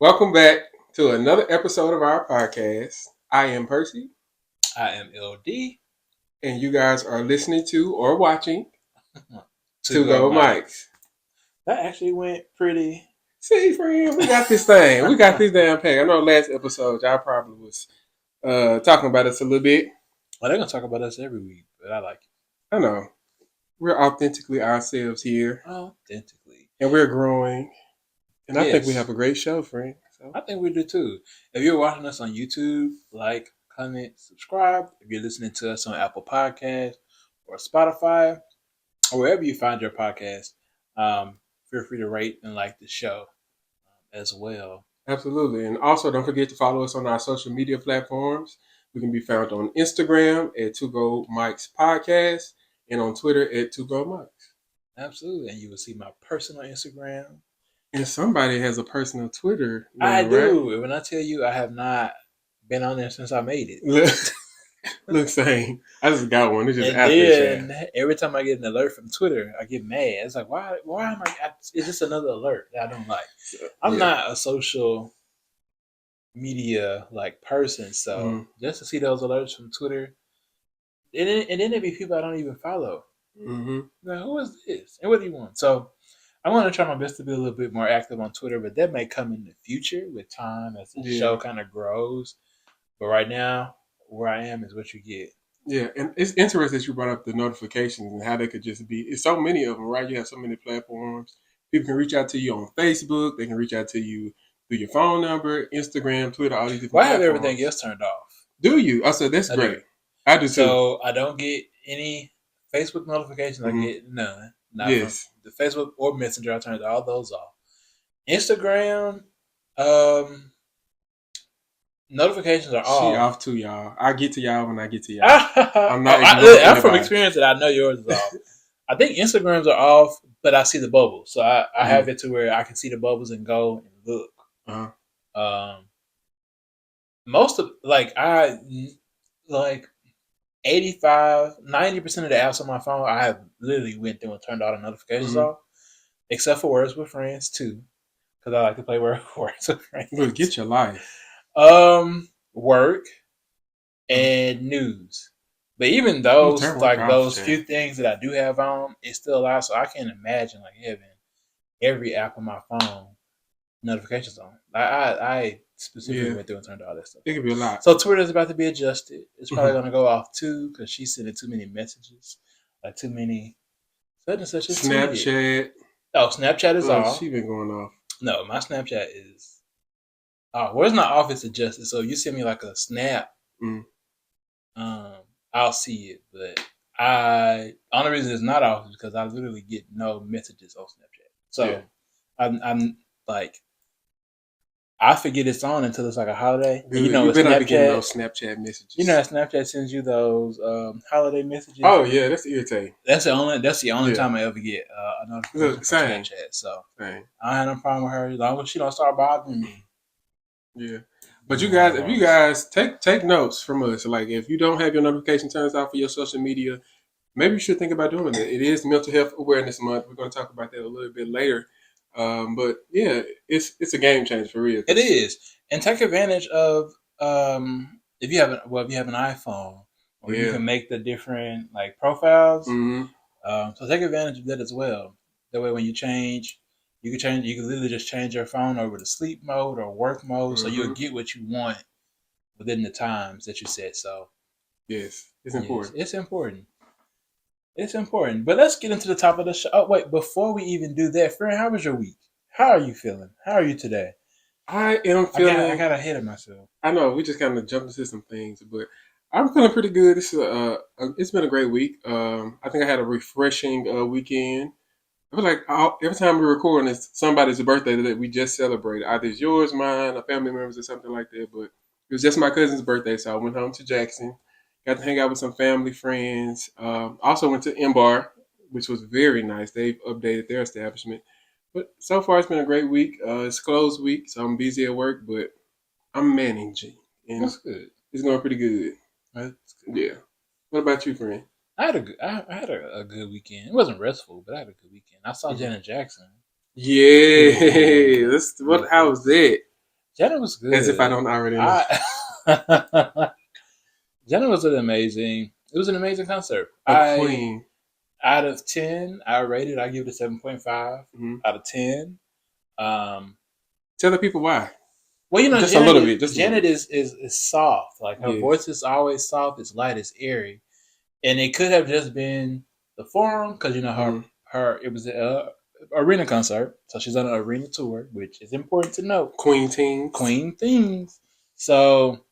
Welcome back to another episode of our podcast. I am Percy, I am LD. and you guys are listening to or watching To Two go, Gold Mike. Mics. That actually went pretty. See, friend, we got this thing. We got this damn peg. I know last episode y'all probably was talking about us a little bit. Well, they're gonna talk about us every week, but I like it. I know. We're authentically ourselves here, Authentically. and we're growing. And I think we Yes. have a great show, friend. So. I think we do too. If you're watching us on YouTube, like, comment, subscribe. If you're listening to us on Apple Podcasts or Spotify or wherever you find your podcast, feel free to rate and like the show as well. Absolutely. And also, don't forget to follow us on our social media platforms. We can be found on Instagram at Two Gold Mics Podcast and on Twitter at Two Gold Mics. Absolutely. And you will see my personal Instagram. And somebody has a personal Twitter now, I do. right? When I tell you I have not been on there since I made it. Look, same. I just got one. It's just And after then every time I get an alert from Twitter, I get mad. It's like, why am I? It's just another alert that I don't like. I'm not a social media person, so just to see those alerts from Twitter, and then there be people I don't even follow. Mm-hmm. Like, who is this? And what do you want? So I want to try my best to be a little bit more active on Twitter, but that may come in the future with time as the show kind of grows. But right now, where I am is what you get. Yeah, and it's interesting that you brought up the notifications and how they could just be. It's so many of them, right? You have so many platforms. People can reach out to you on Facebook. They can reach out to you through your phone number, Instagram, Twitter, all these different Well, I have platforms. everything else turned off. Do you? I said, that's great. I do too. So I don't get any Facebook notifications. I get none. Not from the Facebook or Messenger. I turned all those off. Instagram, notifications are off. She off too, y'all. I get to y'all when I get to y'all. I'm not. I'm from experience that I know yours is off. I think Instagrams are off, but I see the bubbles, so I have it to where I can see the bubbles and go and look. Most of 85, 90% of the apps on my phone, I have literally went through and turned all the notifications off, except for Words with Friends too, because I like to play Words with Friends. Look, get your life. Work and news, but even those those few things that I do have on, it's still a lot. So I can't imagine having every app on my phone notifications on. I specifically went through and turned all that stuff. It could be a lot. So Twitter is about to be adjusted. It's probably going to go off too because she's sending too many messages, too many such and such. Snapchat. Oh, Snapchat is off. She been going off. No, my Snapchat is. Well, it's not off. It's adjusted. So you send me a snap, I'll see it. But only reason it's not off is because I literally get no messages on Snapchat. So I'm I forget it's on until it's a holiday. Dude, you better not be getting those Snapchat messages. You know how Snapchat sends you those holiday messages? Oh yeah, that's irritating. That's the only time I ever get a notification from Snapchat. So I don't have no problem with her as long as she don't start bothering me. Yeah. But if you guys take notes from us, if you don't have your notification turns off for your social media, maybe you should think about doing it. It is Mental Health Awareness Month. We're going to talk about that a little bit later. But yeah, it's a game changer for real. It is, and take advantage of if you have an iPhone, or you can make the different profiles. So take advantage of that as well. That way, when you change. You can literally just change your phone over to sleep mode or work mode, so you'll get what you want within the times that you set. So, yes, it's important. It's important. It's important. But let's get into the top of the show. Oh, wait, before we even do that, friend, how was your week? How are you feeling? How are you today? I am feeling. I got ahead of myself. I know we just kind of jumped into some things, but I'm feeling pretty good. It's been a great week. I think I had a refreshing weekend. I feel like every time we're recording, it's somebody's birthday that we just celebrated. Either it's yours, mine, or family members, or something like that. But it was just my cousin's birthday, so I went home to Jackson. Got to hang out with some family friends. Also went to M-Bar, which was very nice. They've updated their establishment. But so far, it's been a great week. It's closed week, so I'm busy at work, but I'm managing. And that's good. It's going pretty good. That's good. Yeah. What about you, friend? I had a good weekend. It wasn't restful, but I had a good weekend. I saw Janet Jackson. Yeah. How was that? Janet was good. As if I don't already know. Janet was an amazing. It was an amazing concert. A queen. Out of 10, I give it a 7.5 out of 10. Tell the people why. Well, just Janet a little bit. Janet is soft. Like her voice is always soft. It's light. It's airy, and it could have just been the forum because her it was an arena concert, so she's on an arena tour, which is important to note. Queen things. So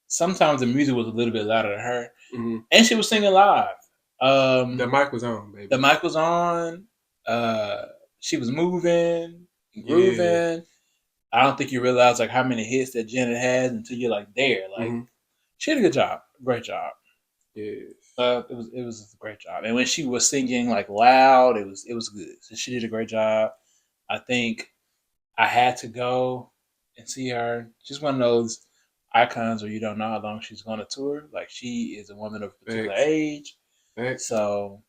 sometimes the music was a little bit louder than her, and she was singing live. The mic was on, baby. The mic was on. She was moving, grooving. Yeah. I don't think you realize like how many hits that Janet had until you're like there. Like she did a good job, great job. Yes. It was a great job, and when she was singing like loud, it was good. So she did a great job. I think I had to go and see her. She's one of those icons where you don't know how long she's going to tour. Like she is a woman of a particular age. So,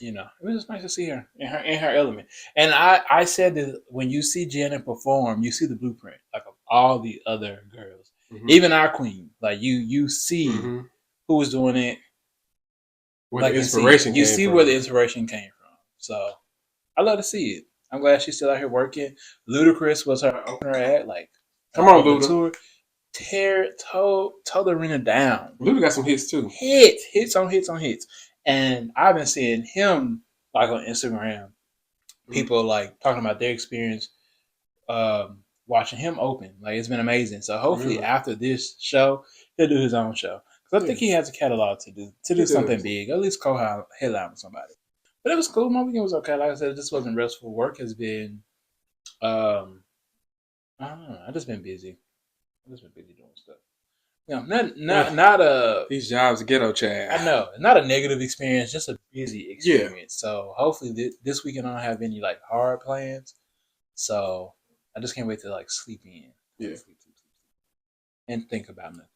it was just nice to see her in her element. And I said that when you see Janet perform, you see the blueprint like of all the other girls, even our queen. Like you see who was doing it. Where the inspiration you see where the inspiration came from. So I love to see it. I'm glad she's still out here working. Ludacris was her opener act. Like, come on, Luda. Tore the arena down. Luda got some hits too. Hits on hits on hits. And I've been seeing him like on Instagram. People like talking about their experience watching him open. Like it's been amazing. So hopefully after this show, he'll do his own show. Because I think he has a catalog to do something big. At least co-headline with somebody. But it was cool. My weekend was okay. Like I said, this wasn't restful. Work has been I don't know. I've just been busy. Doing stuff. Not these jobs ghetto child. I know, not a negative experience, just a busy experience. Yeah. So hopefully this weekend I don't have any like hard plans. So I just can't wait to like sleep in. Yeah. And think about nothing.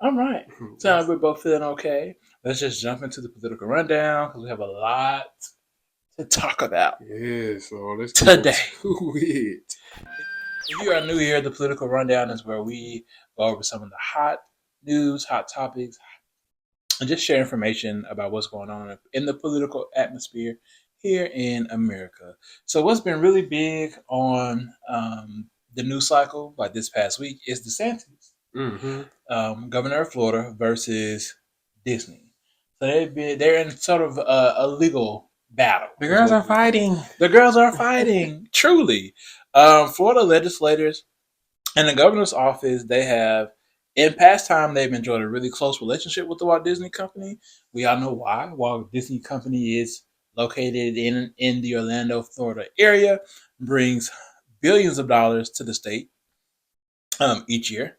All right. So we're both feeling okay. Let's just jump into the political rundown because we have a lot to talk about. Yeah, so let's today. Do it. If you are new here, the political rundown is where we go over some of the hot news, hot topics, and just share information about what's going on in the political atmosphere here in America. So what's been really big on the news cycle, like this past week, is DeSantis, governor of Florida versus Disney. So they're in sort of a legal battle. The girls are fighting. The girls are fighting, truly. Florida legislators and the governor's office, they have, in past time, they've enjoyed a really close relationship with the Walt Disney Company. We all know why. Walt Disney Company is located in the Orlando, Florida area, brings billions of dollars to the state each year.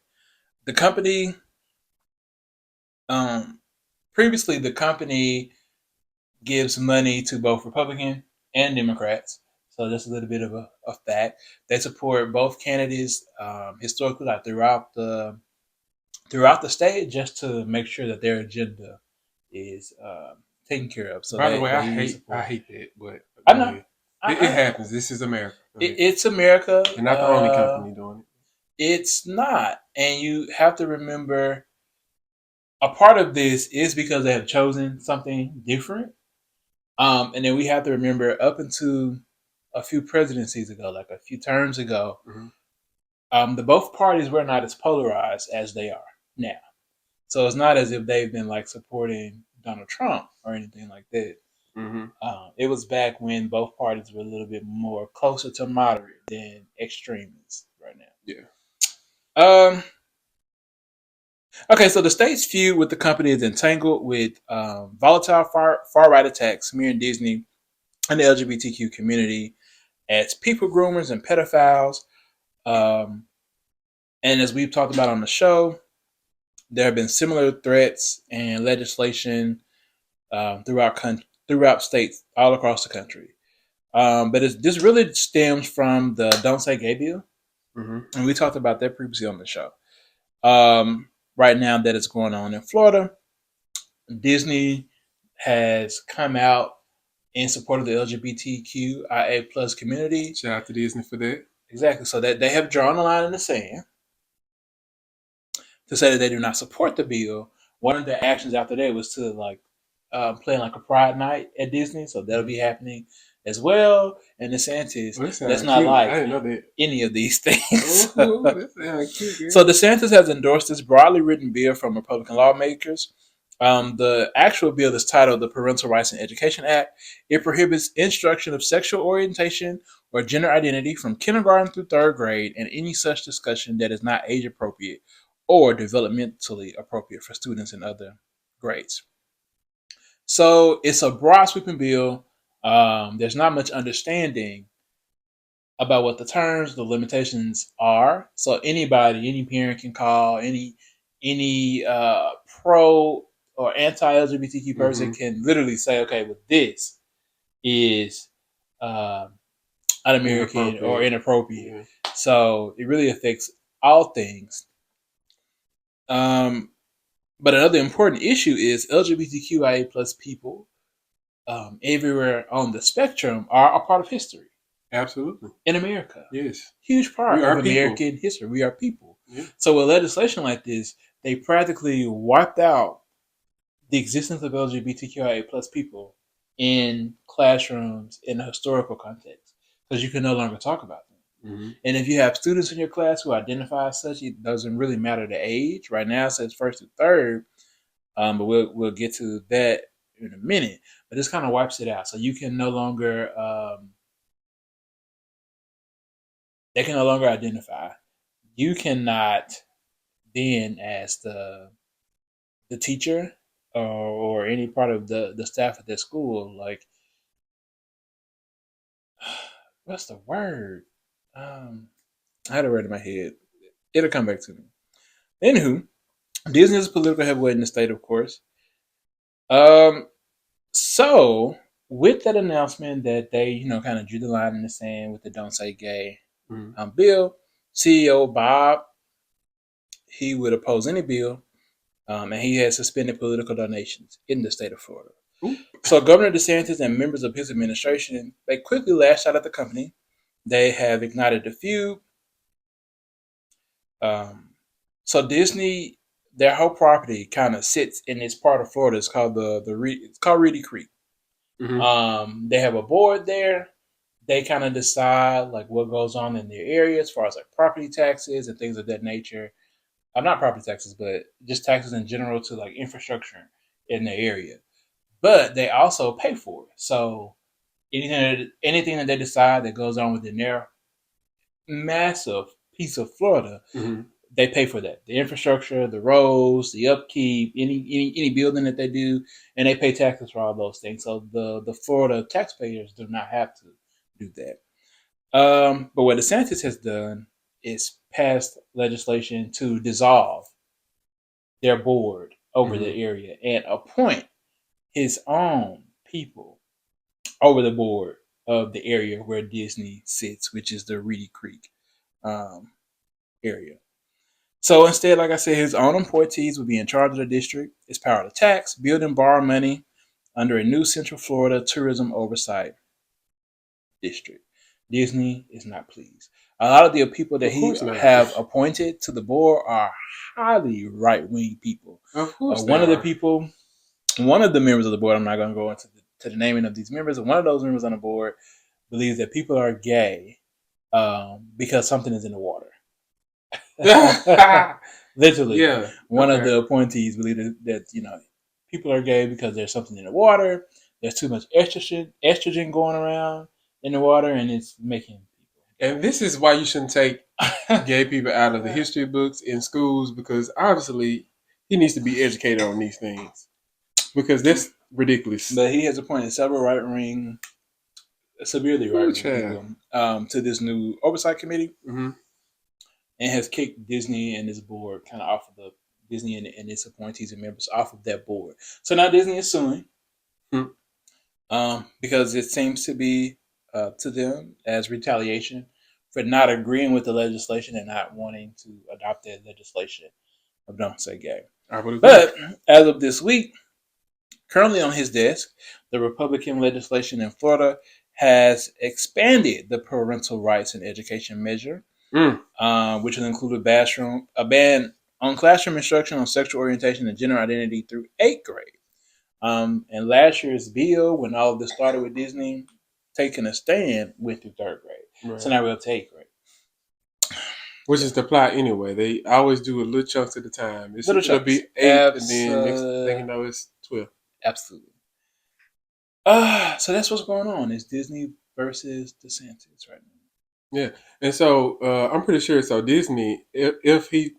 The company, previously, the company gives money to both Republican and Democrats. So just a little bit of a fact. They support both candidates historically, like throughout the state, just to make sure that their agenda is taken care of. So by the way, I hate that, but I know it happens. This is America. It's America. They're not the only company doing it. It's not, and you have to remember a part of this is because they have chosen something different. And then we have to remember up until a few presidencies ago, like a few terms ago, the both parties were not as polarized as they are now. So it's not as if they've been like supporting Donald Trump or anything like that. It was back when both parties were a little bit more closer to moderate than extremists right now. Yeah. Okay, so the state's feud with the company is entangled with volatile far-right attacks smearing Disney and the LGBTQ community as people groomers and pedophiles. And as we've talked about on the show, there have been similar threats and legislation throughout states all across the country. But this really stems from the Don't Say Gay bill. And we talked about that previously on the show. Right now that it's going on in Florida, Disney has come out in support of the LGBTQIA plus community. Shout out to Disney for that. Exactly. So that they have drawn a line in the sand to say that they do not support the bill. One of the actions after that was to plan like a Pride night at Disney, so that'll be happening as well. And DeSantis, that's not cute. I like didn't know that. any of these things. Oh, that sounds cute, girl. So DeSantis has endorsed this broadly written bill from Republican lawmakers. The actual bill is titled the Parental Rights and Education Act. It prohibits instruction of sexual orientation or gender identity from kindergarten through third grade and any such discussion that is not age appropriate or developmentally appropriate for students in other grades. So it's a broad sweeping bill. There's not much understanding about what the terms, the limitations are. So anybody, any parent can call, any pro or anti LGBTQ person can literally say, okay, well, this is uh, un-American or inappropriate. Yeah. So it really affects all things. But another important issue is LGBTQIA plus people everywhere on the spectrum are a part of history. Absolutely. In America. Yes. Huge part of American history. We are people. Yeah. So with legislation like this, they practically wiped out the existence of LGBTQIA plus people in classrooms in a historical context because you can no longer talk about them. Mm-hmm. And if you have students in your class who identify as such, it doesn't really matter the age. Right now it says first to third, but we'll get to that in a minute. But this kind of wipes it out. So you can no longer they can no longer identify. You cannot then, as the teacher or any part of the staff at that school, like what's the word? I had a word in my head. It'll come back to me. Anywho, Disney is a political heavyweight in the state, of course. So with that announcement that they, kind of drew the line in the sand with the "Don't Say Gay" bill, CEO Bob, he would oppose any bill, and he has suspended political donations in the state of Florida. Ooh. So Governor DeSantis and members of his administration, they quickly lashed out at the company. They have ignited the feud. So Disney, their whole property kind of sits in this part of Florida. It's called it's called Reedy Creek. Mm-hmm. They have a board there. They kind of decide like what goes on in their area as far as like property taxes and things of that nature. Not property taxes, but just taxes in general to like infrastructure in the area. But they also pay for it. So anything that they decide that goes on within their massive piece of Florida, they pay for that. The infrastructure, the roads, the upkeep, any building that they do, and they pay taxes for all those things. So the Florida taxpayers do not have to do that. But what DeSantis has done is passed legislation to dissolve their board over the area and appoint his own people over the board of the area where Disney sits, which is the Reedy Creek area. So instead, like I said, his own appointees will be in charge of the district. It's power to tax, build and borrow money under a new Central Florida tourism oversight district. Disney is not pleased. A lot of the people that he have appointed to the board are highly right-wing people. Of course, one of the members of the board, I'm not going to go into the naming of these members, but one of those members on the board believes that people are gay because something is in the water. Literally, yeah. One of the appointees believe that people are gay because there's something in the water. There's too much estrogen going around in the water, and it's making people. And this is why you shouldn't take gay people out of the history books in schools, because obviously he needs to be educated on these things, because that's ridiculous. But he has appointed several severely right-wing people to this new oversight committee. Mm-hmm. And has kicked Disney and his board kind of off of the Disney and its appointees and members off of that board. So now Disney is suing because it seems to be to them as retaliation for not agreeing with the legislation and not wanting to adopt that legislation of Don't Say Gay. But as of this week, currently on his desk, the Republican legislation in Florida has expanded the parental rights and education measure, which will include a ban on classroom instruction on sexual orientation and gender identity through 8th grade. And last year's bill, when all of this started with Disney taking a stand, went through 3rd grade. Right. So now we're up to 8th grade. Which is the plot anyway. They always do a little chunks at a time. It'll be 8, and then next thing you know, it's 12. Absolutely. So that's what's going on. It's Disney versus DeSantis right now. Yeah, and so I'm pretty sure. So Disney, if he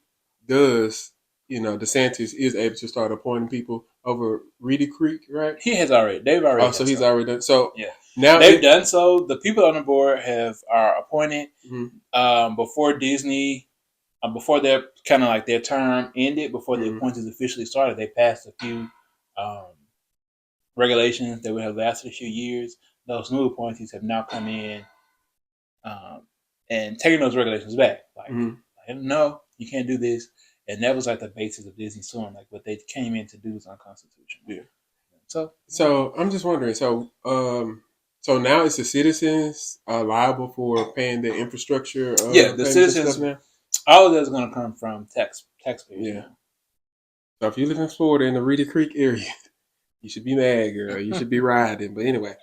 does, DeSantis is able to start appointing people over Reedy Creek, right? He has already. They've already. Oh, so he's already done. So yeah, now they've done so. The people on the board are appointed before Disney, before their kind of like their term ended, before the appointments officially started. They passed a few regulations that would have lasted a few years. Those new appointees have now come in and taken those regulations back. Like, no, you can't do this. And that was like the basis of Disney suing. Like what they came in to do was unconstitutional. Yeah. So I'm just wondering. So now it's the citizens liable for paying the infrastructure. The citizens. Now? All of that's going to come from taxpayers. Yeah. So if you live in Florida in the Reedy Creek area, you should be mad, girl. You should be riding. But anyway.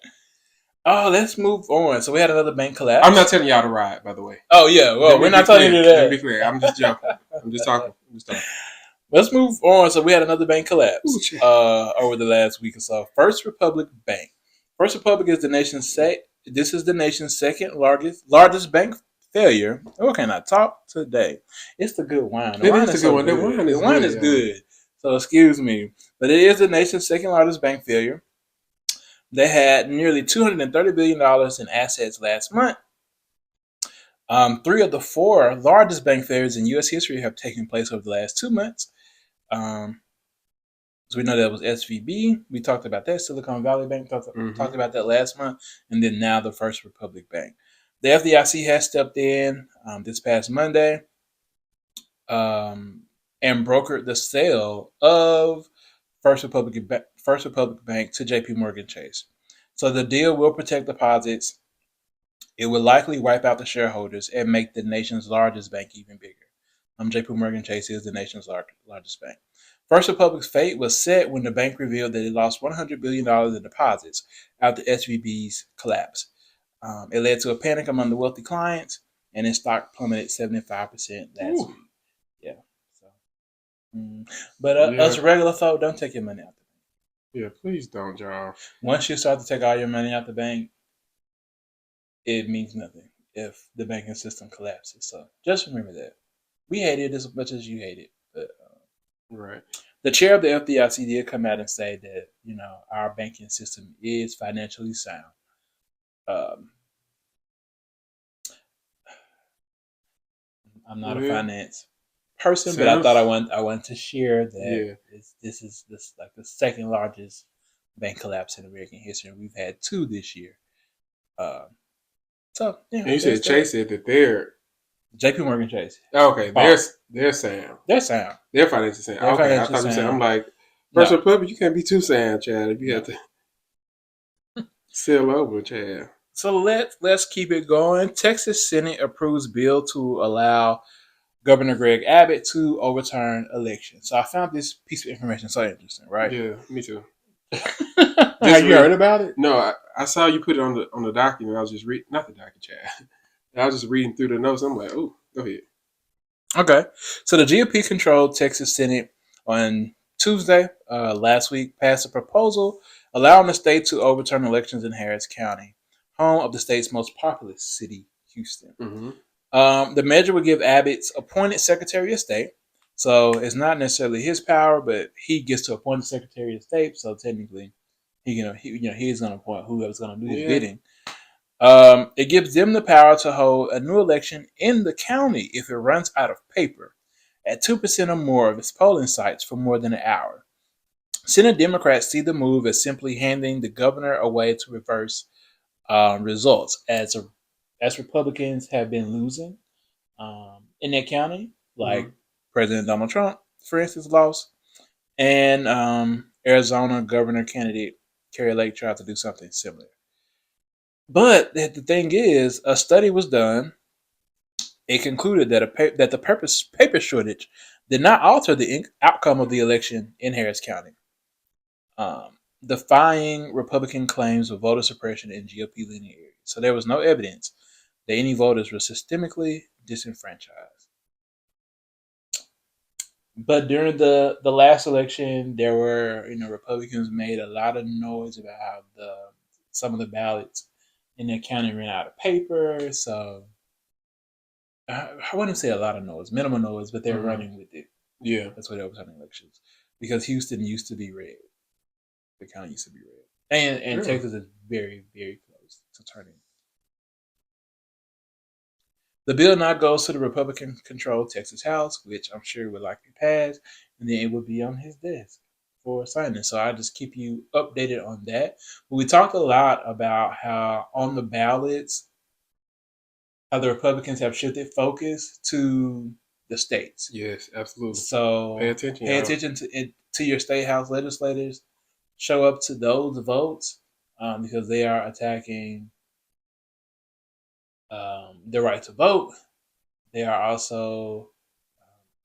Oh, let's move on. So we had another bank collapse. I'm not telling y'all to ride, by the way. Oh yeah, well we're not telling you that. Let me be clear. I'm just joking. I'm just talking. Let's move on. So we had another bank collapse over the last week or so. First Republic Bank. First Republic is the nation's This is the nation's second largest bank failure. Oh, can I talk today? It's the good wine. The wine is good. The wine is good. So excuse me, but it is the nation's second largest bank failure. They had nearly $230 billion in assets last month. 3 of the 4 largest bank failures in U.S. history have taken place over the last 2 months. So we know that was SVB. We talked about that. Silicon Valley Bank talked about that last month. And then now the First Republic Bank. The FDIC has stepped in this past Monday and brokered the sale of First Republic Bank to JP Morgan Chase. So the deal will protect deposits. It will likely wipe out the shareholders and make the nation's largest bank even bigger. JP Morgan Chase is the nation's largest bank. First Republic's fate was set when the bank revealed that it lost $100 billion in deposits after SVB's collapse. It led to a panic among the wealthy clients, and its stock plummeted 75% last week. Yeah. But us regular folk, don't take your money out the bank. Yeah, please don't, y'all. Once you start to take all your money out the bank, it means nothing if the banking system collapses. So just remember that. We hate it as much as you hate it. But right. The chair of the FDIC did come out and say that, our banking system is financially sound. I'm not a finance person, but I thought I want to share that this is like the second largest bank collapse in American history. We've had 2 this year. So and you said Chase said that they're JP Morgan Chase. Okay, they're sound. They're sound. They're financially sound. Okay, I thought you said I'm like First Republic. You can't be too sound, Chad. If you have to sell over, Chad. So let's keep it going. Texas Senate approves bill to allow Governor Greg Abbott to overturn elections. So I found this piece of information so interesting, right? Yeah, me too. Have you heard about it? No, I saw you put it on the document. I was just reading, not the document, Chad. I was just reading through the notes. I'm like, oh, go ahead. Okay. So the GOP-controlled Texas Senate on Tuesday last week passed a proposal allowing the state to overturn elections in Harris County, home of the state's most populous city, Houston. The measure would give Abbott's appointed Secretary of State. So it's not necessarily his power, but he gets to appoint the Secretary of State. So technically, he's going to appoint whoever's going to do his bidding. It gives them the power to hold a new election in the county if it runs out of paper at 2% or more of its polling sites for more than an hour. Senate Democrats see the move as simply handing the governor a way to reverse results, as Republicans have been losing in that county, like President Donald Trump, for instance, lost, and Arizona governor candidate Kari Lake tried to do something similar. But the thing is, a study was done. It concluded that the paper shortage did not alter the outcome of the election in Harris County, defying Republican claims of voter suppression in GOP leaning areas. So there was no evidence that any voters were systemically disenfranchised. But during the last election, there were Republicans made a lot of noise about how some of the ballots in their county ran out of paper. So I wouldn't say a lot of noise, minimal noise, but they're running with it. Yeah, that's why they overturning elections because Houston used to be red. The county used to be red, and Texas is very very close to turning. The bill now goes to the Republican-controlled Texas House, which I'm sure would likely pass, and then it will be on his desk for signing. So I just keep you updated on that. But we talked a lot about how on the ballots, how the Republicans have shifted focus to the states. Yes, absolutely. So pay attention. To your state house legislators. Show up to those votes because they are attacking the right to vote. They are also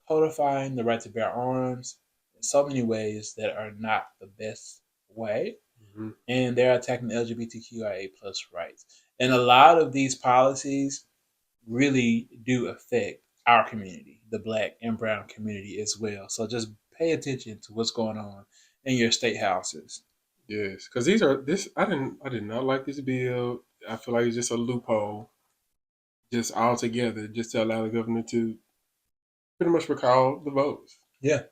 codifying the right to bear arms in so many ways that are not the best way. Mm-hmm. And they're attacking LGBTQIA plus rights. And a lot of these policies really do affect our community, the Black and brown community as well. So just pay attention to what's going on in your state houses. Yes, because I did not like this bill. I feel like it's just a loophole, just altogether, just to allow the governor to pretty much recall the votes. Yeah.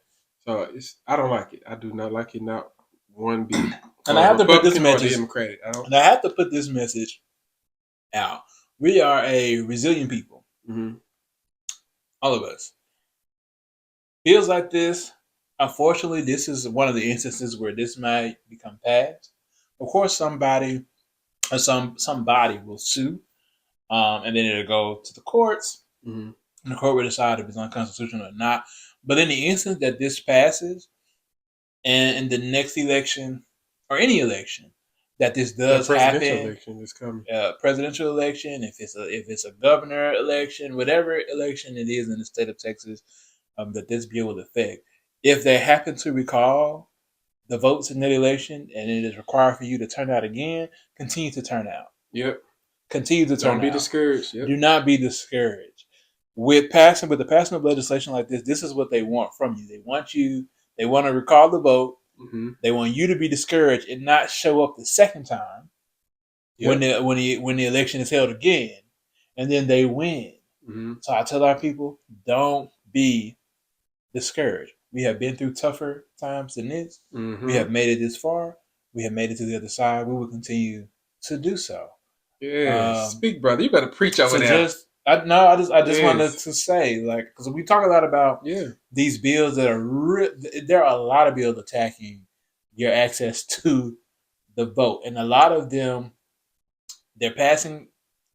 So I don't like it. I do not like it. Not one bit. And I have to put this message. Democratic. And I have to put this message out. We are a resilient people. Mm-hmm. All of us. Bills like this, unfortunately, this is one of the instances where this might become passed. Of course, somebody or somebody will sue, and then it'll go to the courts. Mm-hmm. And the court will decide if it's unconstitutional or not. But in the instance that this passes, and in the next election or any election that this does happen, election is coming. Presidential election, if it's a governor election, whatever election it is in the state of Texas, that this bill will affect. If they happen to recall the votes in that election and it is required for you to turn out again, continue to turn out. Yep. Continue to turn out. Don't be discouraged. Yep. Do not be discouraged. With the passing of legislation like this is what they want from you. They want to recall the vote. Mm-hmm. They want you to be discouraged and not show up the second time. Yep. when the election is held again, and then they win. Mm-hmm. So I tell our people, don't be discouraged. We have been through tougher times than this. Mm-hmm. We have made it this far. We have made it to the other side. We will continue to do so. Yeah, speak, brother. You better preach over there. I just wanted to say, like, because we talk a lot about these bills that are there are a lot of bills attacking your access to the vote, and a lot of them they're passing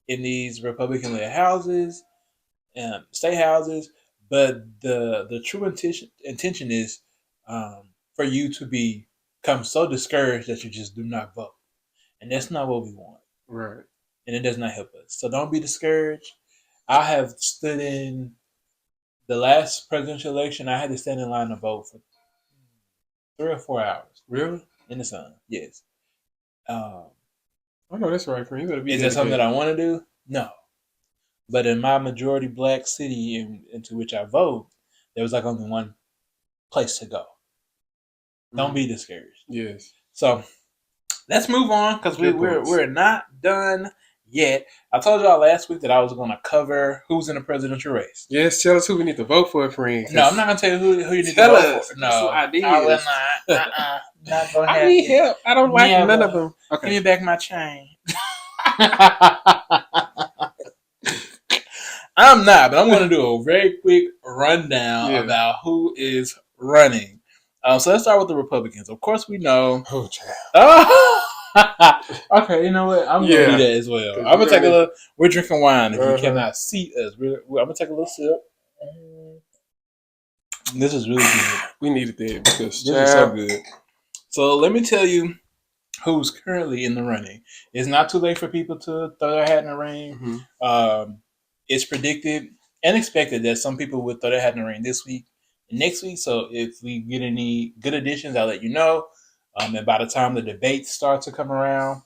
in these Republican-led houses, state houses. But the true intention is for you to become so discouraged that you just do not vote. And that's not what we want. Right. And it does not help us. So don't be discouraged. I have stood in the last presidential election. I had to stand in line to vote for 3 or 4 hours. Really? In the sun. Yes. I know that's right, friend. You better be. Is that something that I want to do? No. But in my majority Black city into which I vote, there was like only one place to go. Don't be discouraged. Yes. So let's move on because we're not done yet. I told y'all last week that I was going to cover who's in the presidential race. Yes, tell us who we need to vote for, friend. No, I'm not going to tell you who you need to vote for. No, I will not. Not going to I need help. I don't like none of them. Okay. Give me back my chain. I'm not, but I'm going to do a very quick rundown about who is running. So let's start with the Republicans. Of course, we know. Oh, child. Okay, you know what? I'm going to do that as well. I'm going to take a little. We're drinking wine. If you cannot see us, I'm going to take a little sip. This is really good. We needed that because this is so good. So let me tell you who's currently in the running. It's not too late for people to throw their hat in the ring. Mm-hmm. It's predicted and expected that some people would throw their hat in the ring this week and next week. So if we get any good additions, I'll let you know. And by the time the debates start to come around,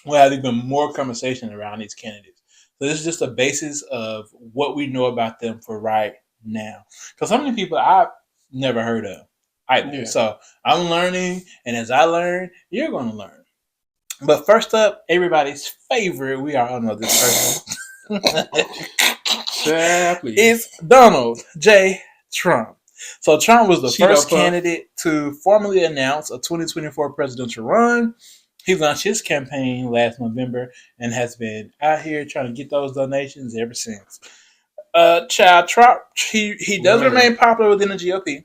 we'll have even more conversation around these candidates. So this is just a basis of what we know about them for right now. Because so many people I've never heard of either. Yeah. So I'm learning, and as I learn, you're going to learn. But first up, everybody's favorite, we all know this person. It's Donald J. Trump. So Trump was the first candidate to formally announce a 2024 presidential run. He launched his campaign last November and has been out here trying to get those donations ever since. Child Trump, he does remain popular within the GOP,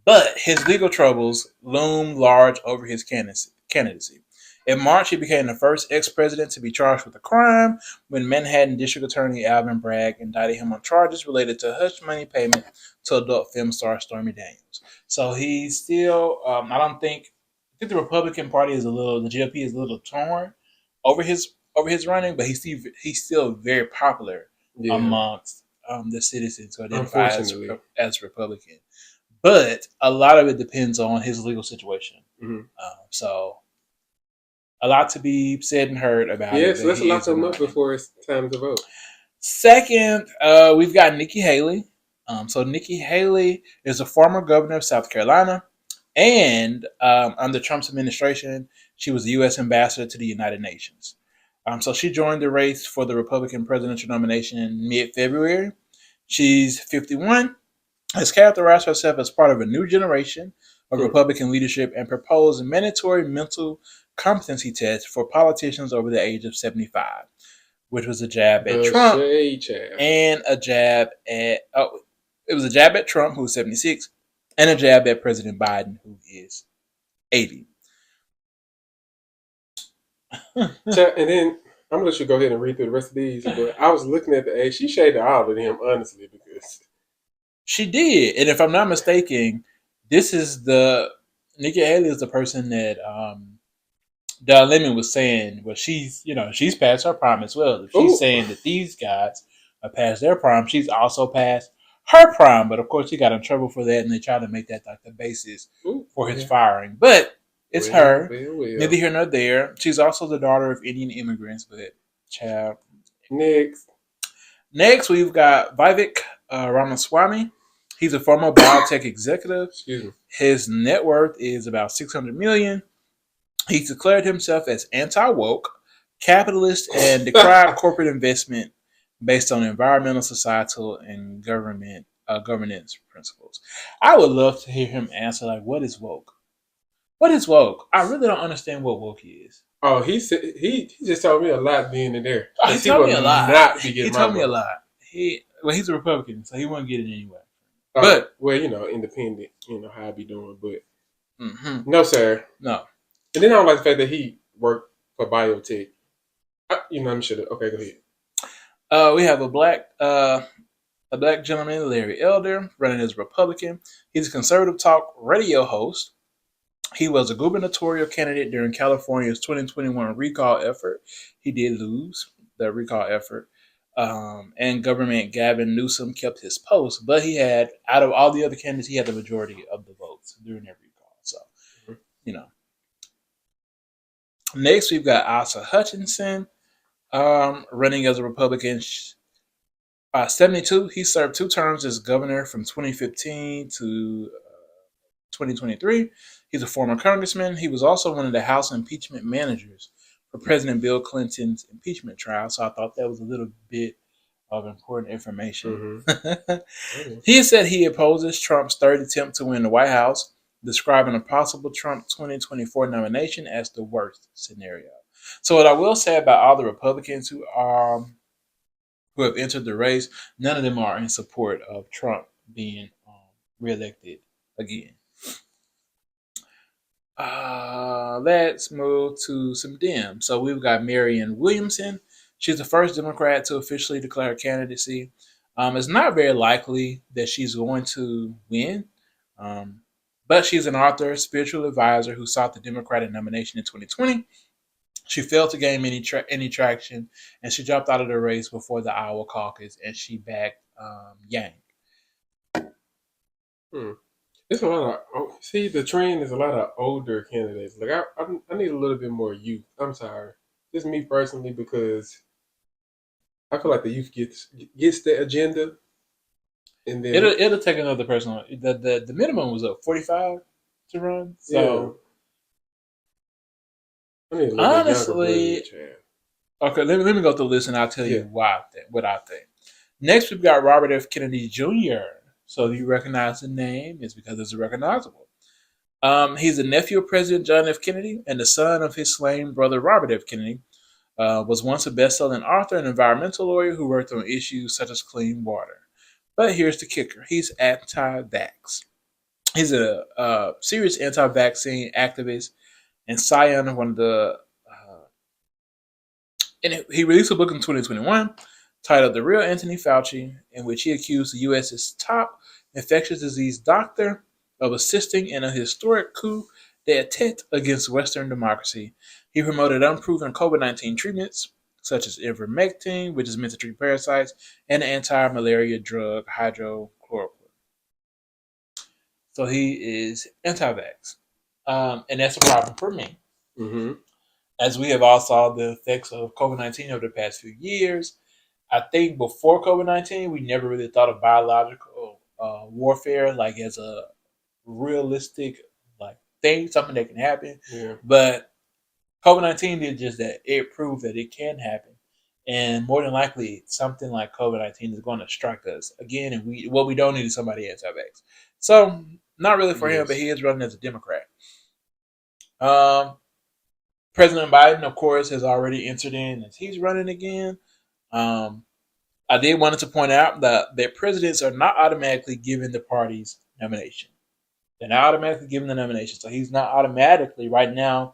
but his legal troubles loom large over his candidacy. In March, he became the first ex-president to be charged with a crime when Manhattan District Attorney Alvin Bragg indicted him on charges related to hush money payment to adult film star Stormy Daniels. So he's still, I think the Republican Party is the GOP is a little torn over his running, but he's still very popular amongst the citizens who identify as Republican. But a lot of it depends on his legal situation. Mm-hmm. So a lot to be said and heard about it. Yes, let's lock them up before it's time to vote. Second, we've got Nikki Haley. So Nikki Haley is a former governor of South Carolina, and under Trump's administration, she was the U.S. ambassador to the United Nations. So she joined the race for the Republican presidential nomination in mid-February. She's 51, has characterized herself as part of a new generation of Republican leadership and proposed mandatory mental competency tests for politicians over the age of 75, which was a jab at Trump and a jab at it was a jab at Trump, who's 76, and a jab at President Biden, who is 80. And then I'm gonna let you go ahead and read through the rest of these. But I was looking at the age; she shaded all of them, honestly, because she did. And if I'm not mistaken, this is Nikki Haley is the person that Don Lemon was saying, well, she's past her prime as well. If she's saying that these guys are past their prime, she's also past her prime. But of course, he got in trouble for that, and they tried to make that like the basis for his firing. But it's her. Neither here nor there. She's also the daughter of Indian immigrants, but child. Next, we've got Vivek Ramaswamy. He's a former biotech executive. His net worth is about $600 million. He's declared himself as anti-woke, capitalist, and decried corporate investment based on environmental, societal, and governance principles. I would love to hear him answer, like, what is woke? What is woke? I really don't understand what woke is. Oh, he just told me a lot being in there. Oh, he told me a lot. He told me a lot. He's a Republican, so he won't get it anyway. But independent, how I be doing. But no, sir, no. And then I don't like the fact that he worked for biotech. I'm sure. Okay, go ahead. We have a black gentleman, Larry Elder, running as Republican. He's a conservative talk radio host. He was a gubernatorial candidate during California's 2021 recall effort. He did lose the recall effort. And Government Gavin Newsom kept his post, but he had, out of all the other candidates, he had the majority of the votes during that recall. So, Next, we've got Asa Hutchinson running as a Republican. 72, he served 2 terms as governor from 2015 to 2023. He's a former congressman. He was also one of the House impeachment managers for President Bill Clinton's impeachment trial. So I thought that was a little bit of important information. Mm-hmm. He said he opposes Trump's third attempt to win the White House, describing a possible Trump 2024 nomination as the worst scenario. So what I will say about all the Republicans who have entered the race, none of them are in support of Trump being reelected again. Let's move to some Dems. So we've got Marianne Williamson. She's the first Democrat to officially declare her candidacy. It's not very likely that she's going to win. But she's an author, spiritual advisor who sought the Democratic nomination in 2020. She failed to gain any traction, and she dropped out of the race before the Iowa caucus, and she backed Yang. It's a lot of see the trend is a lot of older candidates. Like I need a little bit more youth. I'm sorry, just me personally because I feel like the youth gets the agenda, and then It'll take another person. The minimum was up 45 to run. yeah, So I need a little bit younger blood, honestly, Chad. okay, let me go through the list and I'll tell Yeah. you what I think. Next, we've got Robert F. Kennedy Jr. So you recognize the name, it's because it's recognizable. He's the nephew of President John F. Kennedy and the son of his slain brother Robert F. Kennedy. Was once a best-selling author and environmental lawyer who worked on issues such as clean water. But here's the kicker: he's anti-vax. He's a serious anti-vaccine activist and scion of one of the. And he released a book in 2021 titled "The Real Anthony Fauci," in which he accused the U.S.'s top infectious disease doctor of assisting in a historic coup d'etat against Western democracy. He promoted unproven COVID-19 treatments, such as ivermectin, which is meant to treat parasites, and the anti-malaria drug hydrochloroquine. So he is anti-vax, and that's a problem for me. Mm-hmm. As we have all saw the effects of COVID-19 over the past few years, I think before COVID-19, we never really thought of biological warfare like as a realistic like thing, something that can happen. Yeah. But COVID-19 did just that. It proved that it can happen. And more than likely, something like COVID-19 is going to strike us again. And we don't need is somebody anti-vax. So not really for him, but Yes. he is running as a Democrat. Um, President Biden, of course, has already entered in as he's running again. Um, I did wanted to point out that presidents are not automatically given the party's nomination. They're not automatically given the nomination, so he's not automatically right now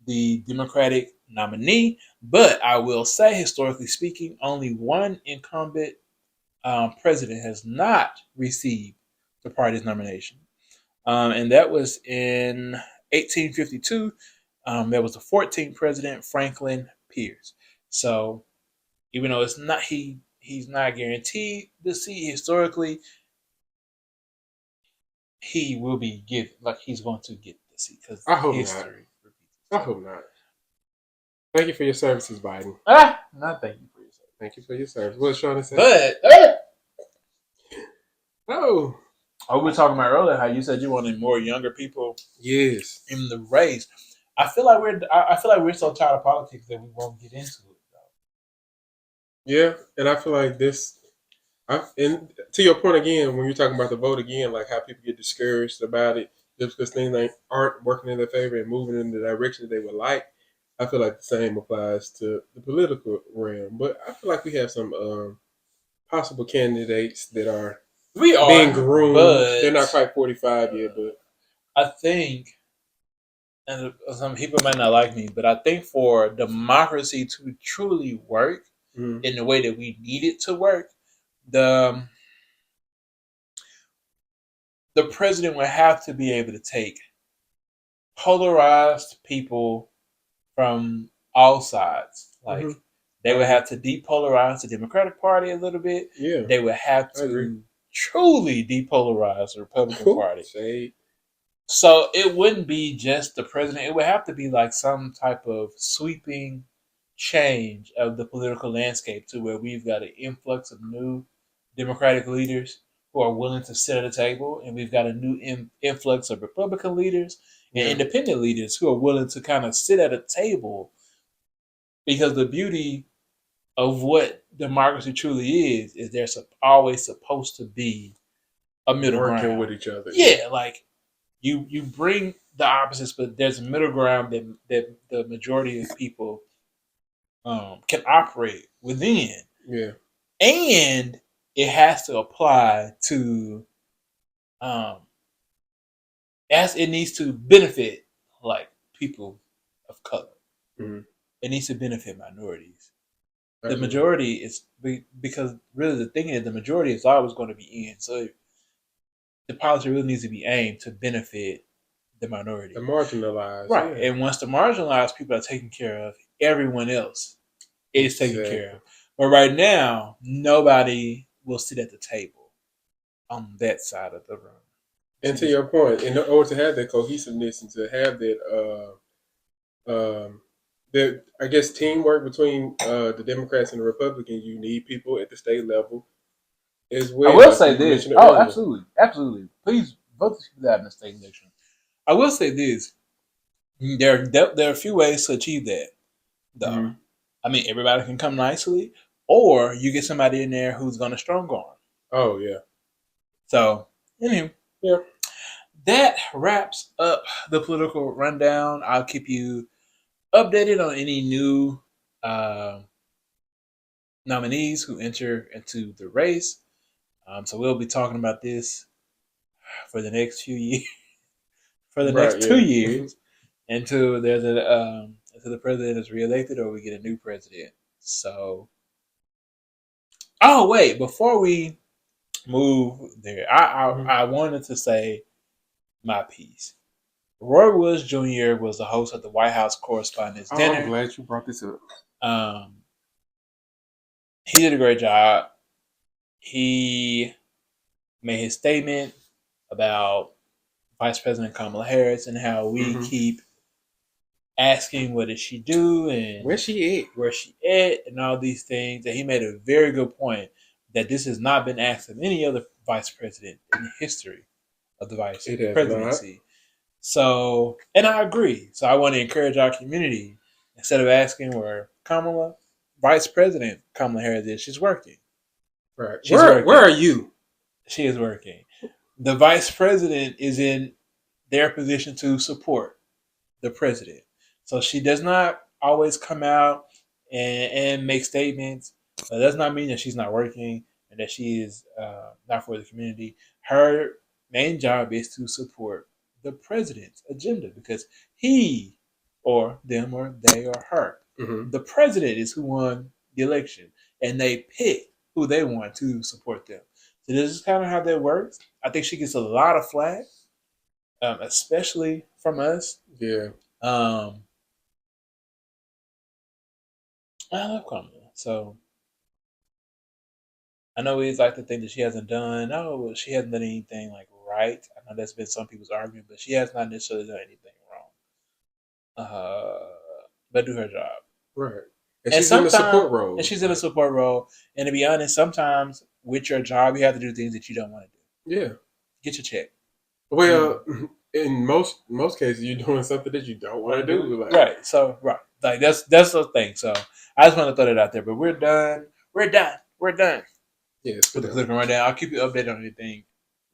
the Democratic nominee. But I will say, historically speaking, only one incumbent president has not received the party's nomination, and that was in 1852. That was the 14th president, Franklin Pierce. So even though it's not he's not guaranteed the seat historically, he will be given like he's going to get the seat because I hope not. history repeats I itself. hope not. Thank you for your services, Biden. Not thank you for your service. Thank you for your service. What's Sean to say? But Oh, we were talking about earlier how you said you wanted more younger people yes, in the race. I feel like we're so tired of politics that we won't get into it. yeah, and I feel like this. And to your point again, when you're talking about the vote again, like how people get discouraged about it just because things aren't working in their favor and moving in the direction that they would like. I feel like the same applies to the political realm. But I feel like we have some possible candidates that are We being are, groomed. but They're not quite 45 yet, but I think, and some people might not like me, but I think for democracy to truly work mm-hmm. in the way that we need it to work, the the president would have to be able to take polarized people from all sides. Like Mm-hmm. they would have to depolarize the Democratic Party a little bit. Yeah, They would have to truly depolarize the Republican Party. Shade. So it wouldn't be just the president. It would have to be like some type of sweeping change of the political landscape to where we've got an influx of new Democratic leaders who are willing to sit at a table, and we've got a new influx of Republican leaders and independent leaders who are willing to kind of sit at a table because the beauty of what democracy truly is there's always supposed to be a middle working ground with each other. Yeah, like you bring the opposites, but there's a middle ground that the majority of people can operate within. Yeah, And it has to apply to um, as it needs to benefit like people of color. mm-hmm. It needs to benefit minorities. Absolutely. The majority is because really the thing is the majority is always going to be in. So the policy really needs to be aimed to benefit the minority, the marginalized, right? yeah. And once the marginalized people are taken care of, everyone else is taken Exactly. care of. But right now, nobody will sit at the table on that side of the room. And to your point, in order to have that cohesiveness and to have that I guess teamwork between the Democrats and the Republicans, you need people at the state level as I well, will like say you this. mentioned Oh, earlier. absolutely, absolutely. Please vote these people out in the state election. I will say this. There are a few ways to achieve that, though. Mm-hmm. I mean, everybody can come nicely, or you get somebody in there who's going to strong arm. Oh yeah. So, anyway, yeah, that wraps up the political rundown. I'll keep you updated on any new nominees who enter into the race. So we'll be talking about this for the next few years, for the next 2 years, until there's until the president is reelected or we get a new president. So, oh wait, before we move there, I wanted to say my piece. Roy Woods Jr. was the host of the White House Correspondents' Dinner. I'm glad you brought this up. He did a great job. He made his statement about Vice President Kamala Harris and how we keep asking what did she do and where she at, and all these things. And he made a very good point that this has not been asked of any other vice president in the history of the vice presidency. Not. So, and I agree. So I want to encourage our community, instead of asking where Kamala, Vice President Kamala Harris is, she's working. Right. Where are you? She is working. The vice president is in their position to support the president. So she does not always come out and make statements. That does not mean that she's not working and that she is not for the community. Her main job is to support the president's agenda because he or them or they or her, the president is who won the election and they pick who they want to support them. So this is kind of how that works. I think she gets a lot of flack, especially from us. Yeah. I love Kamala. So I know we like to think that she hasn't done. No, she hasn't done anything like right. I know that's been some people's argument, but she has not necessarily done anything wrong. But do her job. Right. And she's in a support role. And she's in a support role. And to be honest, sometimes with your job, you have to do things that you don't want to do. Yeah. Get your check. Well, in most cases, you're doing something that you don't want to do. Like. Right. So, right. Like, that's the thing. So, I just want to throw that out there. But we're done. We're done. Yes. With the political rundown. I'll keep you updated on anything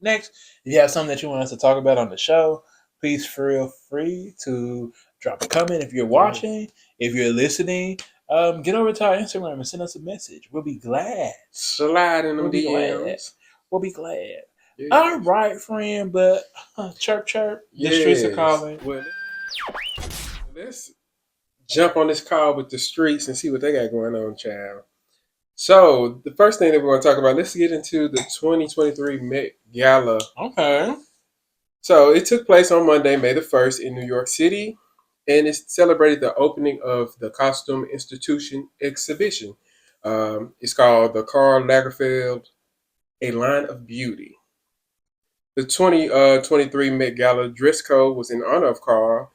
next. If you have something that you want us to talk about on the show, please feel free to drop a comment. If you're watching, if you're listening, get over to our Instagram and send us a message. We'll be glad. Slide in them DMs. We'll be glad. Yes. All right, friend, but chirp. The streets are calling. Well, let's jump on this call with the streets and see what they got going on, child. So, the first thing that we're going to talk about, let's get into the 2023 Met Gala. Okay. So, it took place on Monday, May the 1st in New York City, and it celebrated the opening of the Costume Institution exhibition. It's called the Karl Lagerfeld, A Line of Beauty. The 2023 Met Gala dress code was in honor of Karl,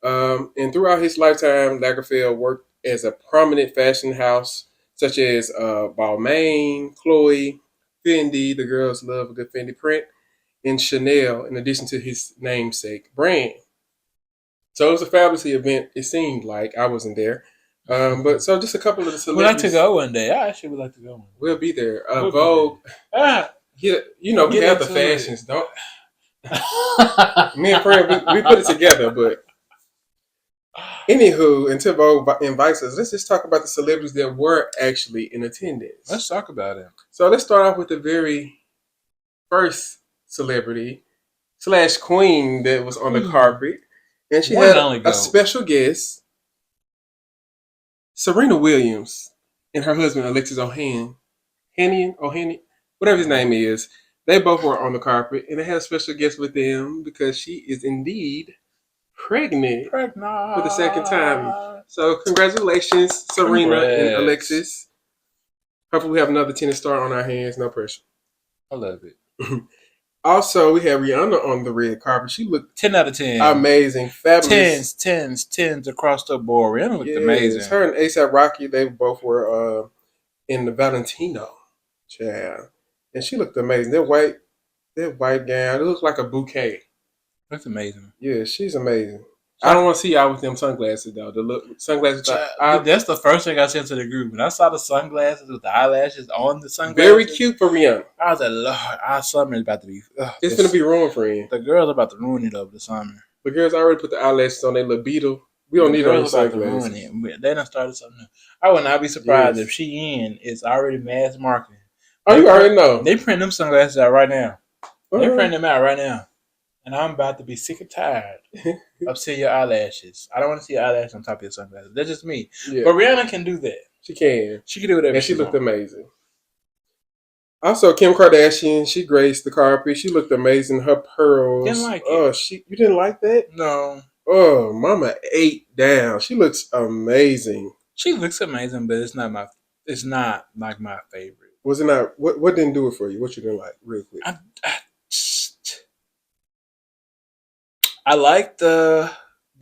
and throughout his lifetime, Lagerfeld worked as a prominent fashion house such as Balmain, Chloe, Fendi, the girls love a good Fendi print, and Chanel, in addition to his namesake brand. So it was a fabulous event, it seemed like. I wasn't there. But so just a couple of the celebrities. We'd like to go one day. I actually would like to go one day. We'll be there. Vogue. Yeah, we have the fashions, don't. Me and Fred, we put it together, but anywho, until Vogue invites us, let's just talk about the celebrities that were actually in attendance. Let's talk about it. So let's start off with the very first celebrity / queen that was on the carpet, and she had a special guest, Serena Williams, and her husband Alexis Ohanian, whatever his name is. They both were on the carpet, and they had a special guest with them because she is indeed pregnant for the second time. So congratulations, Serena and Alexis. Hopefully we have another tennis star on our hands. No pressure. I love it. Also, we have Rihanna on the red carpet. She looked 10 out of 10. Amazing. Fabulous. Tens across the board. Rihanna looked amazing. Her and ASAP Rocky, they both were in the Valentino. Yeah. And she looked amazing. That white gown, it looks like a bouquet. That's amazing. Yeah, she's amazing. I don't want to see y'all with them sunglasses though. Sunglasses. That's the first thing I sent to the group. When I saw the sunglasses with the eyelashes on the sunglasses, very cute for Rihanna. I was like, Lord, our summer is about to be. It's gonna be ruined for him. The girls are about to ruin it over the summer. The girls already put the eyelashes on their little beetle. We don't need those sunglasses. They done started something new. I would not be surprised if Shein is already mass marketing. Oh, you already know. They print them sunglasses out right now. They print them out right now. And I'm about to be sick and tired of seeing your eyelashes. I don't want to see your eyelashes on top of your sunglasses. That's just me. Yeah. But Rihanna can do that. She can. She can do whatever. And she looked amazing. Also, Kim Kardashian, she graced the carpet. She looked amazing. Her pearls. Didn't like it. You didn't like that? No. Oh, Mama ate down. She looks amazing. She looks amazing, but it's not like my favorite. Was it not? What didn't do it for you? What you didn't like, real quick? I like the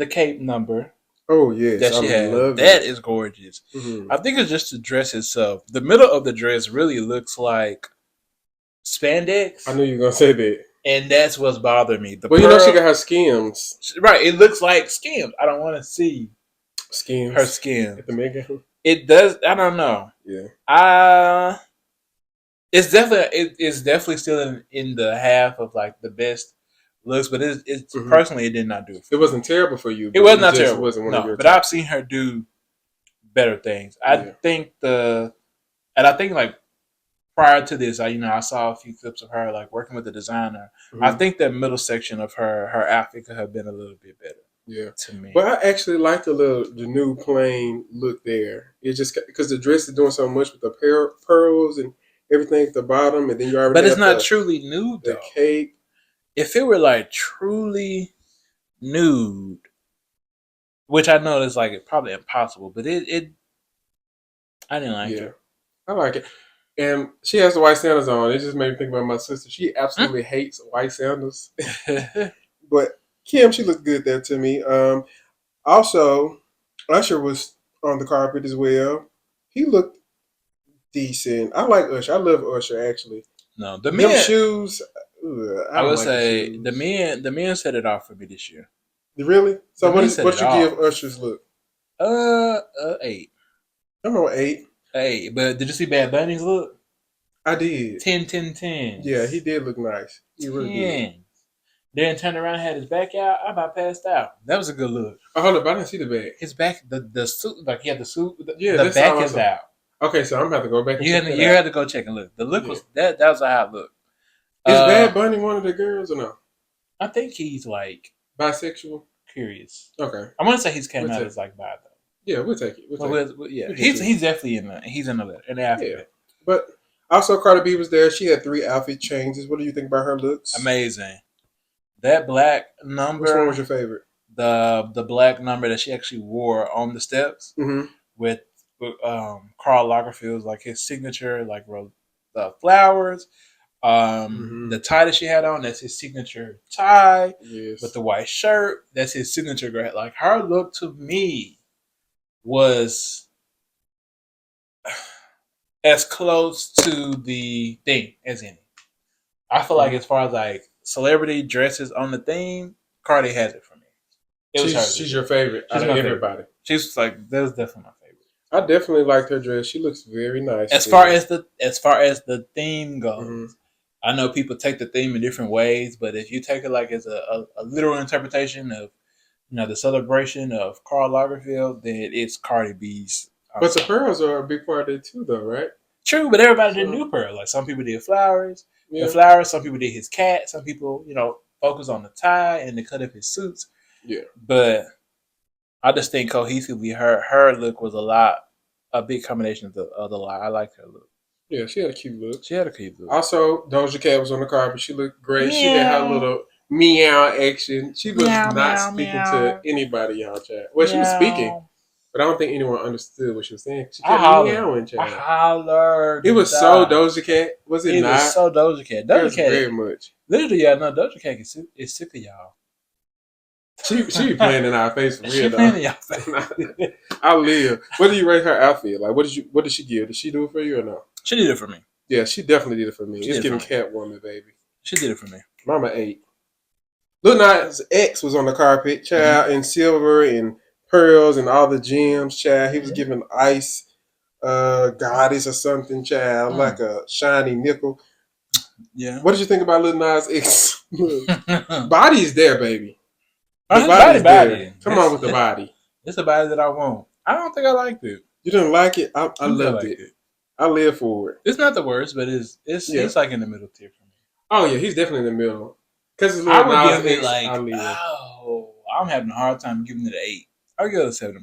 cape number. Oh yes, that she had. That is gorgeous. Mm-hmm. I think it's just the dress itself. The middle of the dress really looks like spandex. I knew you were gonna say that, and that's what's bothering me. Well, you know she got her skims. Right, it looks like skims. I don't want to see skims. Her skims at the Megan. It does. I don't know. Yeah. It's definitely still in the half of like the best looks, but it's personally it did not do it. It wasn't terrible for you. It was not terrible. Wasn't one of your but I've seen her do better things. I think like prior to this, I saw a few clips of her like working with the designer. Mm-hmm. I think that middle section of her outfit could have been a little bit better. Yeah, to me. But I actually like the new plain look there. It just because the dress is doing so much with the pearls and everything at the bottom, and then you already. But it's not truly nude though. The cape. If it were like truly nude, which I know is like probably impossible, but it I didn't like it. I like it. And she has the white sandals on. It just made me think about my sister. She absolutely hates white sandals. But Kim, she looked good there to me. Also, Usher was on the carpet as well. He looked decent. I like Usher. I love Usher actually. No, them shoes. I would say the men set it off for me this year. Really? So what you give Usher's look? 8. I'm on 8. 8. But did you see Bad Bunny's look? I did. 10. Yeah, he did look nice. He really did. Then turned around and had his back out. I about passed out. That was a good look. Oh, hold up. I didn't see the back. His back, the suit, like he had the suit. The back is out. Okay, so I'm going to have to go back and check it out. You had to go check and look. The look was, that was how it looked. Is Bad Bunny one of the girls or no? I think he's like bisexual. Curious. Okay. I want to say he's came out as like bi though. Yeah, we'll take it. Yeah, he's definitely in the outfit. Yeah. But also Cardi B was there. She had 3 outfit changes. What do you think about her looks? Amazing. That black number. Which one was your favorite? The black number that she actually wore on the steps with Karl Lagerfeld's like his signature, like the flowers. The tie that she had on, that's his signature tie. Yes. With the white shirt, that's his signature. Like her look to me was as close to the thing as any. I feel like as far as like celebrity dresses on the theme, Cardi has it for me. She's your favorite out of everybody. She's like, that was definitely my favorite. I definitely liked her dress. She looks very nice. As far as the theme goes, I know people take the theme in different ways, but if you take it like as a literal interpretation of the celebration of Karl Lagerfeld, then it's Cardi B's. But the pearls are a big part of it too, though, right? True, but everybody did new pearls. Like some people did flowers. Yeah. The flowers. Some people did his cat. Some people, focus on the tie and the cut of his suits. Yeah. But I just think cohesively, her look was a big combination of the lot. I liked her look. Yeah, she had a cute look. She had a cute look. Also, Doja Cat was on the carpet. She looked great. Meow. She did her little meow action. She was meow, not meow, speaking meow. To anybody, y'all, chat. Well, meow. She was speaking, but I don't think anyone understood what she was saying. She kept meowing, chat. I hollered. It was so Doja Cat. Was it not? It was so Doja Cat. Doja Cat very much. Literally, y'all know Doja Cat is sick of y'all. She be playing in our face for real. She playing in y'all face. I live. What do you rate her outfit? Like, what did she give? Did she do it for you or no? She did it for me. Yeah, she definitely did it for me. It's giving Catwoman, baby. She did it for me. Mama 8. Lil Nas X was on the carpet, child, in silver and pearls and all the gems, child. He was giving ice goddess or something, child, like a shiny nickel. Yeah. What did you think about Lil Nas X? Body is there, baby. The body's there. Come on with the body. It's the body that I want. I don't think I liked it. You didn't like it? I loved it. I live for it. It's not the worst, but it's like in the middle tier for me. Oh yeah, he's definitely in the middle. Because it's I would give it like I'm having a hard time giving it an 8. I would give it a 7.5.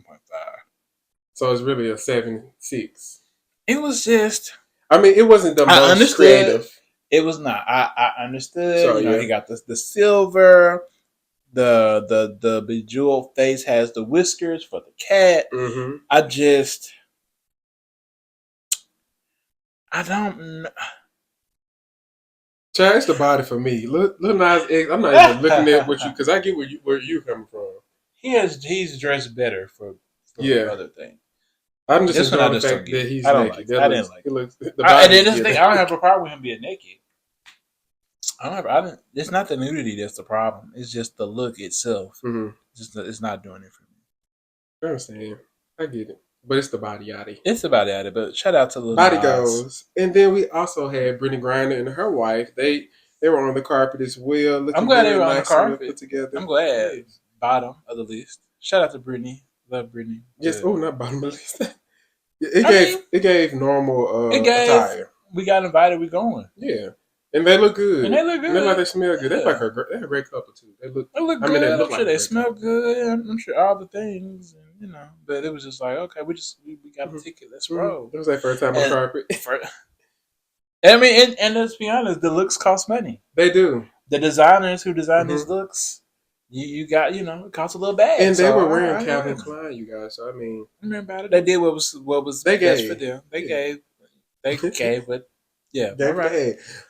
So it's really a 7.6. It was just. I mean, it wasn't the most creative. It was not. I understood. So, he got the silver. The bejeweled face has the whiskers for the cat. Mm-hmm. I don't know. Chad, it's the body for me. Lil Nas X, I'm not even looking at what you, because I get where you coming from. He's dressed better for other things. I'm just enjoying the fact that he's naked. I didn't like it. And then this thing, I don't have a problem with him being naked. It's not the nudity that's the problem. It's just the look itself. Mm-hmm. It's not doing it for me. I understand. I get it. But it's the body yaddy. It's the body yaddy. But shout out to Lil Body Nas. Goes. And then we also had Brittany Griner and her wife. They were on the carpet as well. I'm glad they were on the carpet. Put together. I'm glad. Bottom of the list. Shout out to Brittany. Love Brittany. Yes. Oh, not bottom of the list. It gave normal attire. We got invited. We going. Yeah. And they look good. And they look good. And they like they smell good. Yeah. They're a great couple too. They look good. I mean, they I'm sure they smell good. I'm sure all the things, and But it was just like, okay, we got a ticket. Let's roll. It was their first time on carpet. I mean, and let's be honest, the looks cost money. They do. The designers who design these looks, you got it costs a little bag. And they were wearing Calvin Klein, you guys. So I mean, remember about it. They did what was they best gave for them. They gave, but yeah, they gave.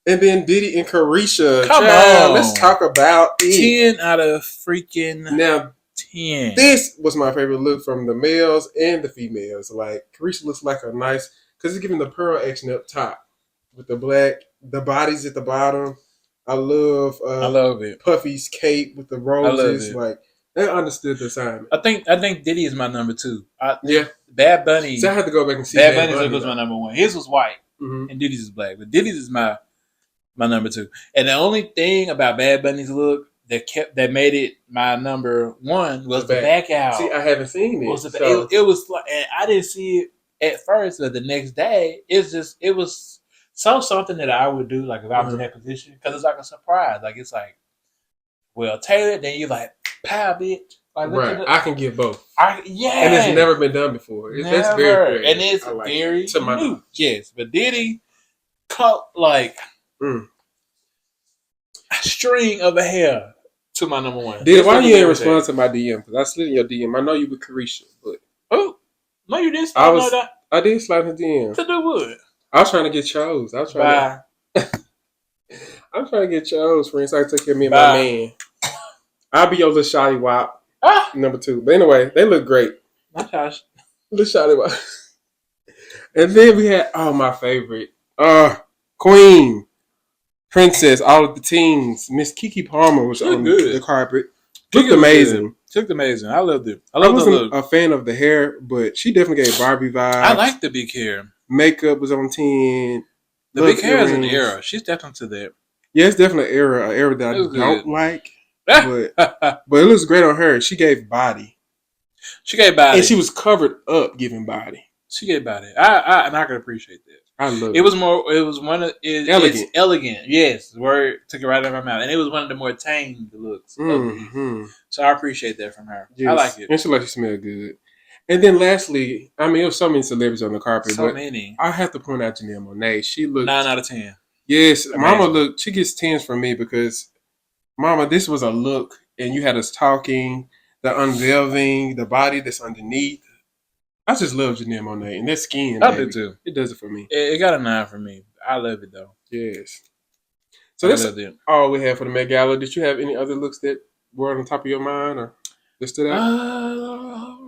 And then Diddy and Carisha. Come on. Let's talk about it. 10 out of freaking now 10. This was my favorite look from the males and the females. Like, Carisha looks like a nice, because it's giving the pearl action up top with the black, the bodies at the bottom. I love it. Puffy's cape with the roses. Like, they understood the assignment. I think Diddy is my number 2. Yeah. Bad Bunny. So I had to go back and see Bad Bunny's look was my number 1. His was white, and Diddy's is black. But Diddy's is my number 2. And the only thing about Bad Bunny's look that made it my number 1 was the back out. See, I haven't seen it. It was like, and I didn't see it at first, but the next day, it was something that I would do, like if I was in that position, because it's like a surprise. Like it's like, well, tailored, then you like, pow, bitch. Like, right, I can give both. And it's never been done before. That's very creative. And it's very new. Yes, but Diddy cut like a string of a hair to my number 1. Diddy, why you ain't respond to my DM? Because I slid in your DM. I know you with Carisha, but no, you didn't. I did slide in the DM. To do what? I was trying to get chose. I'm trying to get chose, friend, so I can take care of me and my man. I'll be your little shoddy wop. Number 2. But anyway, they look great. My gosh. Little shoddy wop. And then we had, my favorite. Queen. Princess, all of the teens. Miss Keke Palmer was on the carpet. Looked amazing. Looked amazing. I loved it. I wasn't a fan of the hair, but she definitely gave Barbie vibes. I like the big hair. Makeup was on 10. The big hair is an era. She's definitely to that. Yeah, it's definitely an era that I don't like. But it looks great on her. She gave body. And she was covered up giving body. She gave body. And I can appreciate that. I love it. It was one of elegant. It's elegant. Yes, word took it right out of my mouth. And it was one of the more tamed looks. Mm-hmm. So I appreciate that from her. Yes. I like it. And she like she smelled good. And then lastly, I mean, there was so many celebrities on the carpet, So but many. I have to point out Janelle Monáe. She looked 9 out of 10. Yes, Mama Amazing. looked. She gets tens from me because Mama, this was a look, and you had us talking, the unveiling, the body that's underneath. I just love Janelle Monáe and that skin, I do baby. too. It does it for me. It got a 9 for me. I love it though. Yes. So I that's loved it. all we have for the Met Gala. Did you have any other looks that were on top of your mind or that stood out?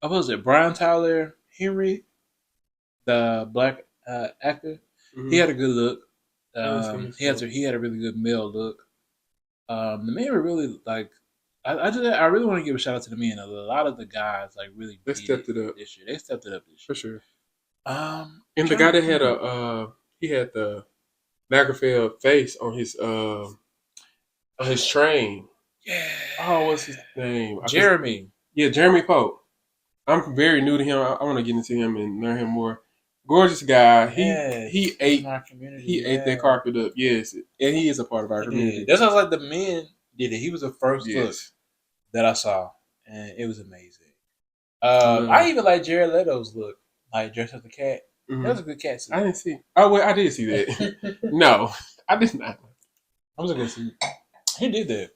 What was it? Brian Tyler Henry, the black actor. Mm-hmm. He had a good look. He had a really good male look. The men were really like. I really want to give a shout out to the men. A lot of the guys like really they stepped it up this year. They stepped it up this year for sure. And the guy that had he had the Lagerfeld face on his train. Yeah. Oh, what's his name? Jeremy. Yeah, Jeremy Pope. I'm very new to him. I want to get into him and learn him more. Gorgeous guy. He ate that carpet up. Yes, and he is a part of our community. That's how like the men did it. He was the first look that I saw, and it was amazing. I even like Jared Leto's look, like dressed as a cat. Mm-hmm. That was a good cat suit. I didn't see. Oh wait, I did see that. No, I did not. I was gonna see. He did that.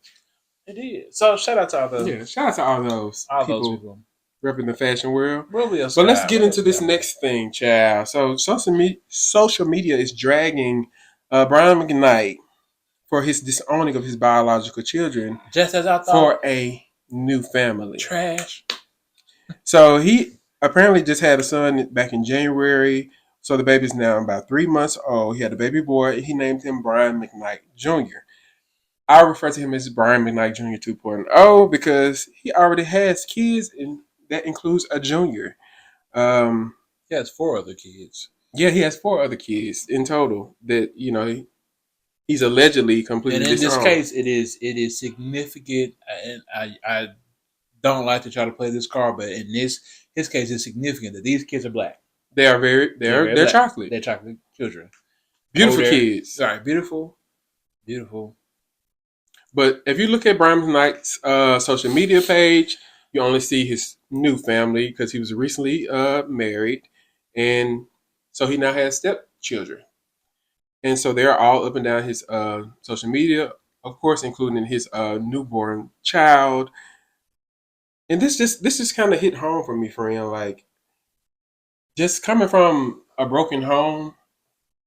He did. So shout out to all those. Yeah, shout out to all those people repping the fashion world. But let's get into this next thing, child. So social media is dragging Brian McKnight for his disowning of his biological children, just as I thought, for a new family. Trash. So he apparently just had a son back in January. So the baby's now about 3 months old. He had a baby boy. He named him Brian McKnight Jr. I refer to him as Brian McKnight Jr. 2.0 because he already has kids, and that includes a junior. He has 4 other kids. Yeah, he has 4 other kids in total that, he's allegedly completely disowned. And in disowned. this case, it is significant, and I don't like to try to play this card, but in his case, it's significant that these kids are black. They are they're chocolate. They're chocolate children. Beautiful kids. All right, beautiful. But if you look at Brian McKnight's social media page, you only see his new family because he was recently married, and so he now has stepchildren, and so they're all up and down his social media, of course, including his newborn child. And this just kind of hit home for me, friend. Like, just coming from a broken home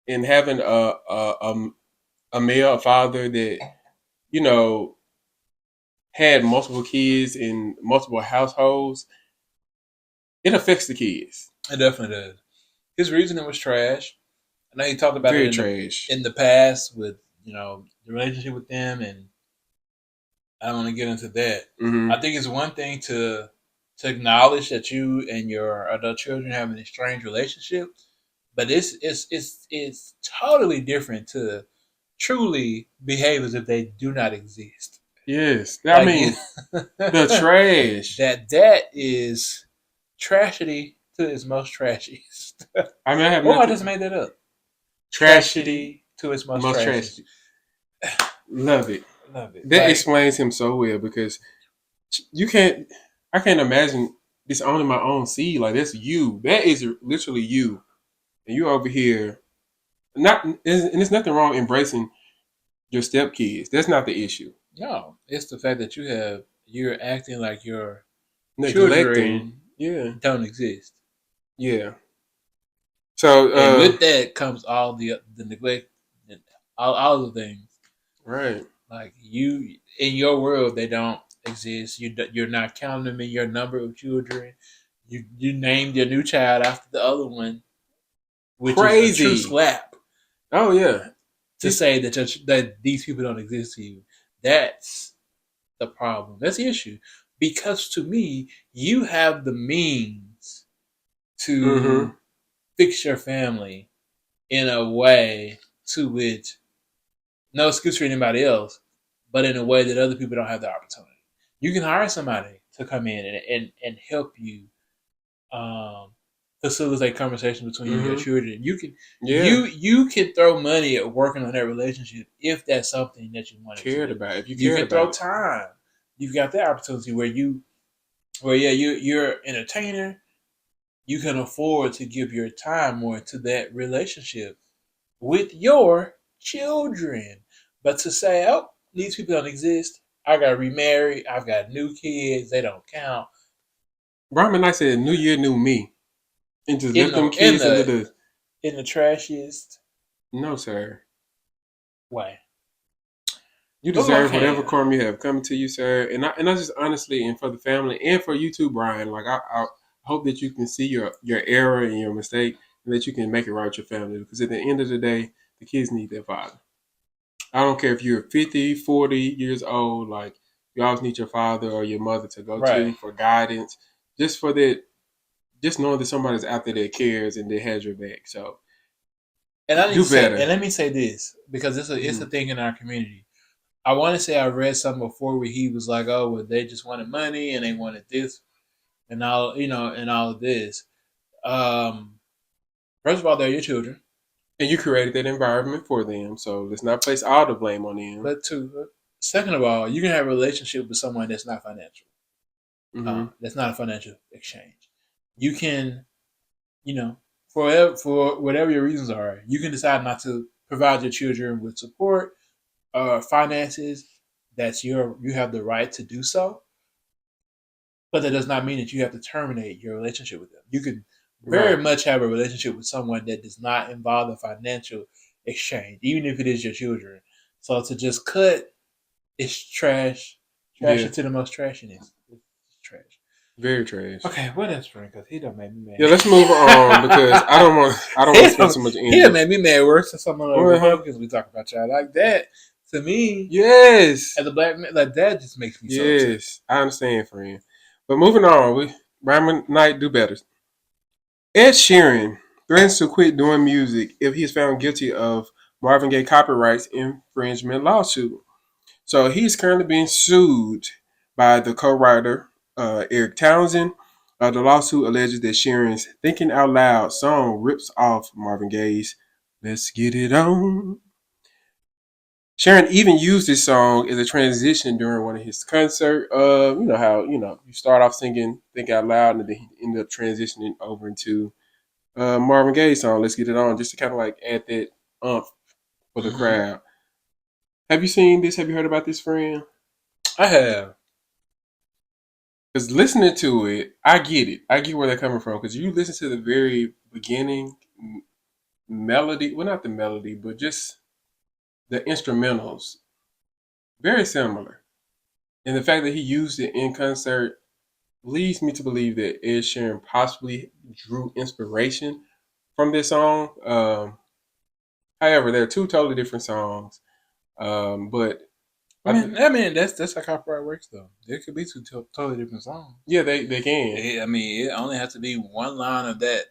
and having a male father that had multiple kids in multiple households, it affects the kids. It definitely does. His reasoning was trash. I know he talked about Very it trash in the past with the relationship with them, and I don't want to get into that. Mm-hmm. I think it's one thing to acknowledge that you and your adult children have an estranged relationship, but it's totally different to truly behave as if they do not exist. Yes, I mean the trash. That is tragedy to its most trashiest. I mean, I just made that up. Tragedy to its most trashy. Love it. That explains him so well because I can't imagine disowning my own seed. Like, that's you. That is literally you, and you over here. And there's nothing wrong embracing your stepkids. That's not the issue. No, it's the fact that you're acting like your children don't exist. Yeah. So and with that comes all the neglect and all the things. Right. Like, you in your world, they don't exist. You're not counting them in your number of children. You named your new child after the other one, which is a true slap. Oh yeah. To say that these people don't exist to you, that's the problem. That's the issue. Because to me, you have the means to fix your family in a way to which, no excuse for anybody else, but in a way that other people don't have the opportunity. You can hire somebody to come in and help you facilitate conversation between you and your children. You can throw money at working on that relationship if that's something that you want to cared about. If you can throw time. You've got that opportunity where you Well, yeah, you're an entertainer. You can afford to give your time more to that relationship with your children. But to say, oh, these people don't exist. I got remarried. I've got new kids. They don't count. Brian and I said, "New year, new me," and just In left them the in kids into the the. in the trashiest No, sir. way. You Oh, deserve whatever okay. karma you have coming to you, sir. And I just honestly, and for the family, and for you too, Brian. Like I hope that you can see your error and your mistake, and that you can make it right with your family. Because at the end of the day, the kids need their father. I don't care if you're 50, 40 years old. Like you always need your father or your mother to go Right. to for guidance, just for that. Just knowing that somebody's out there that cares and that has your back. So And I need do to say, and better. let me say this because it's a Mm-hmm. thing in our community. I want to say I read something before where he was like, "Oh, well, they just wanted money and they wanted this and all, and all of this." Um, First of all, they're your children, And you created that environment for them. So let's not place all the blame on them. but second of all, you can have a relationship with someone that's not financial. Mm-hmm. That's not a financial exchange. You can, you know, for whatever your reasons are, you can decide not to provide your children with support or finances. You have the right to do so, but that does not mean that you have to terminate your relationship with them. You can very Right. much have a relationship with someone that does not involve a financial exchange, even if it is your children. So to just cut is trash, trash Yeah. it to the most trashiness. It's trash. Very trash. Okay, what else, Frank? Because he done made me Yeah, let's move on because mad. I don't want he, to spend done, so much he done energy. made me mad worse than some of the Uh-huh. Republicans we talk about y'all like that. To me, Yes. as a black man, like that just makes me so upset. Yes. I understand, friend. But moving on, we Ryan Knight do better. Ed Sheeran threatens to quit doing music if he is found guilty of Marvin Gaye copyrights infringement lawsuit. So he's currently being sued by the co-writer Eric Townsend. The lawsuit alleges that Sheeran's "Thinking Out Loud" song rips off Marvin Gaye's "Let's Get It On." Sharon even used this song as a transition during one of his concert. You know how you start off singing "Think Out Loud" and then he ended up transitioning over into Marvin Gaye's song "Let's Get It On" just to kind of like add that umph for the Mm-hmm. crowd. Have you seen this? Have you heard about this, friend? I have. Because listening to it, I get it. I get where they're coming from. Because you listen to the very beginning melody, well, not the melody, but just the instrumentals, very similar. And the fact that he used it in concert leads me to believe that Ed Sheeran possibly drew inspiration from this song. However, they're two totally different songs. But That's how copyright works, though. There could be two totally different songs. yeah, they can. It only has to be one line of that,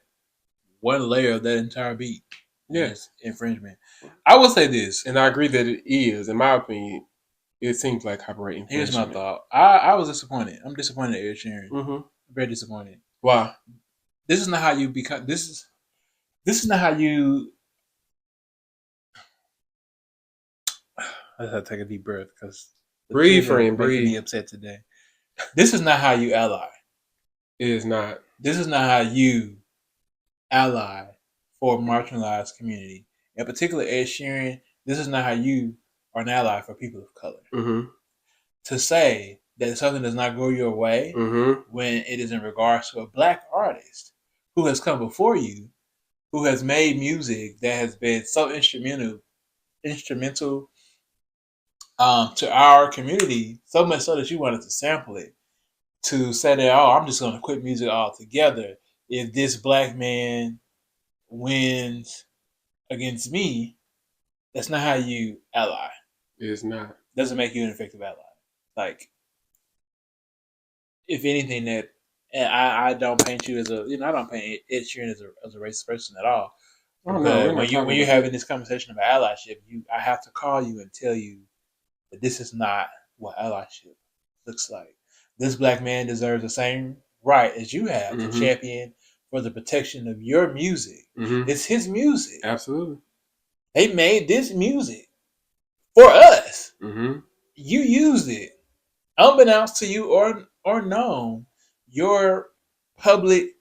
one layer of that entire beat, and Yeah, it's infringement. I will say this. and I agree that it is. In my opinion, it seems like copyright Here's my infringement. thought. I was disappointed. I'm disappointed in Ed Sheeran. Mm-hmm. Very disappointed. Why? This is not how you become. This is not how you. I have to take a deep breath because the Breathe, kids are friend, making me breathe. upset today. This is not how you ally. It is not. This is not how you ally for a marginalized community. In particular, Ed Sheeran, this is not how you are an ally for people of color. Mm-hmm. To say that something does not go your way Mm-hmm. when it is in regards to a black artist who has come before you, who has made music that has been so instrumental to our community, so much so that you wanted to sample it. To say that, oh, I'm just going to quit music altogether if this black man wins against me, that's not how you ally. It is not. Doesn't make you an effective ally. Like, if anything, that and I don't paint you as a I don't paint Ed Sheeran as a racist person at all. Oh no, we're But not talking when you're about having that. this conversation about allyship, I have to call you and tell you that this is not what allyship looks like. This black man deserves the same right as you have to Mm-hmm. champion for the protection of your music. Mm-hmm. It's his music. Absolutely. They made this music for us. Mm-hmm. You used it, unbeknownst to you or known. your public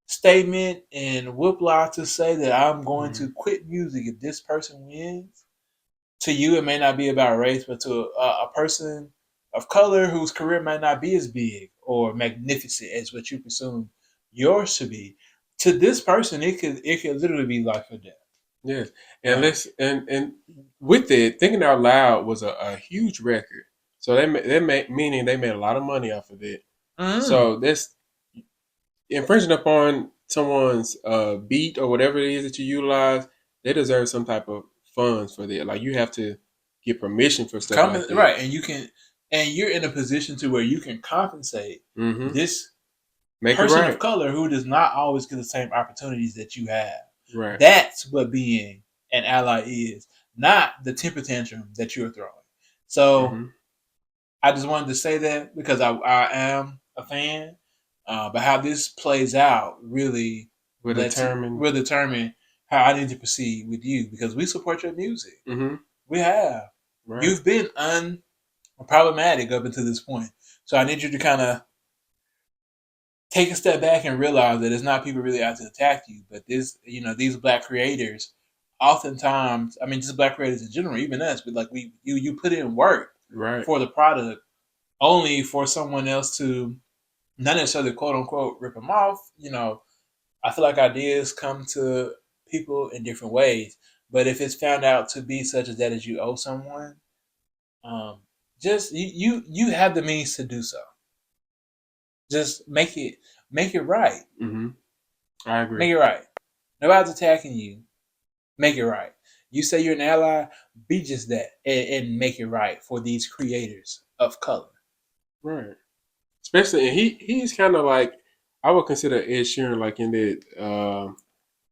statement and whoopla to say that I'm going to quit music if this person wins, to you it may not be about race, but to a person of color whose career might not be as big or magnificent as what you presume yours to be, to this person it could literally be life or death. Yes, and let's and with it, thinking out loud was a huge record. So they made meaning they made a lot of money off of it. So that's infringing upon someone's beat or whatever it is that you utilize. They deserve some type of funds for that. Like you have to get permission for stuff like that, right? And you're in a position to where you can compensate this Make person it right. of color who does not always get the same opportunities that you have. Right. That's what being an ally is, not the temper tantrum that you're throwing. So I just wanted to say that because I am a fan, but how this plays out really will determine how I need to proceed with you because we support your music. We have. Right. You've been unproblematic up until this point, so I need you to kind of take a step back and realize that it's not people really out to attack you, but these black creators, oftentimes, I mean, just black creators in general, even us, but like you put in work for the product, only for someone else to not necessarily quote unquote rip them off. I feel like ideas come to people in different ways, but if it's found out to be such as that as you owe someone, just you have the means to do so. Just make it right. I agree. Make it right. Nobody's attacking you. Make it right. You say you're an ally, be just that and make it right for these creators of color. Right. Especially, and he's kind of like, I would consider Ed Sheeran like in that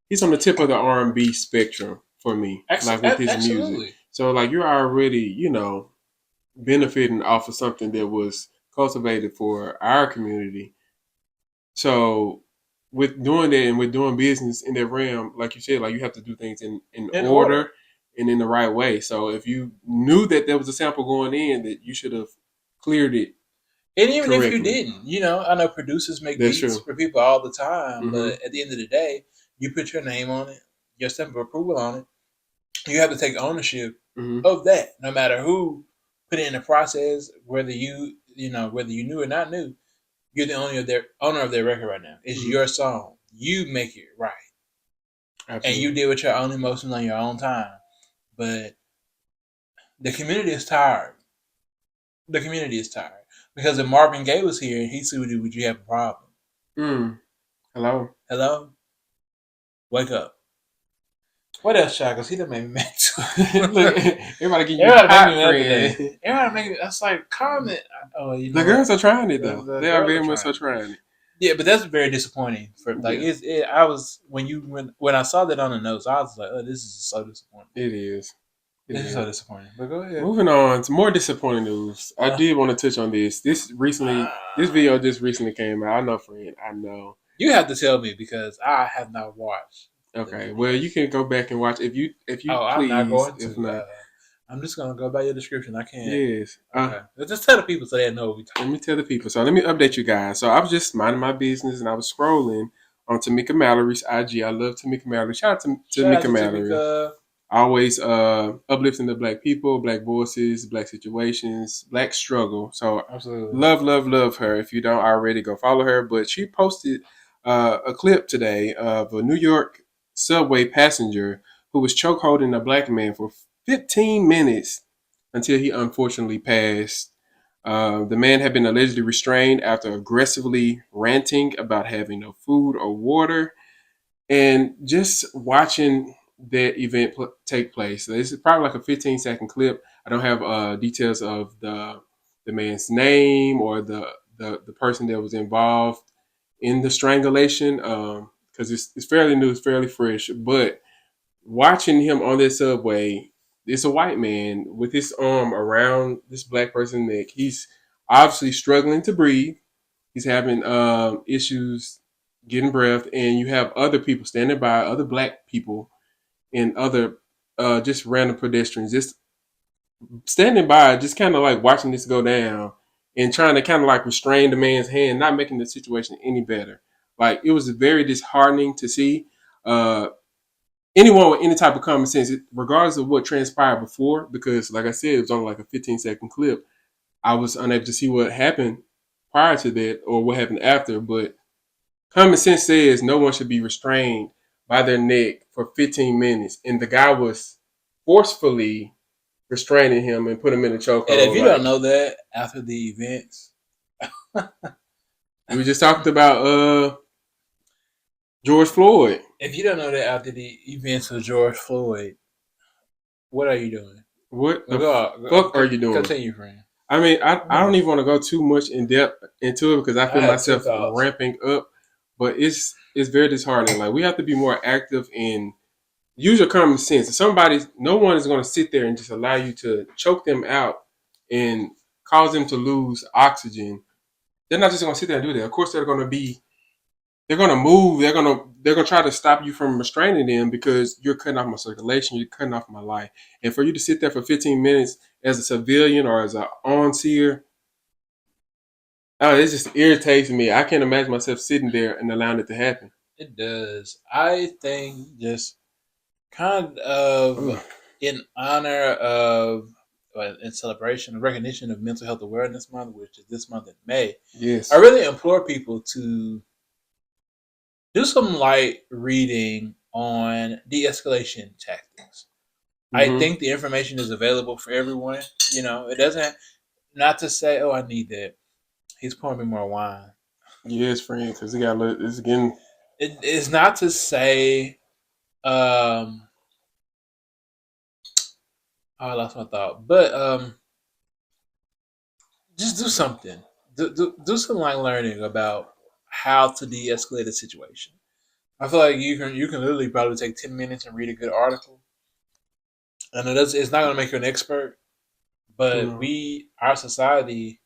he's on the tip of the R&B spectrum for me, like with his music. So like you're already benefiting off of something that was cultivated for our community. So with doing that and with doing business in that realm, like you said, like you have to do things in order and in the right way. So if you knew that there was a sample going in, that you should have cleared it. And even correctly. If you didn't, I know producers make That's beats for people all the time, but at the end of the day, you put your name on it, your stamp of approval on it. You have to take ownership of that, no matter who put it in the process, whether you knew or not knew. You're the owner of their record right now. It's your song. You make it right. Absolutely. And you deal with your own emotions on your own time. But the community is tired. The community is tired. Because if Marvin Gaye was here and he sued you, would you have a problem? Hello? Hello? Wake up. What else, Shaq? Because he done made me mad too. Look, everybody give you hot friend. Everybody make me. That's like comment. Oh, the girls are trying it though. They are very much so trying it. Yeah, but that's very disappointing. For like, I was when I saw that on the notes, I was like, oh, this is so disappointing. It is. This is so disappointing. But go ahead. Moving on to more disappointing news. I did want to touch on this. This video just recently came out. I know, friend. I know. You have to tell me because I have not watched. Okay, well, you can go back and watch if you please. I'm not going to. If not, I'm just gonna go by your description. I can't. Yes. Okay. Just tell the people so they know what we talking. Let me tell the people. So let me update you guys. So I was just minding my business and I was scrolling on Tamika Mallory's IG. I love Tamika Mallory. Shout out to Tamika Mallory. Always uplifting the black people, black voices, black situations, black struggle. So absolutely love her. If you don't already, go follow her. But she posted a clip today of a New York subway passenger who was chokeholding a black man for 15 minutes until he unfortunately passed. The man had been allegedly restrained after aggressively ranting about having no food or water. And just watching that event take place. This is probably like a 15-second clip. I don't have details of the man's name or the person that was involved in the strangulation because it's fairly new, it's fairly fresh. But watching him on this subway, it's a white man with his arm around this black person's neck. He's obviously struggling to breathe. He's having issues getting breath, and you have other people standing by, other black people and other just random pedestrians just standing by, just kind of like watching this go down and trying to kind of like restrain the man's hand, not making the situation any better. Like it was very disheartening to see. Anyone with any type of common sense, regardless of what transpired before, because like I said, it was only like a 15-second clip. I was unable to see what happened prior to that or what happened after, but common sense says no one should be restrained by their neck for 15 minutes, and the guy was forcefully restraining him and put him in a And if chokehold. you Like don't know that after the events, we just talked about George Floyd. if you don't know that after the events of George Floyd, what are you doing? What Well, the go, fuck are you doing? continue, friend. I mean, I don't even want to go too much in depth into it because I I feel had two myself thoughts. ramping up. But it's very disheartening. Like we have to be more active and use your common sense. If no one is going to sit there and just allow you to choke them out and cause them to lose oxygen. They're not just going to sit there and do that. Of course, they're going to move. They're going to try to stop you from restraining them because you're cutting off my circulation. You're cutting off my life. And for you to sit there for 15 minutes as a civilian or as an on-seer, oh, it just irritates me. I can't imagine myself sitting there and allowing it to happen. It does. I think just kind of Ugh. in honor of in celebration, recognition of Mental Health Awareness Month, which is this month in May. I Yes. really implore people to do some light reading on de-escalation tactics. I Mm-hmm. think the information is available for everyone. It doesn't. Not to say, oh, I need that. He's pouring me more wine. Yes, friend, because it's getting. It's not to say. Um, I lost my thought, but just do something. Do some like learning about how to de-escalate a situation. I feel like you can literally probably take 10 minutes and read a good article, and it's not going to make you an expert. But No. our society,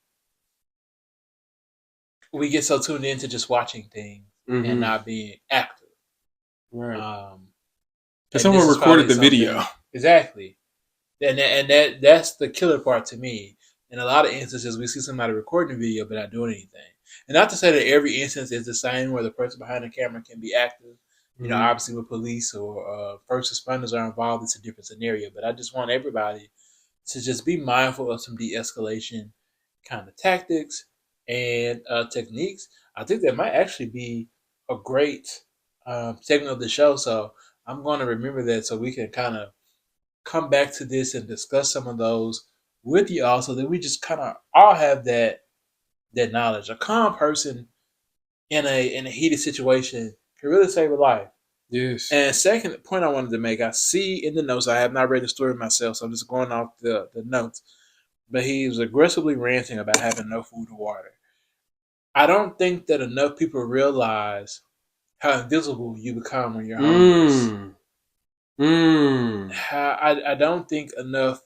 we get so tuned into just watching things and Mm-hmm. not being active. Right. Um, Because and this someone is recorded probably the video. something exactly, that's the killer part to me. In a lot of instances, we see somebody recording a video but not doing anything. And not to say that every instance is the same, where the person behind the camera can be active. Mm-hmm. Obviously, with police or first responders are involved, it's a different scenario. But I just want everybody to just be mindful of some de-escalation kind of tactics and techniques. I think that might actually be a great segment of the show. So I'm going to remember that so we can kind of come back to this and discuss some of those with you all, so that we just kind of all have that knowledge. A calm person in a heated situation can really save a life. Yes. And second point I wanted to make, I see in the notes, I have not read the story myself, so I'm just going off the notes. But he was aggressively ranting about having no food or water. I don't think that enough people realize how invisible you become when you're homeless. Mm. Mm. I don't think enough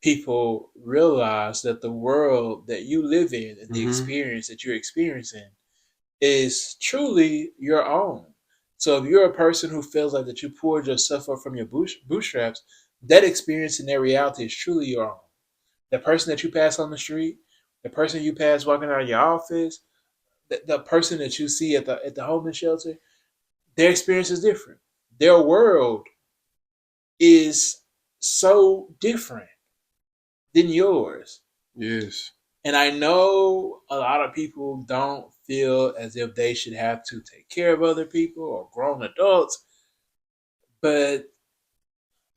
people realize that the world that you live in and the Mm-hmm. experience that you're experiencing is truly your own. So if you're a person who feels like that you poured yourself up from your bootstraps, that experience and that reality is truly your own. The person that you pass on the street, the person you pass walking out of your office, the person that you see at the homeless shelter, their experience is different. Their world is so different than yours. Yes. And I know a lot of people don't feel as if they should have to take care of other people or grown adults, but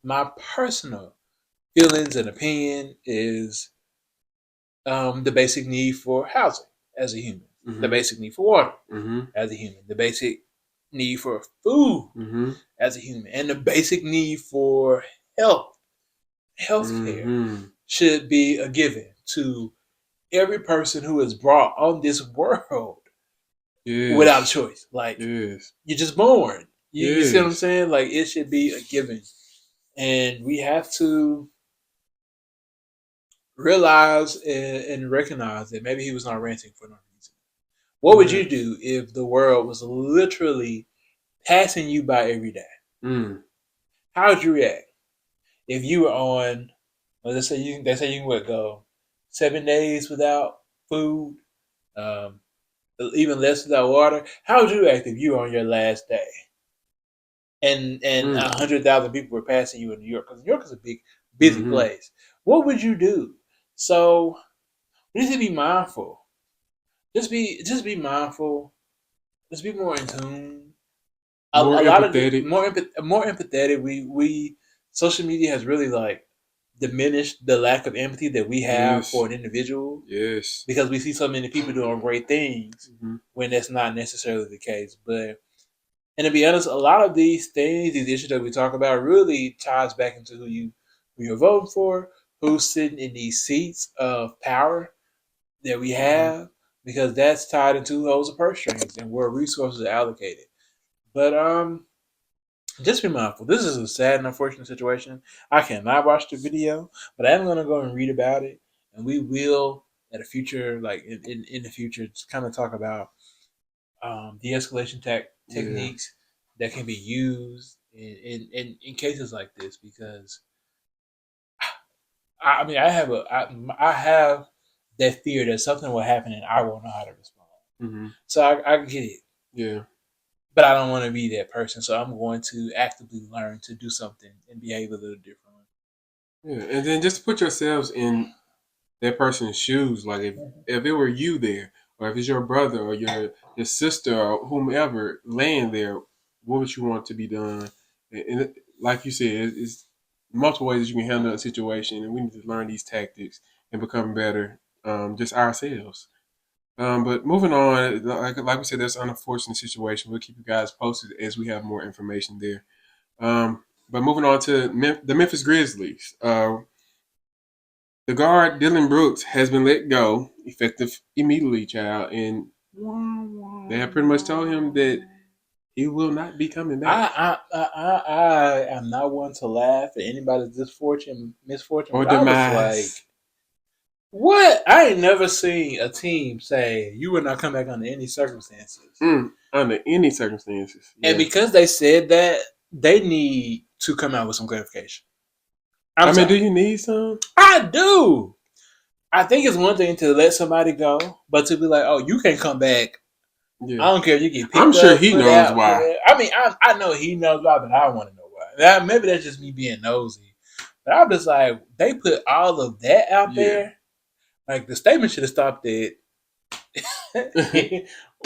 my personal feelings and opinion is the basic need for housing as a human, the Mm-hmm. basic need for water Mm-hmm. as a human, the basic need for food Mm-hmm. as a human, and the basic need for health, healthcare Mm-hmm. should be a given to every person who is brought on this world without a Yes. choice. Like, Yes. you're just born. You see what I'm Yes. saying? Like, it should be a given. And we have to realize and recognize that maybe he was not ranting for no reason. What would Right. you do if the world was literally passing you by every day? Mm. How would you react if you were on? Well, let's say you. They say you can go 7 days without food, um, even less without water. How would you act if you were on your last day and 100,000 people were passing you in New York? Because New York is a big, busy place. What would you do? So we need to be mindful. Just be mindful. Just be more in tune. More A lot of empathetic. more empathetic. We social media has really like diminished the lack of empathy that we have for an individual. Yes. Because we see so many people doing great things when that's not necessarily the case. But and to be honest, a lot of these things, these issues that we talk about, really ties back into who you're voting for, who's sitting in these seats of power that we have, because that's tied into those purse strings and where resources are allocated. But just be mindful. This is a sad and unfortunate situation. I cannot watch the video, but I am going to go and read about it, and we will at a future, like in the future, to kind of talk about de-escalation techniques that can be used in cases like this. Because I mean, I have that fear that something will happen and I won't know how to respond. So I get it. Yeah. But I don't want to be that person, so I'm going to actively learn to do something and behave a little differently. Yeah, and then just put yourselves in that person's shoes. Like if it were you there, or if it's your brother or your sister or whomever laying there, what would you want to be done? And like you said, it's multiple ways that you can handle a situation, and we need to learn these tactics and become better, just ourselves. But moving on, like we said, there's an unfortunate situation. We'll keep you guys posted as we have more information there. But moving on to the Memphis Grizzlies. The guard Dylan Brooks has been let go, effective immediately, child, and they have pretty much told him that he will not be coming back. I am not one to laugh at anybody's misfortune, Or but I was like, what? I ain't never seen a team say you will not come back under any circumstances. Under any circumstances. Yeah. And because they said that, they need to come out with some clarification. I mean, do you need some? I do. I think it's one thing to let somebody go, but to be like, oh, you can't come back. Yeah. I don't care if you get picked I'm sure up, he knows why. I mean, I know he knows why, but I want to know why. Maybe that's just me being nosy. But I'm just like, they put all of that out there. Like, the statement should have stopped at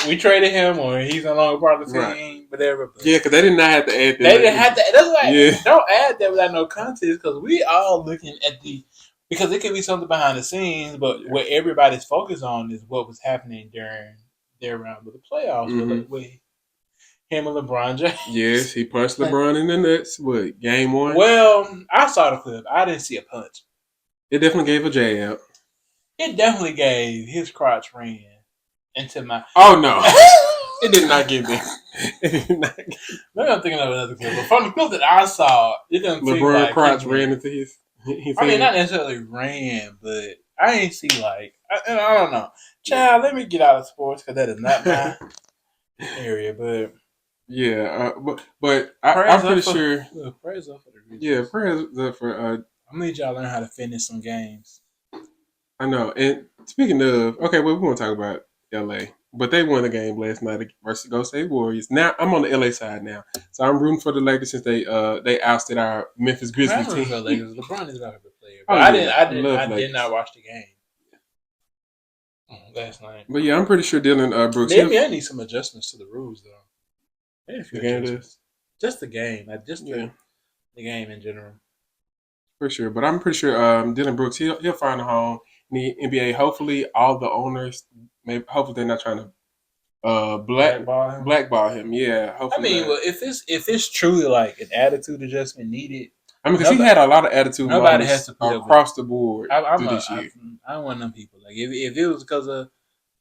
we traded him or he's no longer part of the team, whatever. But yeah, because they did not have to add that. They didn't have to. That's like, don't add that without no context, because we all looking at because it could be something behind the scenes, but what everybody's focused on is what was happening during their round of the playoffs with him and LeBron James. Yes, he punched LeBron in the nuts. What, game one? Well, I saw the clip. I didn't see a punch. It definitely gave a jab. It definitely gave his crotch ran into my. Oh no! It did not give me. It did not. Maybe I'm thinking of another clip, but from the clip that I saw, it didn't seem like crotch ran into his I mean, not necessarily ran, but I ain't see like I don't know. Child, let me get out of sports because that is not my area. But yeah, but I'm pretty sure. Prayers up for the Grizzlies. Yeah, prayers up for. I'm gonna need y'all to learn how to finish some games. I know. And speaking of, okay, well, we're gonna talk about LA, but they won the game last night versus Golden State Warriors. Now I'm on the LA side now, so I'm rooting for the Lakers since they ousted our Memphis Grizzlies team. For the Lakers. LeBron is not a good player. But I did not watch the game last night. But yeah, I'm pretty sure Dylan Brooks. Maybe I need some adjustments to the rules though. The game is just the game, like the game in general. For sure, but I'm pretty sure Dylan Brooks he'll find a home in the NBA. Hopefully, all the owners, hopefully they're not trying to blackball him. Yeah, hopefully. I mean, well, if it's truly like an attitude adjustment needed. I mean, because he had a lot of attitude. Nobody has to put across the board this year. I don't want them people. Like if it was because of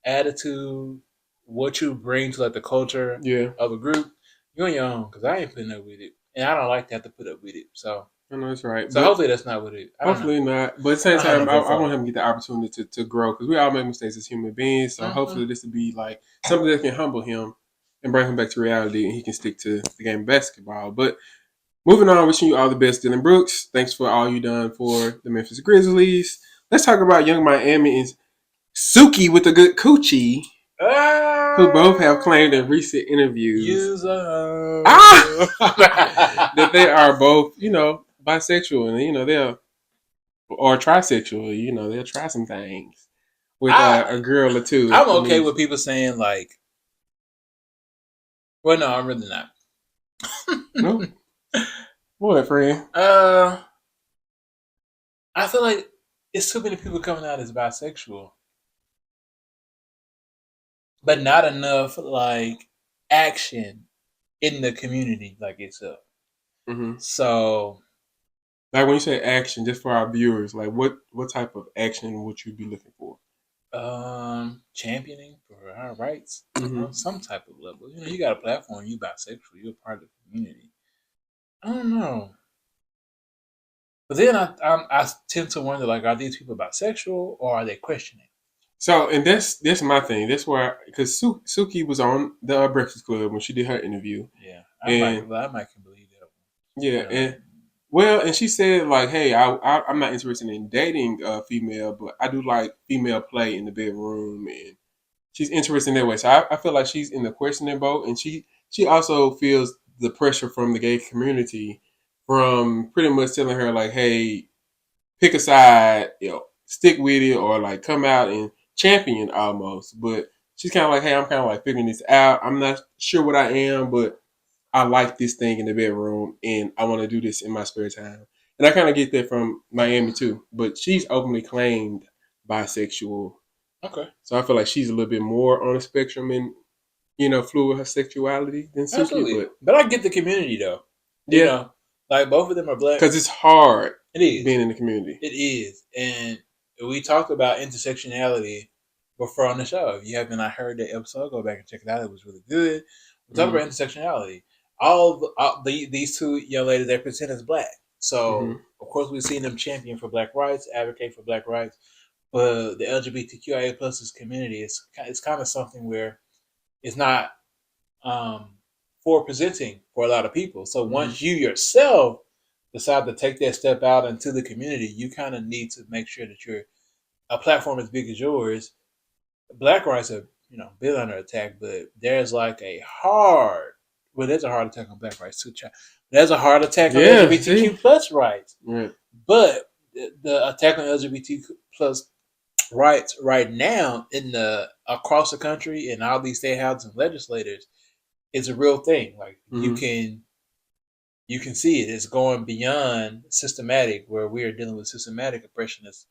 attitude, what you bring to like the culture of a group, you're on your own. Because I ain't putting up with it, and I don't like to have to put up with it. So. I know that's right. So hopefully that's not what it. Hopefully not. But at the same time, I want him to get the opportunity to grow because we all make mistakes as human beings. So hopefully this will be like something that can humble him and bring him back to reality, and he can stick to the game of basketball. But moving on, wishing you all the best, Dylan Brooks. Thanks for all you done for the Memphis Grizzlies. let's talk about Young Miami and Suki with the good coochie, who both have claimed in recent interviews that they are both, bisexual, and they'll or trisexual. They'll try some things with a girl or two. I'm okay with people saying like, well, no, I'm really not. No, what, friend? I feel like it's too many people coming out as bisexual, but not enough like action in the community like itself. Mm-hmm. So, like when you say action, just for our viewers, like what type of action would you be looking for? Championing for our rights on some type of level. You got a platform. You bisexual. You're a part of the community. I don't know. But then I tend to wonder, like, are these people bisexual or are they questioning? So, and that's my thing. That's why, because Suki was on the Breakfast Club when she did her interview. Yeah, I might can believe that. Yeah, and she said like, "Hey, I'm not interested in dating a female, but I do like female play in the bedroom, and she's interested in that way." So I feel like she's in the questioning boat, and she also feels the pressure from the gay community from pretty much telling her like, "Hey, pick a side, stick with it, or like come out and champion almost." But she's kind of like, "Hey, I'm kind of like figuring this out. I'm not sure what I am, but I like this thing in the bedroom, and I want to do this in my spare time." And I kind of get that from Miami too, but she's openly claimed bisexual. Okay. So I feel like she's a little bit more on the spectrum and fluid with her sexuality than Suki. Absolutely. But I get the community though. Yeah. Like both of them are black. Because it's hard. It is being in the community. It is, and we talked about intersectionality before on the show. If you haven't not heard that episode, go back and check it out. It was really good. We talked about intersectionality. These two young ladies, they present as black. So of course we've seen them champion for black rights, advocate for black rights. But the LGBTQIA plus community is it's kind of something where it's not for presenting for a lot of people. So once you yourself decide to take that step out into the community, you kind of need to make sure that you're a platform as big as yours. Black rights are been under attack, but there's like there's a hard attack on black rights too. There's a hard attack on LGBTQ plus rights, but the attack on LGBTQ plus rights right now in the across the country and all these state houses and legislators is a real thing. Like you can see it. It's going beyond systematic, where we are dealing with systematic oppression as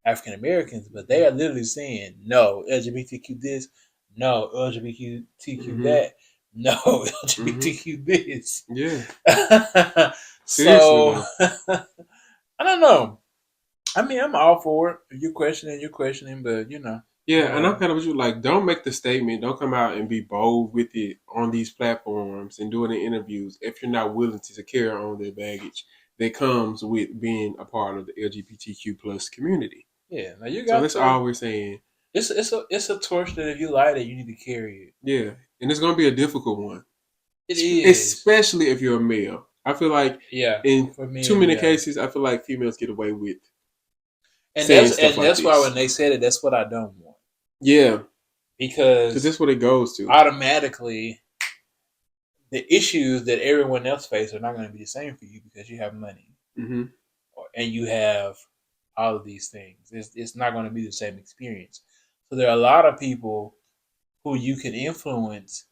African Americans, but they are literally saying no LGBTQ this, no LGBTQ that, no LGBTQ this. Yeah. So I don't know. I mean, I'm all for it. If you're questioning, but Yeah, and I'm kind of with you. Like, don't make the statement. Don't come out and be bold with it on these platforms and doing the interviews if you're not willing to carry on the baggage that comes with being a part of the LGBTQ plus community. Yeah, now you got. So that's all we're saying. It's a torch that if you light it, you need to carry it. Yeah, and it's going to be a difficult one. It is, especially if you're a male. I feel like in too many cases, I feel like females get away with. And that's why when they said it, that's what I don't want. Yeah, because that's what it goes to. Automatically, the issues that everyone else faces are not going to be the same for you because you have money and you have all of these things. It's not going to be the same experience. So there are a lot of people who you can influence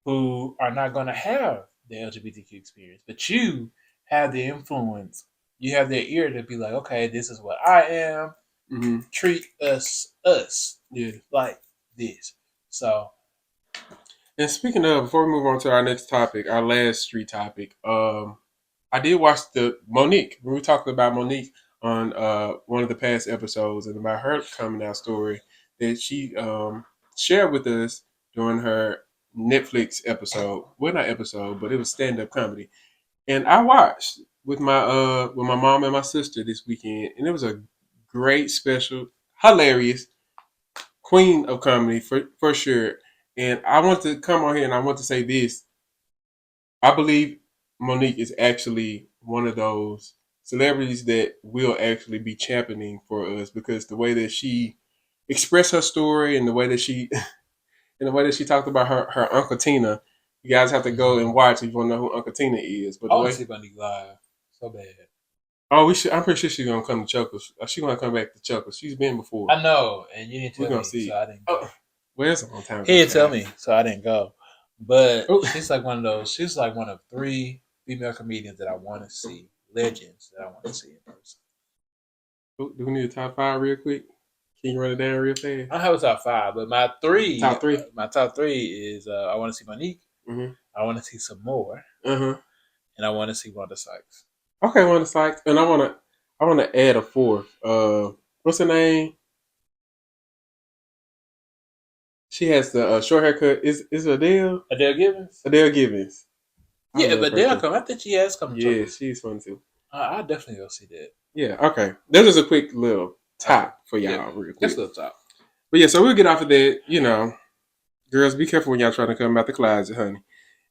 who are not going to have the LGBTQ experience, but you have the influence. You have their ear to be like, okay, this is what I am. Treat us like this. So, and speaking of, before we move on to our next topic, our last street topic, I did watch the Monique. We were talking about Monique on one of the past episodes and about her coming out story that she shared with us during her Netflix episode. Well, not episode, but it was stand up comedy. And I watched with my mom and my sister this weekend, and it was a great special, hilarious, queen of comedy for sure. And I want to come on here and I want to say this. I believe Monique is actually one of those celebrities that will actually be championing for us, because the way that she expressed her story and the way that she and the way that she talked about her Uncle Tina. You guys have to go and watch if you want to know who Uncle Tina is. But I the want to way, see Bunny live so bad. oh, we should. I'm pretty sure she's gonna come to Chuckles. She's gonna come back to Chuckles. She's been before. I know, and you didn't We're tell gonna me, see. so I didn't go. Oh, well, it's a long time He ago, didn't tell child. me, so I didn't go. But Oh, she's like one of those. She's like one of 3 female comedians that I want to see, legends that I want to see in person. do we need a top five real quick? Can you run it down real fast? I don't have a top 5, but my three, Top three. my top 3 is I want to see Monique, Mm-hmm. I want to see some more, Uh-huh. and I want to see Wanda Sykes. Okay, Wanda Sykes, and I wanna add a fourth. What's her name? She has the short haircut. Is Adele? Adele Givens. Adele Givens. I Yeah, love but her Adele too. come. I think she has come to Yeah, Chuckles. she's fun too. I definitely go see that. Yeah, okay. This is a quick little top for y'all, Yeah, real quick. just a little top. But yeah, so we'll get off of that. Girls, be careful when y'all trying to come out the closet, honey.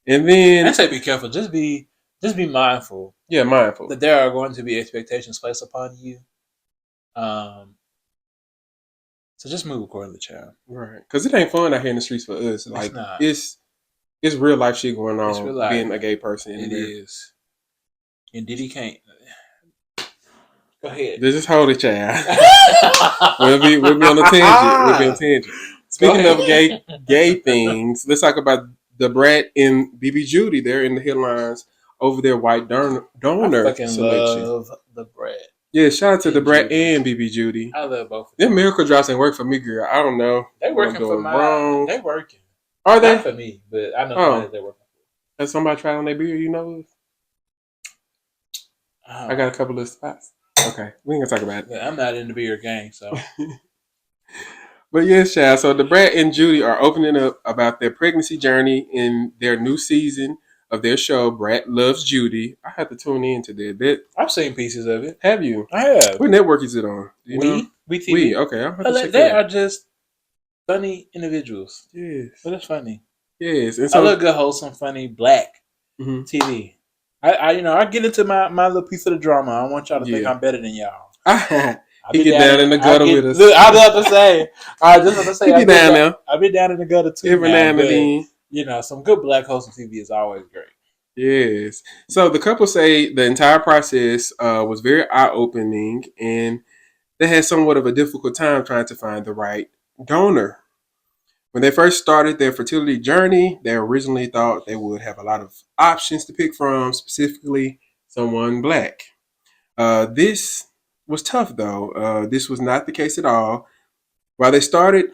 And then I say be careful. Just be mindful. Yeah, mindful that there are going to be expectations placed upon you. So just move accordingly, child. Right, because it ain't fun out here in the streets for us. Like it's real life shit going on. It's real life. Being a gay person. It is. And Diddy can't. Go ahead. Just hold it, child. we'll be on a tangent. We'll be on a tangent. Speaking of gay things, let's talk about the Brat and BB Judy. They're in the headlines over their white donor I fucking selection. Love the Brat. Yeah, shout out to the Brat and BB Judy. I love both. Them miracle drops ain't work for me, girl. I don't know. They working for my. Wrong. They working. Are they? Not for me, but I know that they're working. Has somebody tried on their beard? You know. I got a couple of spots. Okay, we ain't gonna talk about it. Yeah, I'm not in the beard gang, so. But yes, child. So the Brat and Judy are opening up about their pregnancy journey in their new season of their show, Brat Loves Judy. I have to tune in to that. I've seen pieces of it. Have you? I have. What network is it on? Do you know? We TV. We okay. I'm have to check they are just funny individuals. Yes, but it's funny. Yes, and so I love good, wholesome, funny black TV. I get into my little piece of the drama. I want y'all to think I'm better than y'all. He get down in the gutter with us. Look, I was about to say. I just want to say. He be down there. I've been down in the gutter too. Every now and then. Some good black wholesome TV is always great. Yes. So the couple say the entire process was very eye-opening, and they had somewhat of a difficult time trying to find the right donor. When they first started their fertility journey, they originally thought they would have a lot of options to pick from, specifically someone black. This was tough, though. This was not the case at all. While they started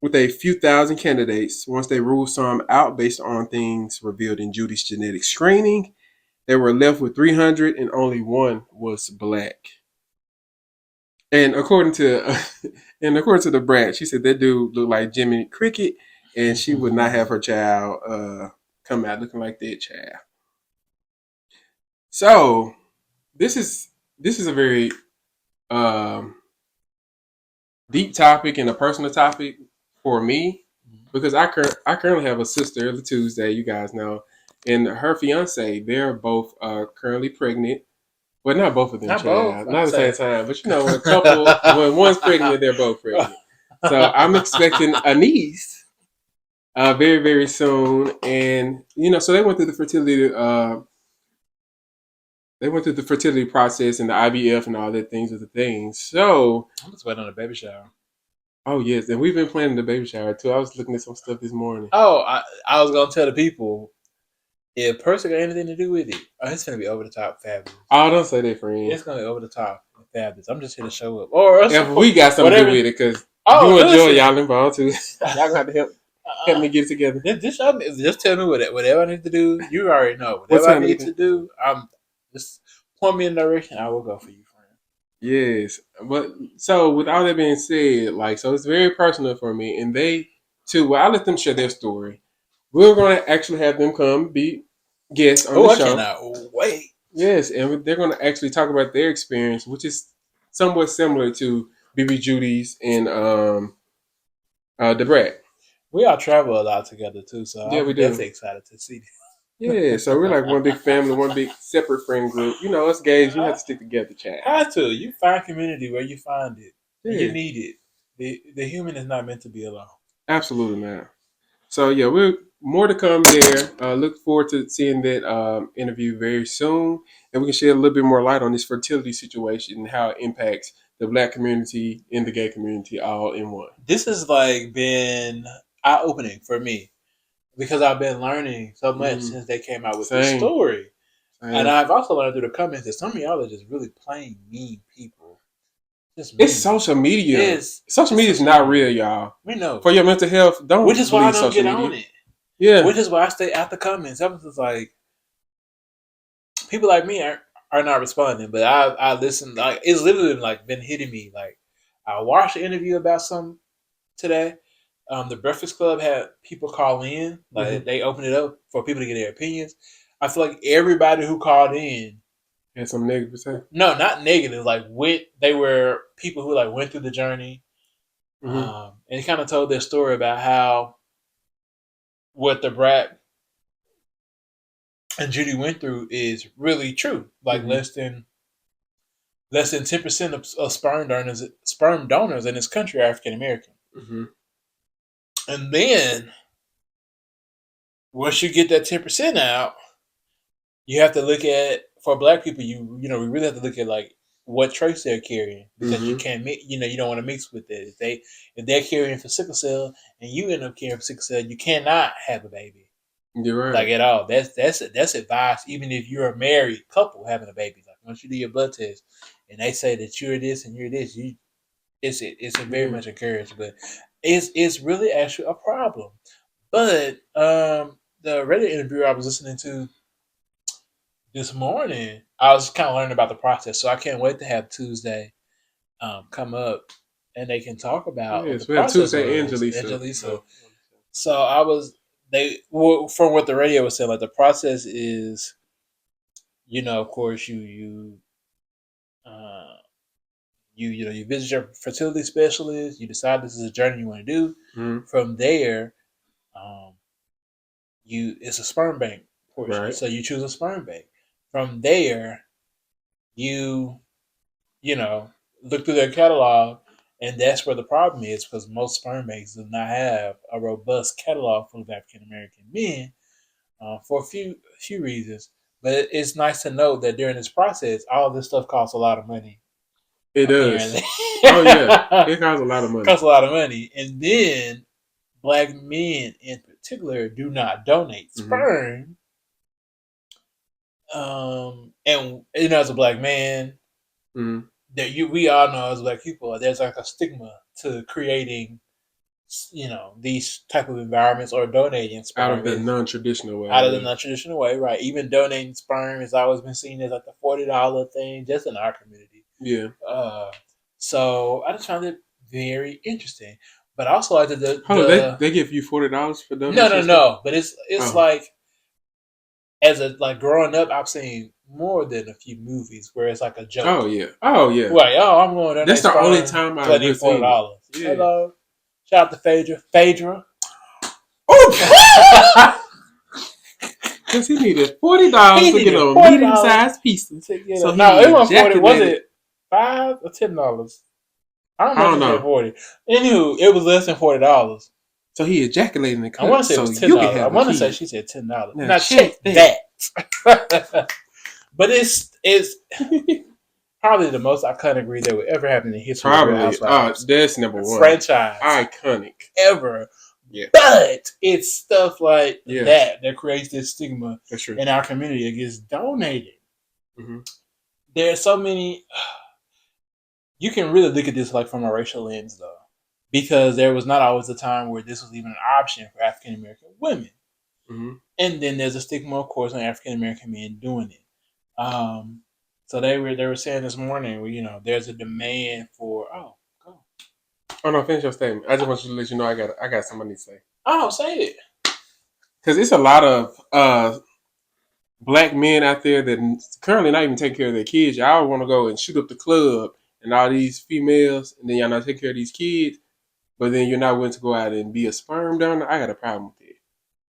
with a few thousand candidates, once they ruled some out based on things revealed in Judy's genetic screening, they were left with 300 and only one was black. And according to the Brat, she said that dude looked like Jimmy Cricket, and she would not have her child come out looking like that child. So this is a very deep topic and a personal topic for me, because I currently have a sister, every Tuesday, you guys know, and her fiance. They're both currently pregnant. Well, not both of them, child. Not at the same time. But when a couple, when one's pregnant, they're both pregnant. So I'm expecting a niece very, very soon. And, so they went through the fertility process and the IVF and all that things with the things. So I'm just waiting on a baby shower. Oh yes, and we've been planning the baby shower too. I was looking at some stuff this morning. Oh, I was gonna tell the people, if Percy got anything to do with it, it's gonna be over the top fabulous. Oh, don't say that, friend. It's gonna be over the top fabulous. I'm just here to show up. Or if we got something to do with it, because you enjoy y'all involved too. Y'all gonna have to help me get it together. Just tell me whatever I need to do. You already know. Whatever I need to do, just point me in the direction. I will go for you, friend. Yes, but so with all that being said, so it's very personal for me, and they too. Well, I let them share their story. We're going to actually have them come be guests on the show. I cannot wait. Yes, and they're going to actually talk about their experience, which is somewhat similar to BB Judy's and the Brat. We all travel a lot together too, so yeah, I'm we definitely excited to see them. Yeah, so we're like one big family, one big separate friend group. You know, us gays, you have to stick together, Chad. Have to. You find community where you find it. And you Yeah, need it. The human is not meant to be alone. absolutely, man. So yeah, we're more to come there. Look forward to seeing that interview very soon, and we can shed a little bit more light on this fertility situation and how it impacts the Black community and the gay community all in one. This has like been eye opening for me because I've been learning so much since they came out with this Same, story. And same. I've also learned through the comments that some of y'all are just really plain mean people. Just It's mean. social media. Social It's media is social not media. real, y'all. We know. For your mental health, Which don't is why I believe don't social get on media. it. Yeah. Which is why I stay out the comments. I was just like, people like me are not responding, but I listen. Like it's literally like been hitting me. Like I watched an interview about some today. The Breakfast Club had people call in. Like they opened it up for people to get their opinions. I feel like everybody who called in had some negative to say. No, not negative. Like they were people who like went through the journey, and kind of told their story about how what the Brat and Judy went through is really true. Like less than 10% of sperm donors in this country are African American. And then once you get that 10% out, you have to look at for Black people. We really have to look at like what traits they're carrying because you can't you don't want to mix with it. If they're carrying for sickle cell and you end up carrying for sickle cell, you cannot have a baby. You're right. Like at all. That's advice. Even if you're a married couple having a baby, like once you do your blood test and they say that you're this and you're this, it's very much encouraged. But it's really actually a problem. But the Reddit interview I was listening to this morning, I was kind of learning about the process. So I can't wait to have Tuesday come up and they can talk about what the we have process Tuesday and was. Jaleesa. So I was from what the radio was saying, like the process is, of course uh, you visit your fertility specialist, you decide this is a journey you want to do. From there, um, it's a sperm bank portion. Right. So you choose a sperm bank. From there, you look through their catalog, and that's where the problem is because most sperm banks do not have a robust catalog full of African American men for a few reasons. But it's nice to know that during this process, all of this stuff costs a lot of money. It does. Oh yeah, it costs a lot of money. Costs a lot of money, and then Black men in particular do not donate sperm. And as a Black man, that we all know as Black people, there's like a stigma to creating, these type of environments or donating sperm out of the non-traditional way. Out of the non-traditional way, right? Even donating sperm has always been seen as like the $40 thing, just in our community. Yeah. So I just found it very interesting, but also like they give you $40 for donating. No. But it's like growing up, I've seen more than a few movies where it's like a joke. Oh yeah. Like I'm going to. That's the only time I need $40. Yeah. Hello. Shout out to Phaedra. Oh. Because he needed $40 to get a medium-sized pizza. So it wasn't 40. Was it $5 or $10? I don't know if it was 40. Anywho, it was less than $40. So he ejaculated in the cup. I want to say it was $10. I want to say she said $10. Now check that. But it's probably the most iconic read that would ever happen in history. Probably. That's number one. Franchise. Iconic. Ever. Yeah. But it's stuff like that creates this stigma in our community against donating. There are so many. You can really look at this like from a racial lens, though, because there was not always a time where this was even an option for African American women. And then there's a stigma, of course, on African American men doing it. So they were saying this morning, there's a demand for Oh no, finish your statement. I just want you to let you know I got something to say. Oh, say it. Because it's a lot of Black men out there that currently not even take care of their kids. Y'all want to go and shoot up the club and all these females, and then y'all not take care of these kids, but then you're not willing to go out and be a sperm donor. I got a problem with it.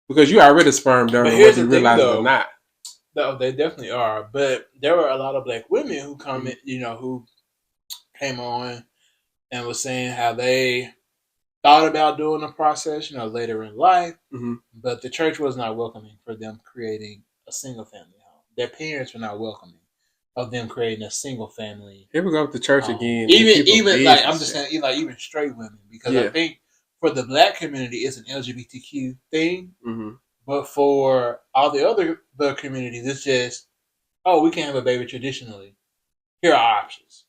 Because you already sperm donor, whether you realize it or not. No, they definitely are. But there were a lot of black women who comment, who came on and was saying how they thought about doing the process, later in life, but the church was not welcoming for them creating a single family home. Their parents were not welcoming of them creating a single family. Here we go with the church again. Even like I'm just saying, like even straight women, because I think for the black community it's an LGBTQ thing, but for all the communities, it's just we can't have a baby traditionally. Here are options.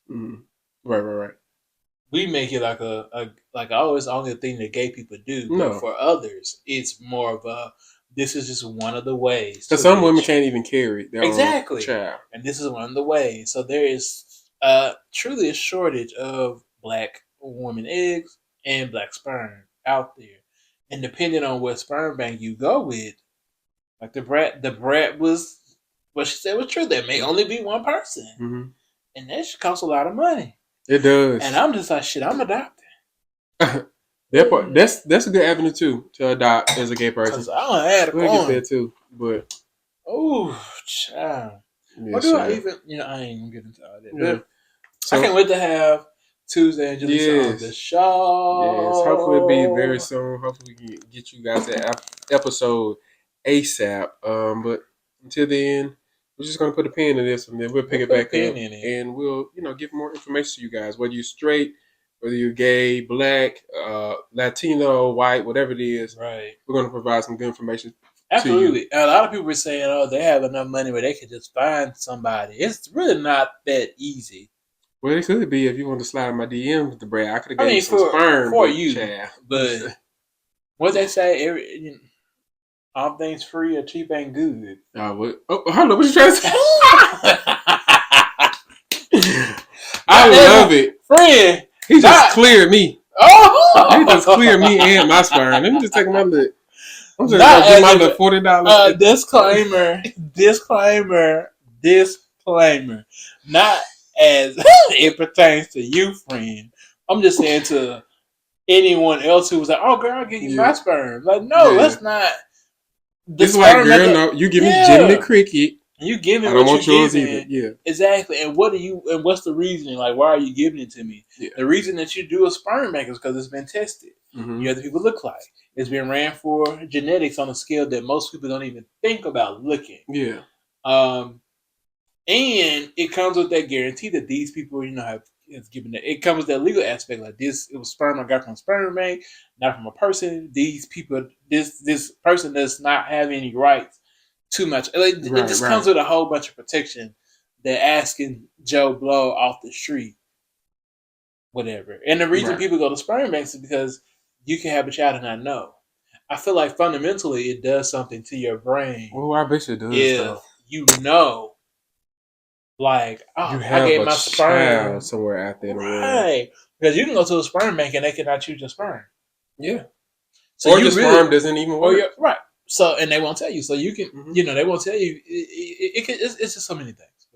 Right. We make it like it's only a thing that gay people do. No. But for others, it's more of this is just one of the ways. Because some women can't even carry their own child. And this is one of the ways. So there is truly a shortage of black woman eggs and black sperm out there. And depending on what sperm bank you go with, like the brat was, what she said was true. There may only be one person. And that should cost a lot of money. It does. And I'm just like, shit, I'm adopting. That's a good avenue too to adopt as a gay person. Cause I don't have we'll get there too, but child. Yeah, what do I even? I ain't gonna get into all that. Yeah. But so, I can't wait to have Tuesday and Julissa on the show. Yes, hopefully it'll be very soon. Hopefully we can get you guys that episode ASAP. But until then, we're just gonna put a pin in this, and then we'll pick it back up, and we'll give more information to you guys. Whether you're straight, whether you're gay, black, Latino, white, whatever it is, right? We're gonna provide some good information. Absolutely. A lot of people were saying, they have enough money where they could just find somebody. It's really not that easy. Well, it could be if you want to slide in my DMs with the Brad. I could have gave you some sperm for you, but what they say, all things free or cheap ain't good. Hold on, what you trying to say? I love it, friend. He just cleared me. He just cleared me and my sperm. Let me just take my look. I'm just gonna give my little $40. Disclaimer. Not as it pertains to you, friend. I'm just saying to anyone else who was like, "Oh, girl, I'll give you my sperm." Like, no, that's not. This is like, girl, no, you give me Jimmy Cricket. You give me. I don't want yours either. Yeah, exactly. And what's the reasoning? Like, why are you giving it to me? Yeah. The reason that you do a sperm bank is because it's been tested. You know what people look like. It's been ran for genetics on a scale that most people don't even think about looking. Yeah. And it comes with that guarantee that these people, it's given that. It comes with that legal aspect, like this. It was sperm I got from a sperm bank, not from a person. These people, this person does not have any rights to much. It just comes with a whole bunch of protection that asking Joe Blow off the street, whatever. And the reason people go to sperm banks is because you can have a child and not know. I feel like fundamentally it does something to your brain. Well, I bet it does. If you know. Like, you have I gave my sperm somewhere out there in the world. Because you can go to a sperm bank and they cannot choose your sperm. Yeah. So or your sperm doesn't even work. Right. So, and they won't tell you. So you can, they won't tell you. It's just so many things.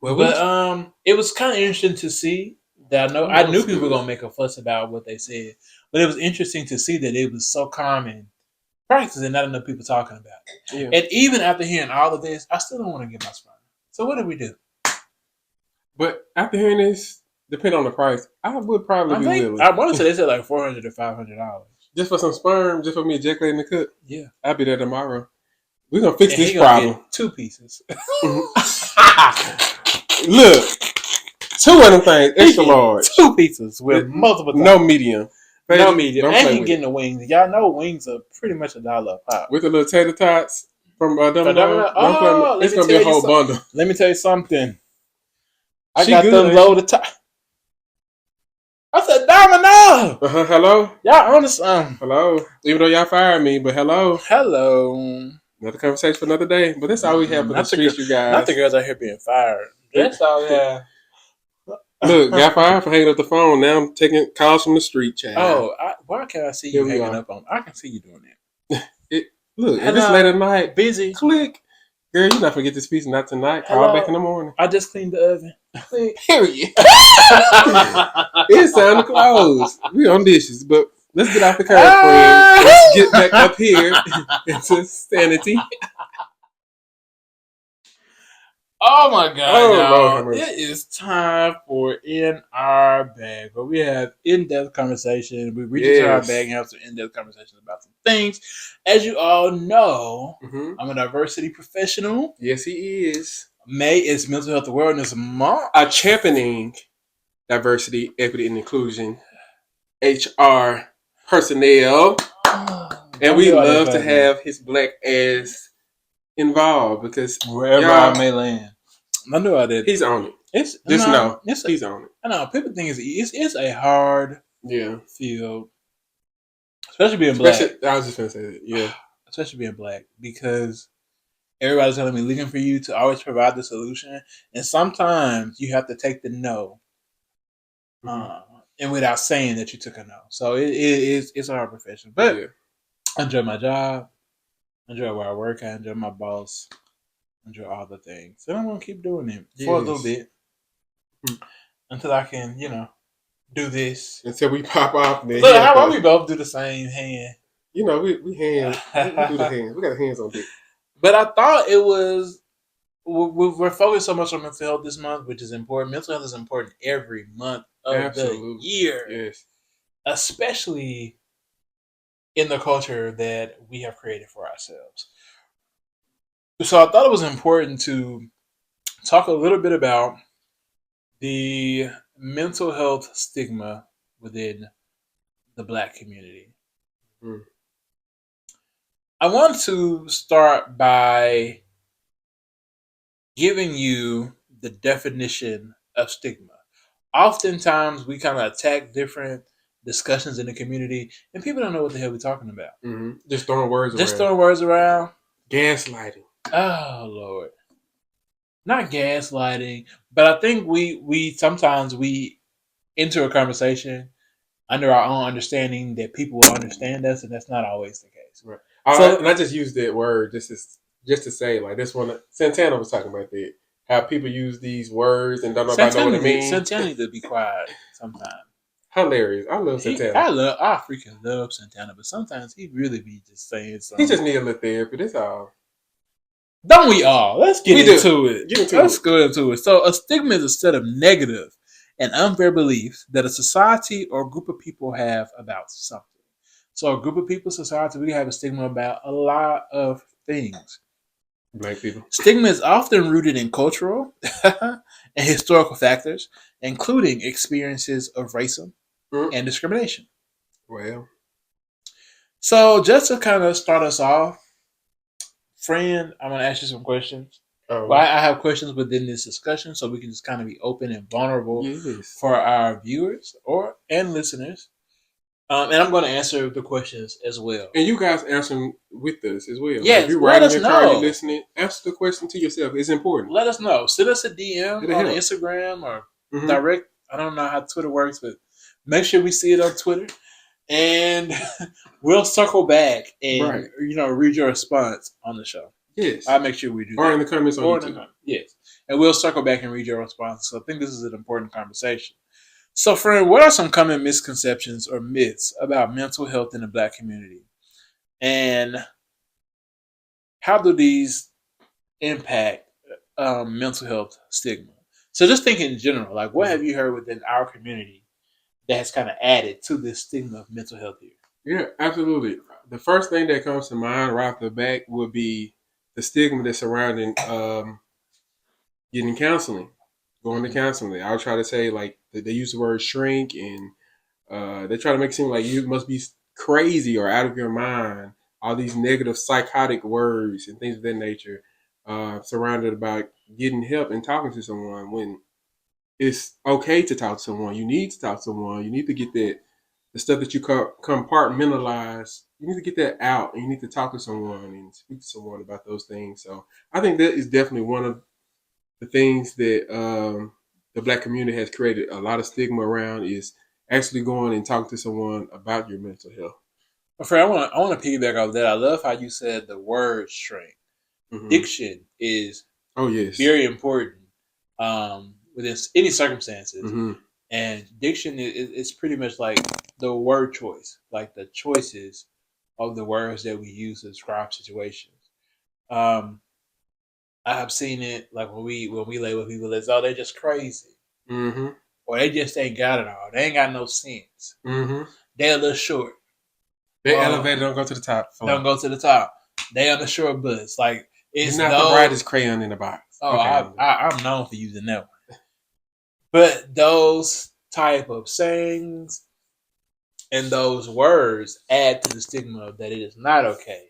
But it was kind of interesting to see that I knew people were going to make a fuss about what they said. But it was interesting to see that it was so common practice and not enough people talking about it. Yeah. And even after hearing all of this, I still don't want to get my sperm. So what do we do? But after hearing this, depending on the price, I would probably be willing. I want to say they said like $400 to $500 just for some sperm, just for me ejaculating the cook. Yeah, I'll be there tomorrow. We're gonna fix this problem. Get 2 pieces. Look, 2 of them things extra large. 2 pieces with multiple. No medium. No medium. I ain't getting the wings. Y'all know wings are pretty much $1 a pop. With the little tater tots. From Domino, it's gonna be a whole bundle. Let me tell you something. I got them loaded top. I said Domino. Hello. Y'all on the hello. Even though y'all fired me, but hello. Another conversation for another day. But that's all we have for the streets, you guys. Not the girls out here being fired. That's all we have. Look, got fired for hanging up the phone. Now I'm taking calls from the street chat. Oh, why can't I see you hanging up on? I can see you doing that. Look, if it's late at night, busy. Click. Girl, you're not forget this piece. Not tonight. Call back in the morning. I just cleaned the oven. Period. It's time to close. We on dishes, but Let's get off the curve, friend. Let's get back up here into sanity. Oh my God, Oh Lord, y'all. have mercy. It is time for In Our Bag, where we have in-depth conversation. We reach into our bag and have some in-depth conversations about some things. As you all know, I'm a diversity professional. Yes, he is. May is Mental Health Awareness Month. A championing diversity, equity, and inclusion HR personnel. And we love to have his black ass involved because wherever I may land. I know I did. He's on it. He's on it. I know people think it's a hard field, especially being black. I was just gonna say that, yeah. Especially being black, because everybody's telling me looking for you to always provide the solution, and sometimes you have to take the no, and without saying that you took a no. So it's a hard profession, but I enjoy my job, I enjoy where I work, I enjoy my boss, I enjoy all the things, and I'm gonna keep doing it for a little bit until I can, do this until we pop off. Look, how about we both do the same hand? We hands. we do the hands. We got hands on deck. But I thought it was. We're focused so much on mental health this month, which is important. Mental health is important every month of the year. Yes. Especially in the culture that we have created for ourselves. So I thought it was important to talk a little bit about the mental health stigma within the Black community. I want to start by giving you the definition of stigma. Oftentimes, we kind of attack different discussions in the community, and people don't know what the hell we're talking about. Just throwing words around. Gaslighting. Oh, Lord. Not gaslighting, but I think we sometimes we enter a conversation under our own understanding that people will understand us, and that's not always the case. Right. And I just used that word just to say, like, this one, Santana was talking about that. How people use these words and don't know about what it means. Santana needs to be quiet sometimes. Hilarious. I love Santana. I freaking love Santana, but sometimes he really be just saying something. He just need a little therapy. That's all. Don't we all? Let's get into it. Let's go into it. So, a stigma is a set of negative and unfair beliefs that a society or group of people have about something. So, a group of people, society, we have a stigma about a lot of things. Black people. Stigma is often rooted in cultural and historical factors, including experiences of racism and discrimination. Well, so just to kind of start us off, friend, I'm going to ask you some questions. Well, I have questions within this discussion, so we can just kind of be open and vulnerable for our viewers and listeners. And I'm going to answer the questions as well. And you guys answer them with us as well. Yes, if you're riding in your car, you're listening, answer the question to yourself. It's important. Let us know. Send us a DM on Instagram or direct. I don't know how Twitter works, but make sure we see it on Twitter. And we'll circle back and read your response on the show. Yes. I'll make sure we do that. Or in the comments on YouTube. Yes. And we'll circle back and read your response. So I think this is an important conversation. So, friend, what are some common misconceptions or myths about mental health in the Black community? And how do these impact mental health stigma? So just think in general, like what have you heard within our community that has kind of added to this stigma of mental health here? Yeah, absolutely. The first thing that comes to mind right off the bat would be the stigma that's surrounding getting counseling, going to counseling. I'll try to say, like, they use the word shrink, and they try to make it seem like you must be crazy or out of your mind. All these negative psychotic words and things of that nature surrounded about getting help and talking to someone, when it's okay to talk to someone. You need to talk to someone. You need to get the stuff that you compartmentalize. You need to get that out, and you need to talk to someone and speak to someone about those things. So I think that is definitely one of the things that the Black community has created a lot of stigma around, is actually going and talking to someone about your mental health. Well, Fred, I want to piggyback off that. I love how you said the word strength. Diction is very important within any circumstances. And diction is pretty much like the word choice, like the choices of the words that we use to describe situations. Um, I have seen it like when we label people as, oh, they're just crazy, Mm-hmm. or they just ain't got it all. They ain't got no sense. Mm-hmm. They're a little short. They elevator don't go to the top Don't floor. go to the top. They on the short bus. Like You're it's not the those. brightest crayon in the box. Oh, Okay. I'm known for using that one. But those type of sayings and those words add to the stigma that it is not okay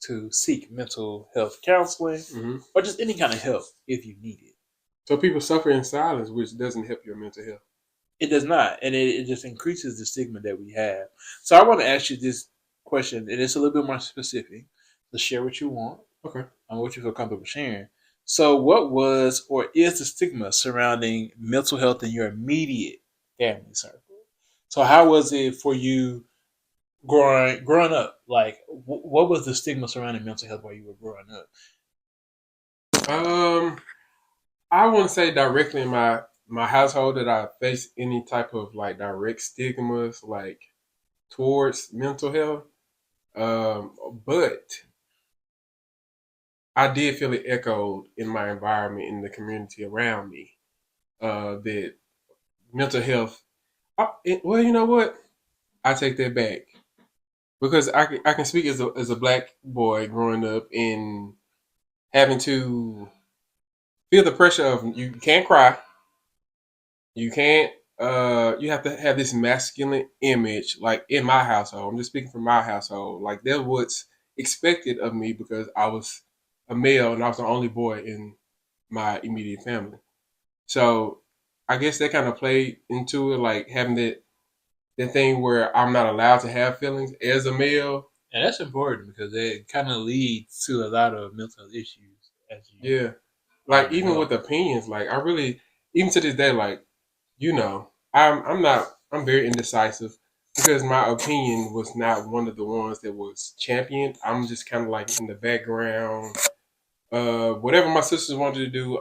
to seek mental health counseling or just any kind of help if you need it. So people suffer in silence, which doesn't help your mental health. It does not, and it just increases the stigma that we have. So I want to ask you this question, and it's a little bit more specific. So share what you want, okay, and what you feel comfortable sharing. So, what was or is the stigma surrounding mental health in your immediate family circle? So, how was it for you growing up? Like, what was the stigma surrounding mental health while you were growing up? I wouldn't say directly in my household that I faced any type of like direct stigmas like towards mental health. But I did feel it echoed in my environment in the community around me. That mental health. Well, you know what? I take that back because I can speak as a black boy growing up and having to feel the pressure of you can't cry, you can't. You have to have this masculine image, like in my household. I'm just speaking for my household. Like that's what's expected of me because I was a male and I was the only boy in my immediate family. So I guess that kind of played into it, like having that thing where I'm not allowed to have feelings as a male. And that's important because it kind of leads to a lot of mental issues as you Yeah, like growing even up. with opinions, like I really, even to this day, like I'm not, I'm very indecisive because my opinion was not one of the ones that was championed. I'm just kind of like in the background. Whatever my sisters wanted to do,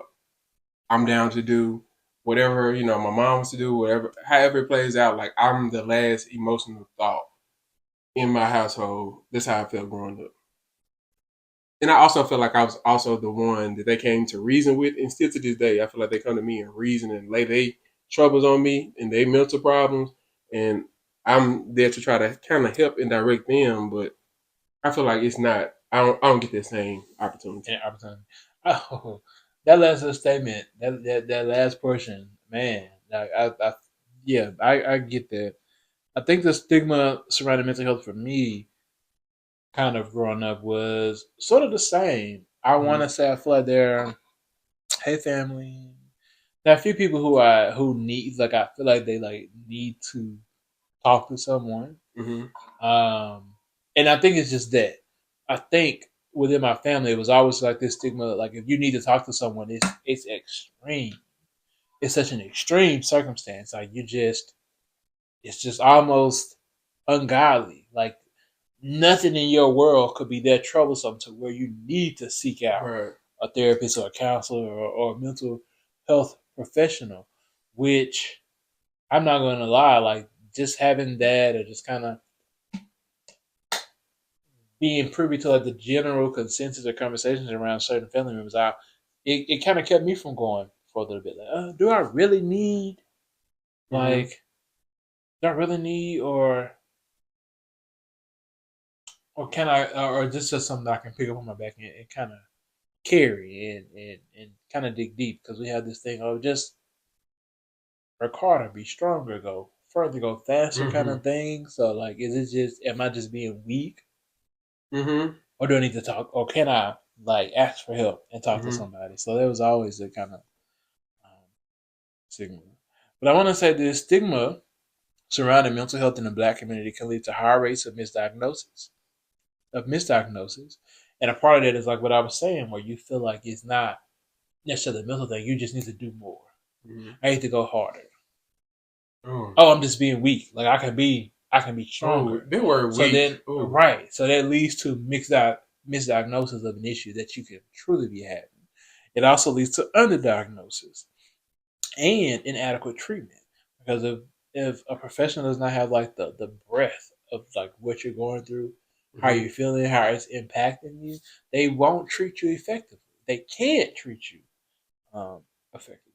I'm down to do. Whatever my mom wants to do, whatever, however it plays out. Like I'm the last emotional thought in my household. That's how I felt growing up. And I also feel like I was also the one that they came to reason with, and still to this day, I feel like they come to me and reason and lay their troubles on me and their mental problems, and I'm there to try to kind of help and direct them. But I feel like it's not. I don't get that same opportunity. Yeah, opportunity. Oh, that last statement, that last portion, man. Like yeah, I get that. I think the stigma surrounding mental health for me, kind of growing up, was sort of the same. I want to say I feel like hey family, there are a few people who need, like, I feel like they like need to talk to someone. And I think it's just that. I think within my family, it was always like this stigma. Like if you need to talk to someone, it's extreme. It's such an extreme circumstance. Like it's just almost ungodly. Like nothing in your world could be that troublesome to where you need to seek out Right. a therapist or a counselor or a mental health professional. Which I'm not going to lie, like just having that or just kind of being privy to like the general consensus or conversations around certain family members, it kind of kept me from going for a little bit. Like, do I really need, like, do I really need, or can I, or just something that I can pick up on my back and kind of carry and kind of dig deep, because we have this thing of just work harder, be stronger, go further, go faster, kind of thing. So like, is it just, am I just being weak, or do I need to talk, or can I like ask for help and talk to somebody? So there was always a kind of stigma. But I want to say this stigma surrounding mental health in the Black community can lead to high rates of misdiagnosis. And a part of that is like what I was saying, where you feel like it's not necessarily a mental thing. You just need to do more. I need to go harder. Oh, I'm just being weak. Like I can be stronger. They were So weak. then, right. So that leads to misdiagnosis of an issue that you can truly be having. It also leads to underdiagnosis and inadequate treatment. because if a professional does not have like the breadth of like what you're going through, how you're feeling, how it's impacting you, they won't treat you effectively. They can't treat you effectively.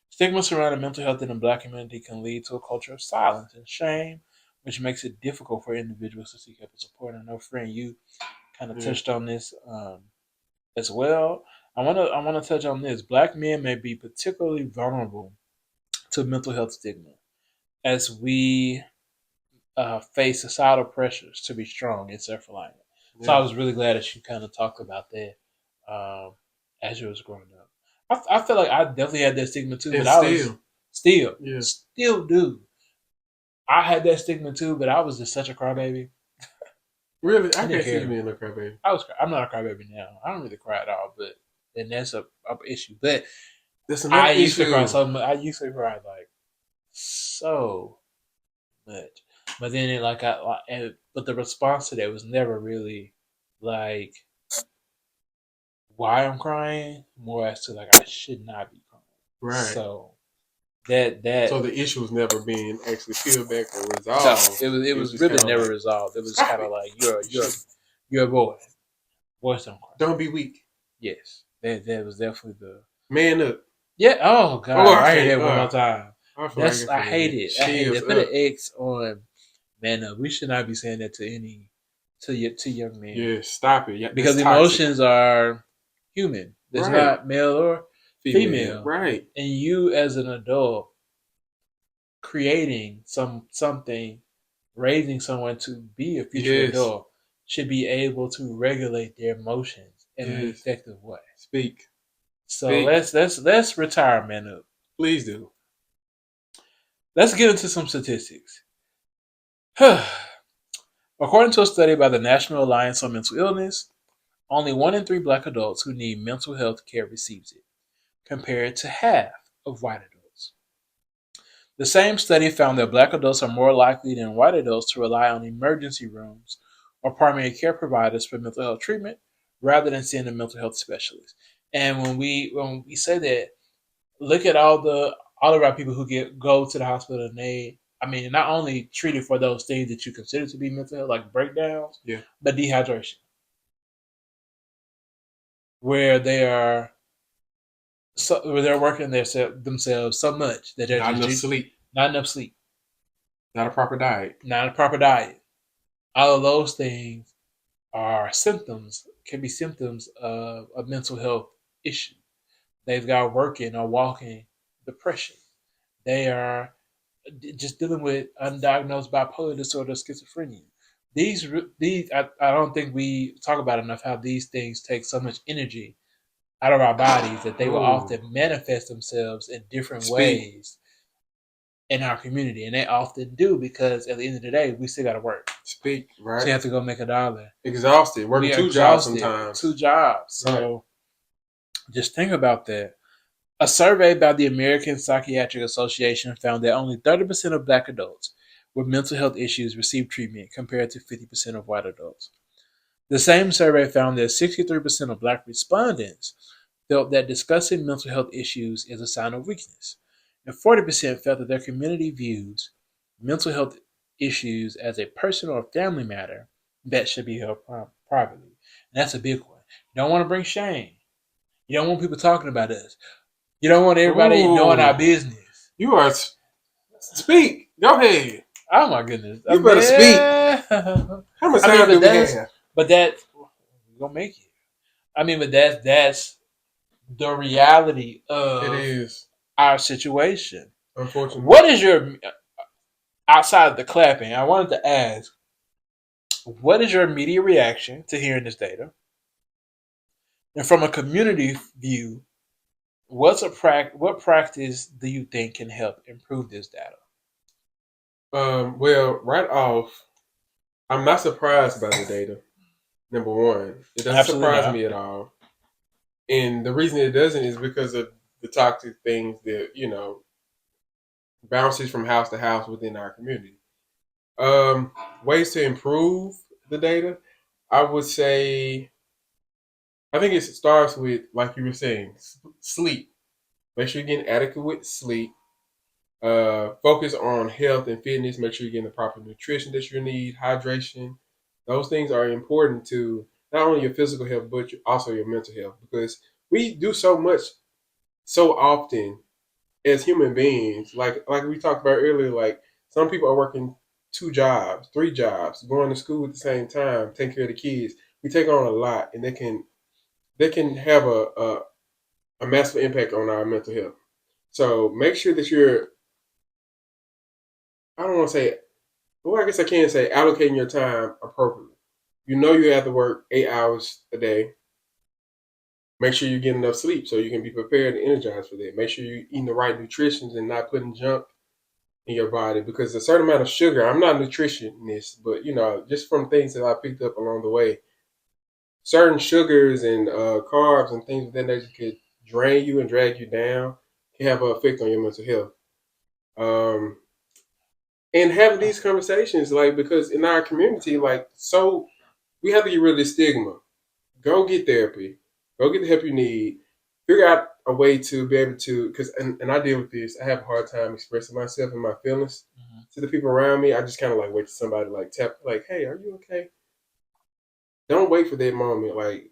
Stigma surrounding mental health in the Black community can lead to a culture of silence and shame, which makes it difficult for individuals to seek help and support. I know, friend, you kind of touched on this as well. I wanna touch on this. Black men may be particularly vulnerable to mental health stigma as we face societal pressures to be strong and self-reliant. So I was really glad that you kind of talked about that as you was growing up. I feel like I definitely had that stigma too, but I was still do. I had that stigma too, but I was just such a crybaby. Really, I can't see you being a crybaby. I'm not a crybaby now. I don't really cry at all, but then that's a issue. But that's another issue. Used to cry so much. I used to cry like so much, but then it but the response to that was never really like why I'm crying, more as to like I should not be crying. Right. So so the issue was never being actually peeled back or resolved. No, it was really never like, resolved. It was kind of like you're a boy. Boys don't cry. Don't be weak. Yes, that was definitely the man up. Yeah. Oh God, I hear that one more time. I hate it. I hate it. Put an X on man up. We should not be saying that to young men. Yeah, stop it. Yeah, because emotions are human. It's not male or female. Right. And you as an adult creating something, raising someone to be a future adult should be able to regulate their emotions in an effective way. Speak. So let's retire man up. Please do. Let's get into some statistics. According to a study by the National Alliance on Mental Illness, only 1 in 3 Black adults who need mental health care receives it, compared to half of white adults. The same study found that Black adults are more likely than white adults to rely on emergency rooms or primary care providers for mental health treatment rather than seeing a mental health specialist. And when we say that, look at all of our people who go to the hospital and not only treated for those things that you consider to be mental health, like breakdowns, but dehydration, where they're working themselves so much that they're not enough sleep, not a proper diet. All of those things can be symptoms of a mental health issue. They've got working or walking depression. They are just dealing with undiagnosed bipolar disorder, schizophrenia. These I don't think we talk about enough how these things take so much energy out of our bodies that they will often manifest themselves in different ways in our community, and they often do because at the end of the day, we still got to work. Right? So you have to go make $1. Exhausted, working 2 jobs sometimes. 2 jobs. So just think about that. A survey by the American Psychiatric Association found that only 30% of Black adults with mental health issues receive treatment compared to 50% of white adults. The same survey found that 63% of Black respondents felt that discussing mental health issues is a sign of weakness, and 40% felt that their community views mental health issues as a personal or family matter that should be held privately. And that's a big one. You don't want to bring shame. You don't want people talking about us. You don't want everybody knowing our business. You are speak. Go ahead. Oh my goodness! You better speak. How much time do we have? But that we're gonna make it. But that's the reality of our situation. Unfortunately, what is your outside of the clapping? I wanted to ask, what is your immediate reaction to hearing this data? And from a community view, what practice do you think can help improve this data? Well, right off, I'm not surprised by the data. Number one, it doesn't surprise me at all. And the reason it doesn't is because of the toxic things that, bounces from house to house within our community. Ways to improve the data, I would say, I think it starts with, like you were saying, sleep. Make sure you're getting adequate sleep. Focus on health and fitness. Make sure you're getting the proper nutrition that you need, hydration. Those things are important to not only your physical health, but also your mental health, because we do so much so often as human beings. Like we talked about earlier, like some people are working 2 jobs, 3 jobs, going to school at the same time, taking care of the kids. We take on a lot, and they can have a massive impact on our mental health. So make sure that you're, I don't want to say, well, I guess I can say allocating your time appropriately. You know you have to work 8 hours a day. Make sure you get enough sleep so you can be prepared and energized for that. Make sure you're eating the right nutrition and not putting junk in your body, because a certain amount of sugar, I'm not a nutritionist, but just from things that I picked up along the way, certain sugars and carbs and things of that nature could drain you and drag you down, can have an effect on your mental health. Um, and having these conversations, like, because in our community, like, so we have to get rid of this stigma. Go get therapy. Go get the help you need. Figure out a way to be able to, because, and I deal with this. I have a hard time expressing myself and my feelings to the people around me. I just kind of like wait for somebody to like tap, like, hey, are you okay? Don't wait for that moment. Like,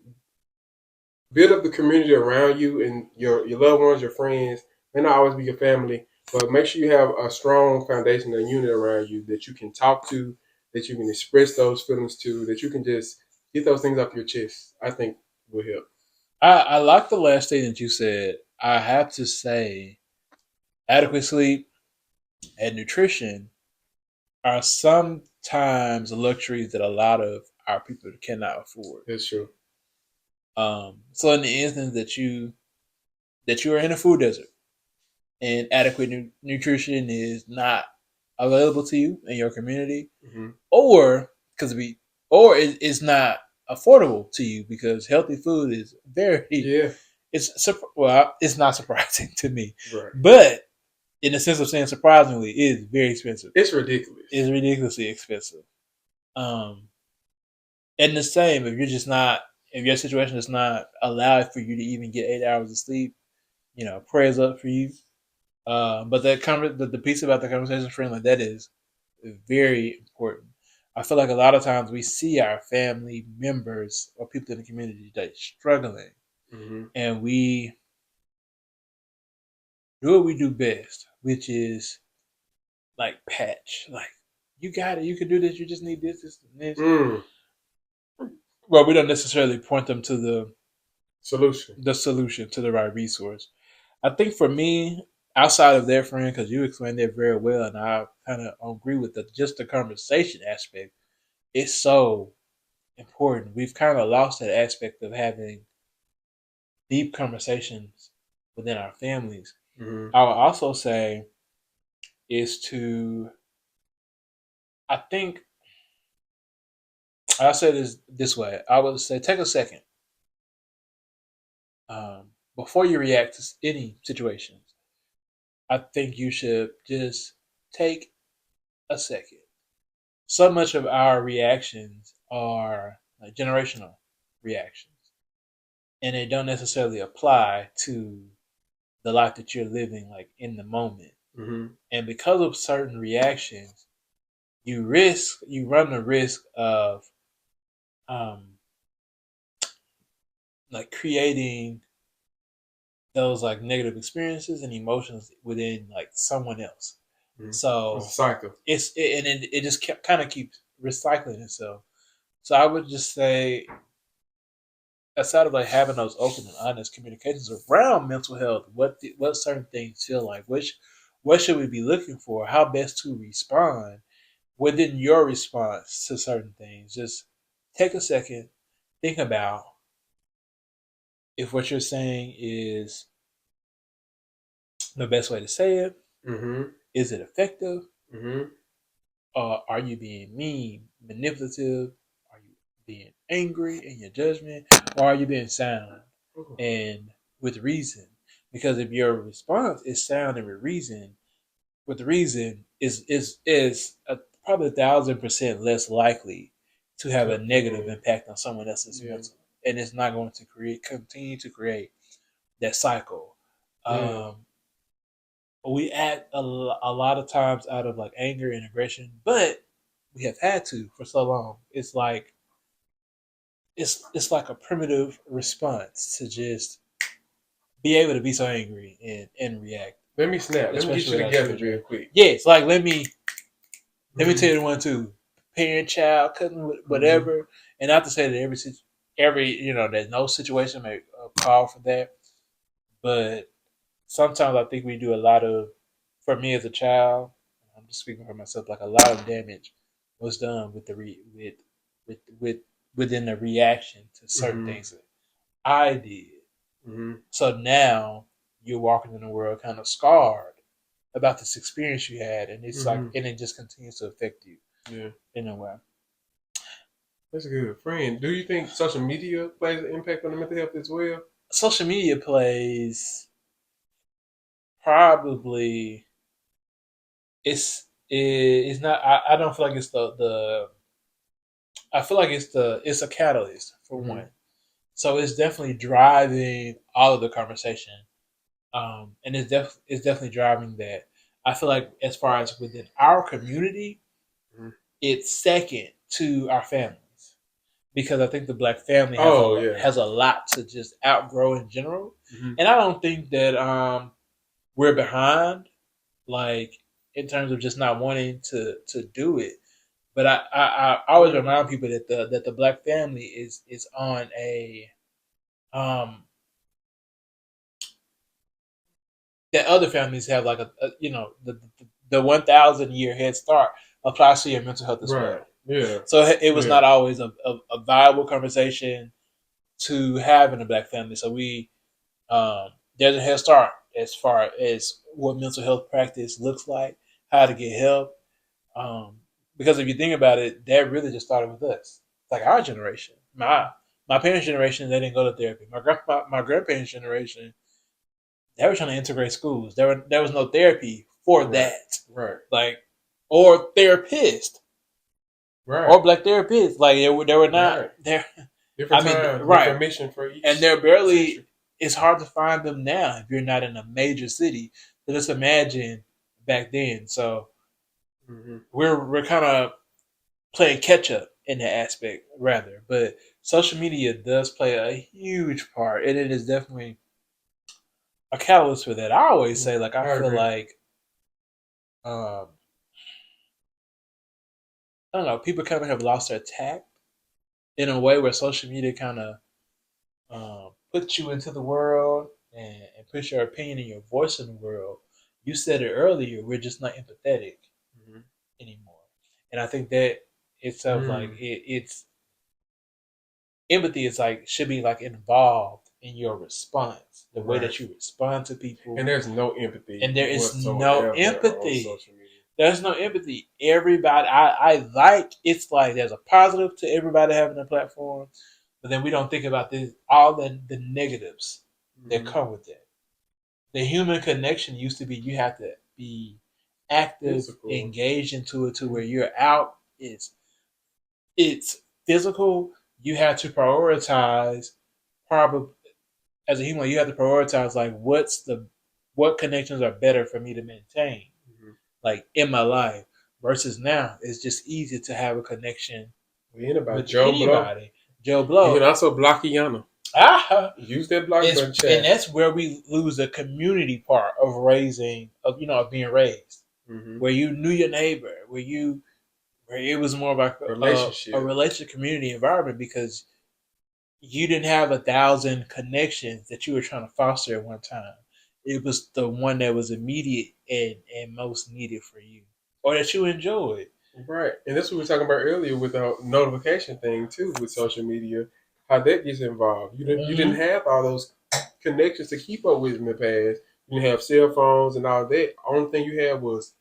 build up the community around you and your loved ones, your friends. May not always be your family, but make sure you have a strong foundation and unit around you that you can talk to, that you can express those feelings to, that you can just get those things off your chest. I think will help. I like the last thing that you said. I have to say, adequate sleep and nutrition are sometimes luxuries that a lot of our people cannot afford. That's true. So in the instance that you are in a food desert and adequate nutrition is not available to you in your community, or because we or it's not affordable to you because healthy food is very it's not surprising to me, right. But in the sense of saying surprisingly, it is very expensive. It's ridiculous. It's ridiculously expensive. Um, and the same if your situation does not allow for you to even get 8 hours of sleep, prayers up for you. But the piece about the conversation friend, like, that is very important. I feel like a lot of times we see our family members or people in the community that struggling, and we do what we do best, which is like patch, like, you got it, you can do this, you just need this, and this. Well, we don't necessarily point them to the solution to the right resource. I think for me, outside of their friend, because you explained it very well, and I kind of agree with just the conversation aspect. It's so important. We've kind of lost that aspect of having deep conversations within our families. I would also say is to, I think, I'll say this way. I would say take a second before you react to any situations. I think you should just take a second. So much of our reactions are like generational reactions, and they don't necessarily apply to the life that you're living, like, in the moment. And because of certain reactions, you run the risk of um, like creating those like negative experiences and emotions within like someone else. So it's a cycle. It just kind of keeps recycling itself. So I would just say, aside of like having those open and honest communications around mental health, what certain things feel like, which what should we be looking for, how best to respond within your response to certain things. Just take a second, think about if what you're saying is the best way to say it. Is it effective? Are you being mean, manipulative? Are you being angry in your judgment? Or are you being sound and with reason? Because if your response is sound and with reason is probably 1,000% less likely to have a negative impact on someone else's mental, and it's not going to continue to create that cycle. we act a lot of times out of like anger and aggression, but we have had to for so long. It's like a primitive response to just be able to be so angry and react. Let me snap. Let me get Especially you with our together real children. quick. Yeah, it's like let me tell Mm-hmm. you the one too. Parent child couldn't Mm-hmm. whatever, and not to say that every there's no situation may call for that, but sometimes I think we do a lot of. For me as a child, I'm just speaking for myself. Like a lot of damage was done with the with within the reaction to certain Mm-hmm. things that I did. Mm-hmm. So now you're walking in the world kind of scarred about this experience you had, and it's like, Mm-hmm. and it just continues to affect you Yeah. in a way. That's good. Friend, do you think social media plays an impact on the mental health as well? Social media plays probably it's not. I don't feel like it's the. I feel like it's a catalyst for Mm-hmm. one. So it's definitely driving all of the conversation, and it's definitely driving that. I feel like as far as within our community, Mm-hmm. it's second to our families because I think the black family Oh yeah. has a lot to just outgrow in general, Mm-hmm. and I don't think that we're behind like in terms of just not wanting to do it. But I always remind people that the black family is on a um that other families have like a the 1,000 year head start applies to your mental health as Right. well. Yeah. So it was Yeah. not always a viable conversation to have in a black family. So there's a head start as far as what mental health practice looks like, how to get help. Um, because if you think about it, that really just started with us. It's like our generation. My parents' generation, they didn't go to therapy. My grandparents' generation, they were trying to integrate schools. There was no therapy for Right. that. Right. Like or therapist Right. or black therapists. Like they were not Right. there. Different I mean, time, right. different mission for And each they're barely. section. It's hard to find them now if you're not in a major city. So just imagine back then. So Mm-hmm. we're kind of playing catch up in that aspect rather. But social media does play a huge part, and it is definitely a catalyst for that. I always say, like, I I feel agree. like um, I don't know, people kind of have lost their tact in a way where social media kind of puts you into the world and puts your opinion and your voice in the world. You said it earlier. We're just not empathetic Mm-hmm. anymore, and I think that itself, like, Mm. it's empathy is like should be like involved in your response, the way Right. that you respond to people, And there's no empathy and there is no whatsoever on empathy. social media. There's no empathy. Everybody, I like it's like there's a positive to everybody having a platform, but then we don't think about this all the negatives that Mm-hmm. come with it. The human connection used to be you have to be active, Physical. engaged into it to Mm-hmm. where you're out. It's physical. You have to prioritize probably as a human, you have to prioritize like what connections are better for me to maintain, Mm-hmm. like in my life, versus now it's just easy to have a connection We in about with Joe Blow. anybody. Joe You can Blow, also block Yana. ah, Use that block button and chat. that's where we lose the community part of raising, of being raised, Mm-hmm. where you knew your neighbor, where it was more about a Relationship. relationship community environment because you didn't have 1,000 connections that you were trying to foster at one time. It was the one that was immediate and most needed for you, or that you enjoyed. Right. And that's what we were talking about earlier with the notification thing too with social media, how that gets involved. You didn't Mm-hmm. have all those connections to keep up with in the past. You didn't have cell phones and all that. Only thing you had was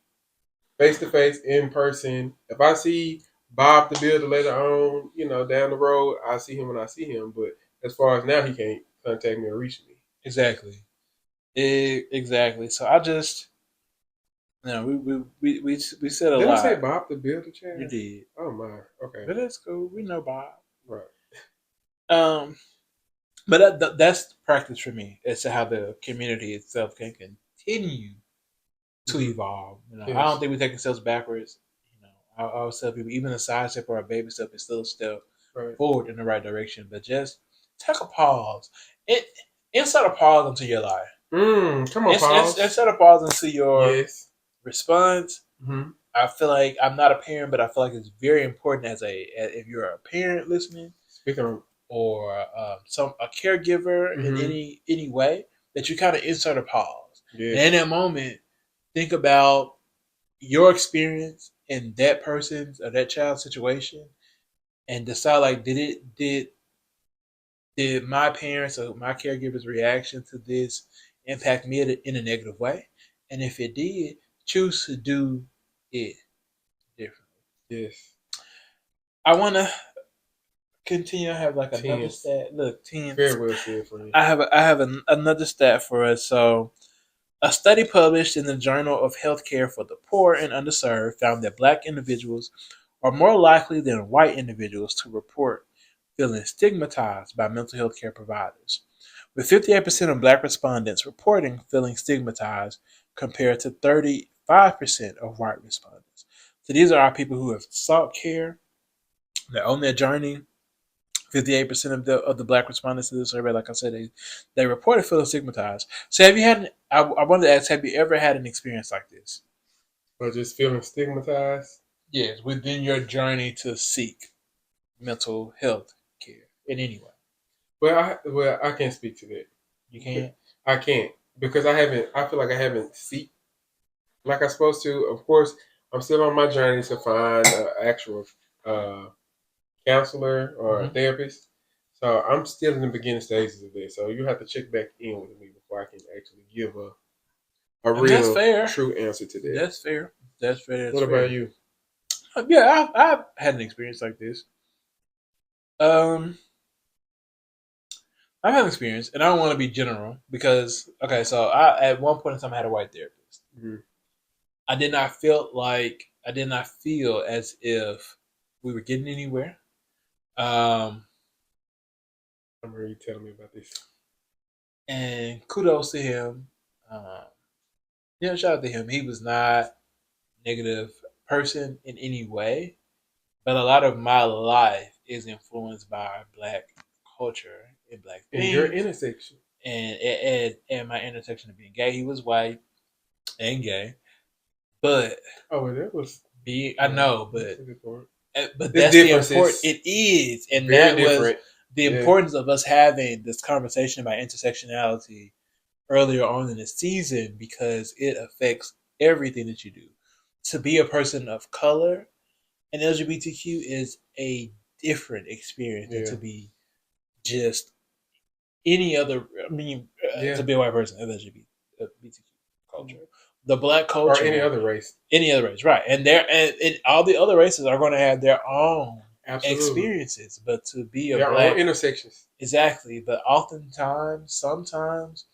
face to face, in person. If I see Bob the Builder later on, down the road, I see him when I see him. But as far as now, he can't contact me or reach me. Exactly. Exactly. So I just, we said a Did I say lot. Bob the Builder, You Chad? did, Oh my. Okay. but that's cool. We know Bob. Right. Um, but that's practice for me as to how the community itself can continue to evolve. I don't think we take steps backwards. I always tell people, even a side step or a baby step is still a step forward in the right direction. But just take a pause. Insert a pause into your life. Come on, pause. Insert a pause into your response. Mm-hmm. I feel like I'm not a parent, but I feel like it's very important if you're a parent listening, speaking of, or a caregiver in any way, that you kind of insert a pause. Yes. And in that moment, think about your experience in that person's or that child's situation, and decide like, did my parents or my caregiver's reaction to this impact me in a negative way? And if it did, choose to do it differently. Yes. I want to continue. I have like another stat. Look, 10. Very well said for you. I have another stat for us. So, a study published in the Journal of Healthcare for the Poor and Underserved found that Black individuals are more likely than white individuals to report feeling stigmatized by mental health care providers, with 58% of Black respondents reporting feeling stigmatized compared to 35% of white respondents. So these are our people who have sought care. They're on their journey. 58% of the Black respondents to the survey, like I said, they reported feeling stigmatized. So have you had? I wanted to ask, have you ever had an experience like this? Or just feeling stigmatized? Yes, within your journey to seek mental health care in any way. Well, I can't speak to that. You can't. I can't because I haven't. I feel like I haven't seek like I'm supposed to. Of course, I'm still on my journey to find an actual counselor or therapist. So I'm still in the beginning stages of this. So you have to check back in with me before I can actually give a real, true answer to that. That's fair. That's fair. What about you? Yeah, I've had an experience like this. I've had an experience, and I don't want to be general because so I at one point in time I had a white therapist. Mm-hmm. I did not feel as if we were getting anywhere. I remember you telling me about this. And kudos to him. Shout out to him. He was not a negative person in any way, but a lot of my life is influenced by Black culture and Black things. In your intersection. And my intersection of being gay. He was white and gay. But that was I know, but that's the important. It is, and that was the importance of us having this conversation about intersectionality earlier on in the season because it affects everything that you do. To be a person of color and LGBTQ is a different experience than to be just any other. To be a white person in LGBTQ culture. The Black culture, or any other race, right? And all the other races are going to have their own experiences, but to be a their Black own intersections, exactly. But sometimes,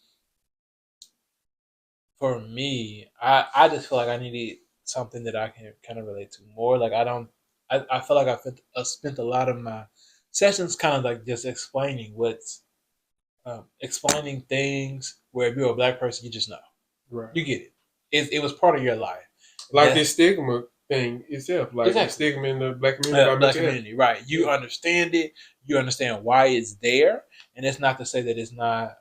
for me, I just feel like I needed something that I can kind of relate to more. Like I feel like I spent a lot of my sessions kind of like just explaining explaining things where if you're a Black person, you just know, right? You get it. It was part of your life. Like this stigma thing itself, like the stigma in the Black community. Black community, right? You understand it. You understand why it's there, and it's not to say that it's not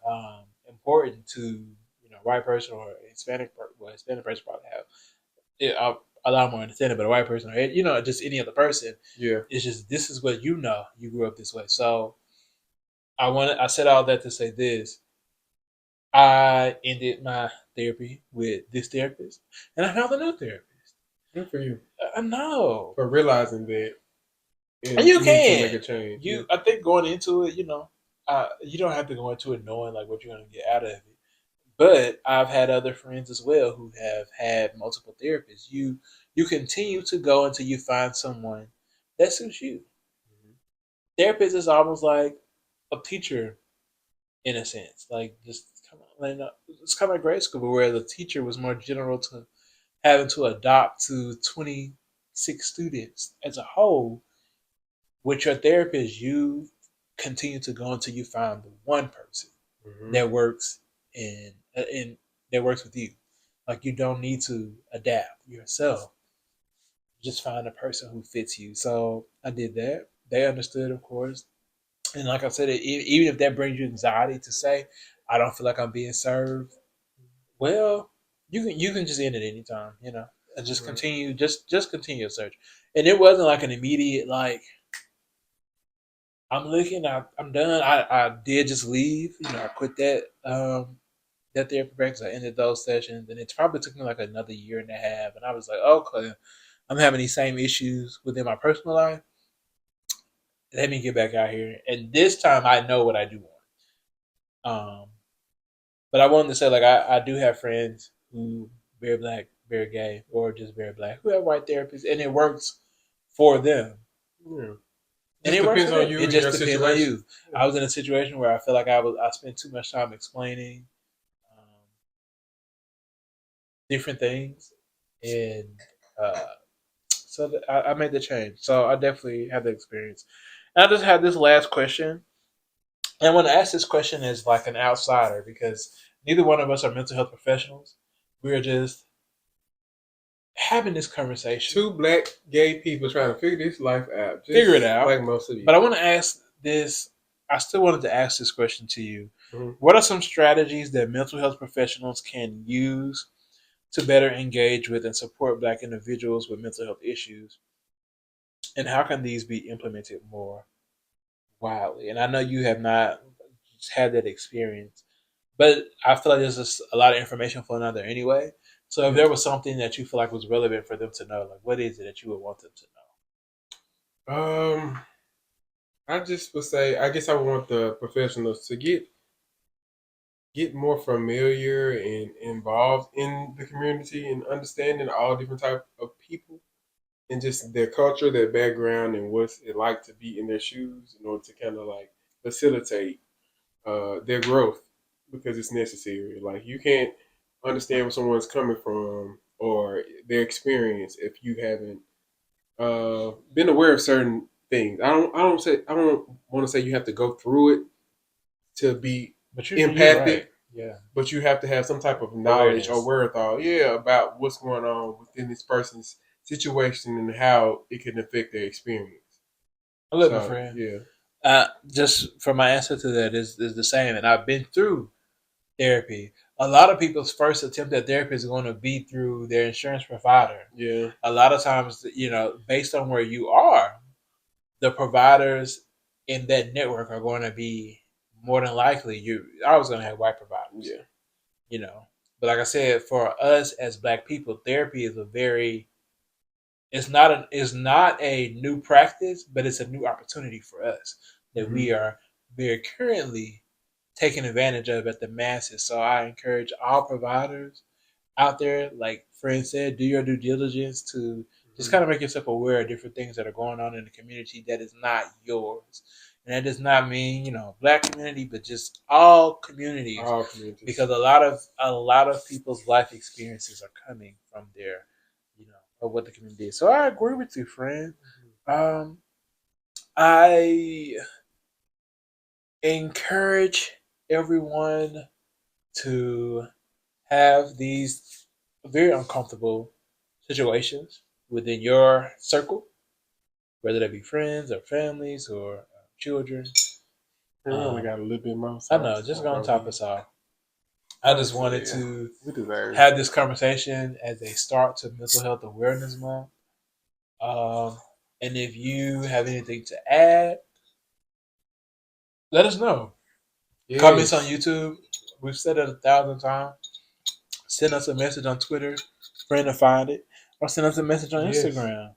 important to white person or Hispanic. Well, Hispanic person probably have a lot more understanding, but a white person or just any other person. Yeah, it's just this is what you grew up this way. So I said all that to say this. I ended my therapy with this therapist, and I found a new therapist. Good for you. I know. For realizing that you can make a change. I think going into it, you don't have to go into it knowing like what you're going to get out of it. But I've had other friends as well who have had multiple therapists. You continue to go until you find someone that suits you. Mm-hmm. Therapist is almost like a teacher in a sense, like just it's kind of like grade school, where the teacher was more general to having to adopt to 26 students as a whole. With your therapist, you continue to go until you find the one person that works in that works with you. Like you don't need to adapt yourself. Just find a person who fits you. So I did that. They understood, of course. And like I said, even if that brings you anxiety to say, I don't feel like I'm being served, well, you can just end it anytime, and just continue, just continue your search. And it wasn't like an immediate like I'm looking, I'm done. I did just leave, I quit that therapy practice. I ended those sessions, and it probably took me like another year and a half. And I was like, okay, I'm having these same issues within my personal life. Let me get back out here, and this time I know what I do want. But I wanted to say, like, I do have friends who very black, very gay, or just very black, who have white therapists, and it works for them. Yeah. And Just it works depends for on them. you It and just your depends on situation. you. I was in a situation where I feel like I spent too much time explaining um, different things, and uh, so I made the change. So I definitely had the experience. And I just had this last question, and I want to ask this question as like an outsider because neither one of us are mental health professionals. We're just having this conversation. Two black gay people trying to figure this life out, Figure it just out. like most of you. But I want to ask this. I still wanted to ask this question to you. Mm-hmm. What are some strategies that mental health professionals can use to better engage with and support Black individuals with mental health issues? And how can these be implemented more widely? And I know you have not had that experience, but I feel like there's just a lot of information flowing out there anyway. So if there was something that you feel like was relevant for them to know, like what is it that you would want them to Um, I just would say, I guess I want the professionals to get more familiar and involved in the community and understanding all different type of people and just their culture, their background, and what's it like to be in their shoes in order to kind of like facilitate their growth because it's necessary. Like you can't understand where someone's coming from or their experience if you haven't been aware of certain things. I don't want to say you have to go through it to be know? But you're right. empathic, Yeah. but you have to have some type of knowledge or Awareness. wherewithal, yeah, about what's going on within this person's situation and how it can affect their experience. Look, my So friend. yeah, Just for my answer to that is the same, and I've been through therapy. A lot of people's first attempt at therapy is going to be through their insurance provider. yeah, A lot of times, based on where you are, the providers in that network are going to be more than likely you. I was going to have white providers, yeah. you know. But like I said, for us as Black people, therapy is a very it's not a new practice, but it's a new opportunity for us that Mm-hmm. we are very currently taking advantage of at the masses. So I encourage all providers out there, like Fred said, do your due diligence to just Mm-hmm. kind of make yourself aware of different things that are going on in the community that is not yours. And that does not mean, Black community, but just all communities, All communities. because a lot of people's life experiences are coming from there, of what the community is. So I agree with you, friend. Um, I encourage everyone to have these very uncomfortable situations within your circle, whether they be friends or families or children. And we only Um, got a little bit more, I so I'm know, just just gonna gonna go top ahead. us off. I just Honestly, wanted yeah, to we deserve it. have this conversation as a start to Mental Health Awareness Month. Um, and if you have anything to add, let us know. Comments on Yes, YouTube. We've said it 1,000 times. Send us a message on Twitter, friend to find it, or send us a message on yes. Instagram.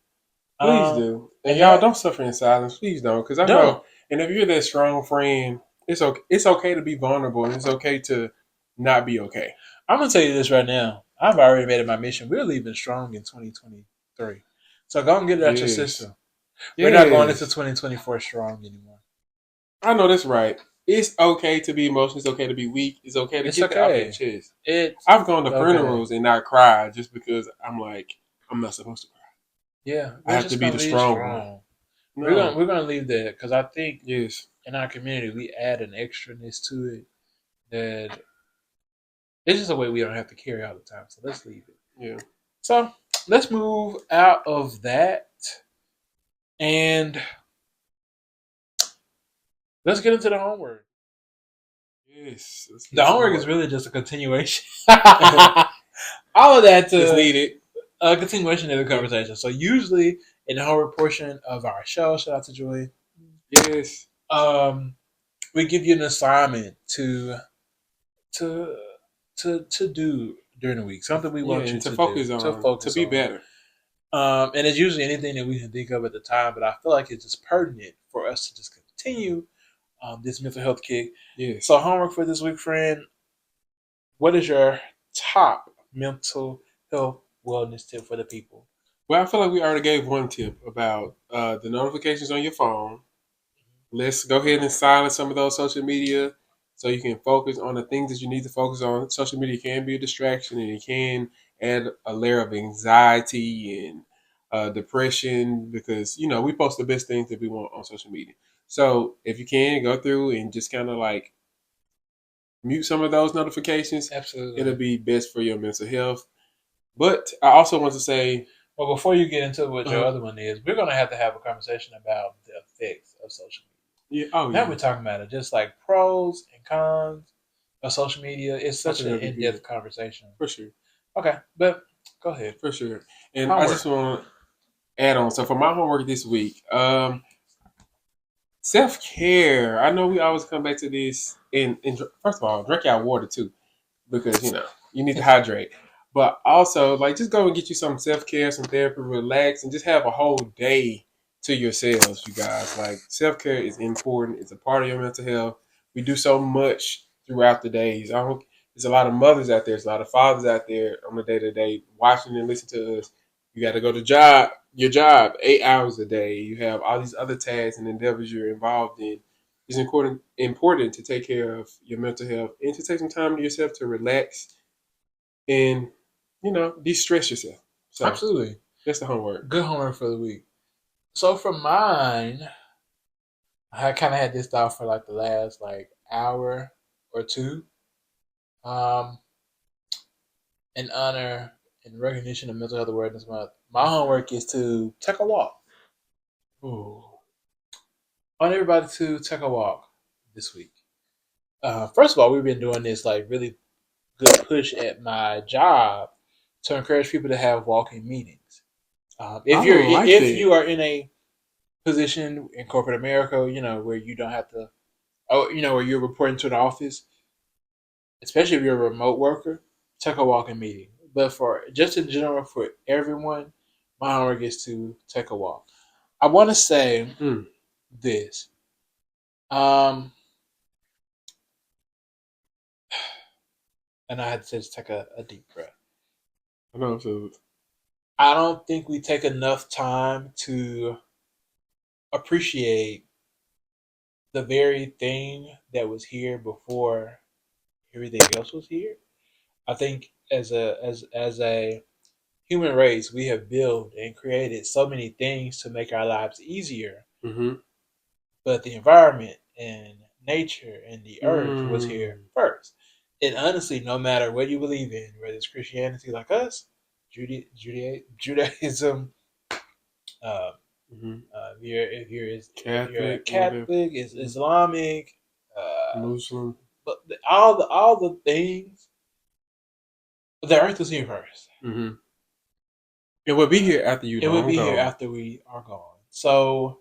Please do. And And y'all that don't suffer in silence. Please don't. Because I don't. know, and if you're that strong friend, it's okay to be vulnerable and it's okay to not be okay. I'm gonna tell you this right now. I've already made it my mission. We're leaving strong in 2023. So go and get it out your Yes. system. We're not going into Yes. 2024 strong anymore. I know that's right. It's okay to be emotional. It's okay to be weak. It's okay to It's get that off your okay. chest. It's I've gone to okay. funerals and not cried just because I'm like, I'm not supposed to cry. Yeah, I we're have to just be gonna the leave strong one. strong. We're gonna No. we're gonna leave that because I think Yes. in our community we add an extraness to it that It's just a way we don't have to carry all the time. So let's leave it. Yeah. So let's move out of that and let's get into the homework. Yes. Let's The get some homework is homework. really just a continuation. All of that It's to needed. a continuation of the Yeah. conversation. So usually in the homework portion of our show, shout out to Joy, Yes. um, we give you an assignment to to do during the week. Something we Yeah, want you and to to do, focus to on to focus be on. better. And it's usually anything that we can think of at the time, but I feel like it's just pertinent for us to just continue this mental health kick. Yes. So, homework for this week, friend. What is your top mental health wellness tip for the people? Well, I feel like we already gave one tip about the notifications on your phone. Let's go ahead and silence some of those social media so you can focus on the things that you need to focus on. Social media can be a distraction and it can add a layer of anxiety and depression because, we post the best things that we want on social media. So if you can go through and just kind of like mute some of those notifications, it'll Absolutely. be best for your mental health. But I also want to say, Well, before you get into what your uh, other one is, we're going to have a conversation about the effects of social yeah, oh media. Now yeah, we're talking about it, just like pros and cons of social media. It's I such think an that'd be in-depth good conversation. for sure, Okay, but go ahead. for sure. And I just Homework. want to add on. So for my homework this week, self care. I know we always come back to this. And first of all, drink your water too, because you need to hydrate. But also, like, just go and get you some self care, some therapy, relax, and just have a whole day to yourselves, you guys. Like, self care is important. It's a part of your mental health. We do so much throughout the days. There's a lot of mothers out there. There's a lot of fathers out there on the day to day watching and listening to us. You got to go to your job 8 hours a day. You have all these other tasks and endeavors you're involved in. It's important to take care of your mental health and to take some time to yourself to relax and de-stress yourself. So Absolutely. that's the homework. Good homework for the week. So for mine, I kind of had this thought for like the last like hour or two. Um, in honor and recognition of Mental Health Awareness Month, my homework is to take a walk. Ooh. I want everybody to take a walk this week. First of all, we've been doing this like really good push at my job to encourage people to have walking meetings. I like If that. you are in a position in corporate America, where you don't have to, where you're reporting to an office, especially if you're a remote worker, take a walking meeting. But for just in general for everyone, my homework is to take a walk. I want to say Mm. this. Um, and I had to just take a deep breath. I know. So I don't think we take enough time to appreciate the very thing that was here before everything else was here. I think as a human race, we have built and created so many things to make our lives easier, mm-hmm. but the environment and nature and the earth was here Mm. first. And honestly, no matter what you believe in, whether it's Christianity like us, Judaism, uh, Mm-hmm. if you're a Catholic, whatever. Catholic, is Islamic, uh, Muslim. but all the things, the earth was here first. Mm-hmm. It will be here after you It will long be here gone. after we are gone. So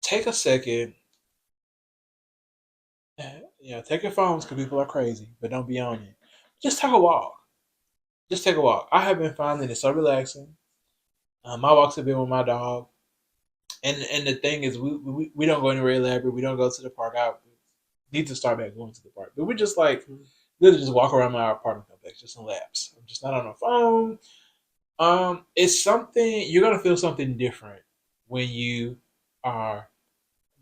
take a second. Take your phones because people are crazy, but don't be on it. Just take a walk. Just take a walk. I have been finding it so relaxing. My walks have been with my dog, and the thing is, we don't go anywhere elaborate. We don't go to the park. I need to start back going to the park, but we just like literally just walk around my apartment complex, just in laps. I'm just not on the phone. It's something you're gonna feel something different when you are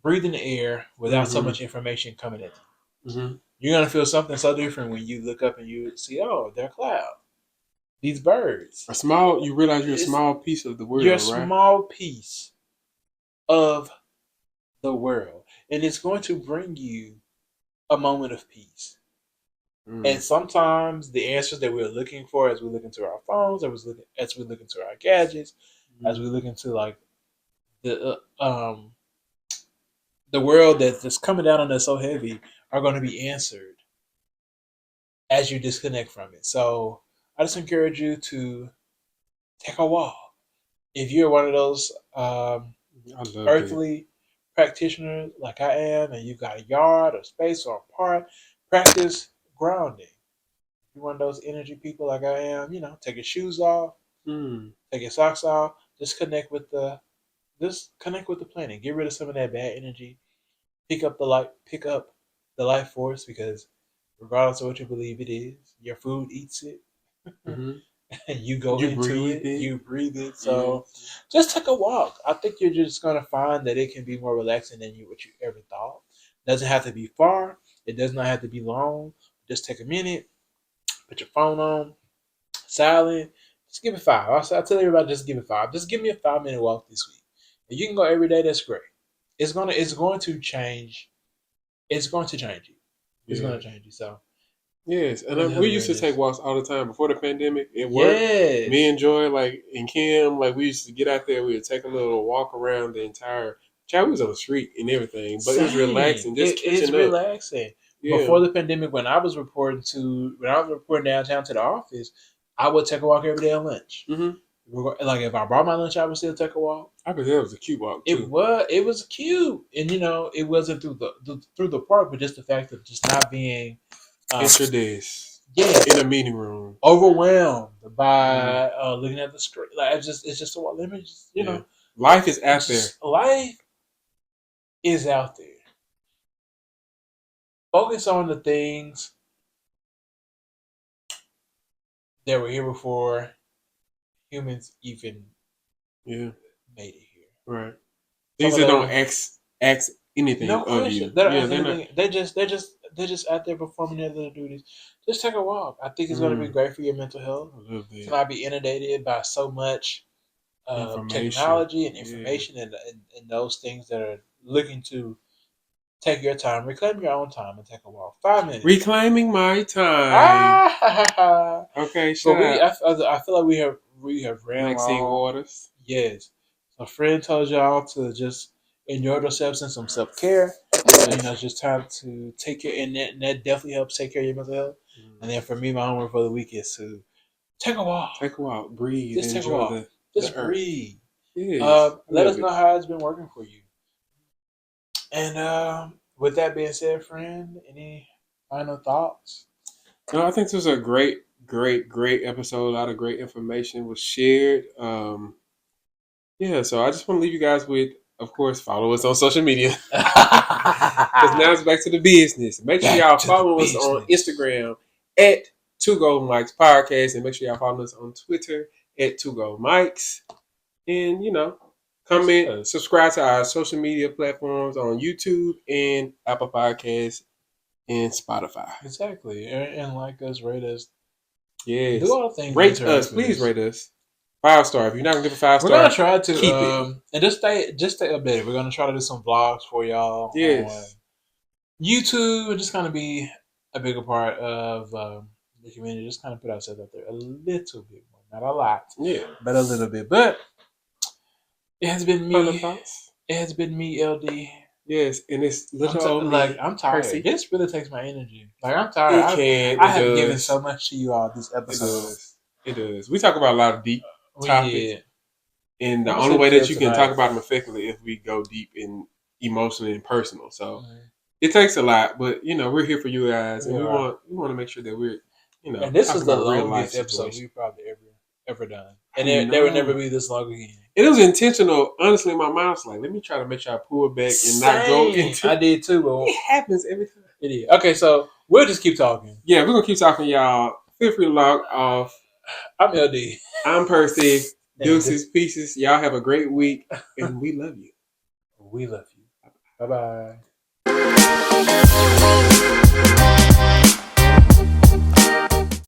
breathing the air without so Mm-hmm. much information coming at you. Mm-hmm. You're gonna feel something so different when you look up and you see, oh, they're cloud. These birds. You realize you're a It's small piece of the you're a world, right? small piece of the world, and it's going to bring you a moment of peace. And sometimes the answers that we're looking for as we look into our phones, as we look into our gadgets, as we look into like the the world that's coming down on us so heavy, are going to be answered as you disconnect from it. So I just encourage you to take a walk. If you're one of those earthly practitioners like I am, and you've got a yard or space or a park, practice grounding. If you're one of those energy people like I am, take your shoes off, take your socks off, just connect with the planet. Get rid of some of that bad energy. Pick up the life force, because regardless of what you believe it is, your food eats it. Mm-hmm. And you go you into it, you breathe it. So just take a walk. I think you're just gonna find that it can be more relaxing than what you ever thought. It doesn't have to be far. It does not have to be long. Just take a minute, put your phone on, silent. Just give it five. I tell everybody, just give it five. Just give me a 5 minute walk this week. If you can go every day, that's great. It's going to change. It's going to change you. It's going to change you. So yes, and we used to take walks all the time before the pandemic. It worked. Yes. Me and Joy, like, and Kim, like, we used to get out there. We would take a little walk around the entire. Child, we was on the street and everything, but it was relaxing. It's relaxing. Yeah. Before the pandemic, when I was reporting downtown to the office, I would take a walk every day at lunch. Mm-hmm. Like, if I brought my lunch, I would still take a walk. I bet that was a cute walk too. It was cute, and it wasn't through the park, but just the fact of just not being extra days. Yeah, in a meeting room, overwhelmed by looking at the screen. Like, it's just a lot. Let me just life is out there. Life is out there. Focus on the things that were here before humans even made it here. Right. Things that don't ask anything of you. They're just out there performing their little duties. Just take a walk. I think it's going to be great for your mental health. To not be inundated by so much technology and information and those things that are looking to take your time. Reclaim your own time and take a walk. 5 minutes. Reclaiming my time. Okay, so I feel like we have ran Maxine Waters. Yes. A friend told y'all to just enjoy yourselves and some self care. It's just time to take care, and that definitely helps take care of your mental health. And then for me, my homework for the week is to take a walk. Take a walk, breathe, just take a walk. Just breathe. Yes, let us know how it's been working for you. And with that being said, friend, any final thoughts? No, I think this was a great episode. A lot of great information was shared. Yeah, so I just want to leave you guys with, of course, follow us on social media. Because now it's back to the business. Make sure y'all follow us on Instagram at 2 Gold Mics Podcast, and make sure y'all follow us on Twitter at 2 Gold Mics. And, comment, subscribe to our social media platforms on YouTube and Apple Podcasts and Spotify. Exactly. And like us, rate us. Yes. Do all the things. Rate us. Please rate us. 5-star. If you're not going to give a 5-star, we're going to try to keep it. And just stay updated. We're going to try to do some vlogs for y'all. Yes. On YouTube. It's just going to be a bigger part of the community. Just kind of put ourselves out there a little bit more. Not a lot. Yeah. But a little bit. But it has been me. It has been me, LD. Yes, and it's I'm tired. Percy. This really takes my energy. Like, I'm tired. I have given so much to you all this episode. It does. We talk about a lot of deep topics, and the only way that you can talk about them effectively if we go deep and emotionally and personal. So it takes a lot, but we're here for you guys, and we want to make sure that we're And this is the longest episode we've probably ever done, and there will never be this long again. It was intentional. Honestly, in my mind was like, let me try to make sure I pull back and not go into. I did too, but it happens every time. It is. Okay, so we'll just keep talking. Yeah, we're gonna keep talking, y'all. Feel free to log off. I'm LD. I'm Percy. Deuces, pieces. Y'all have a great week, and we love you. We love you. Bye-bye.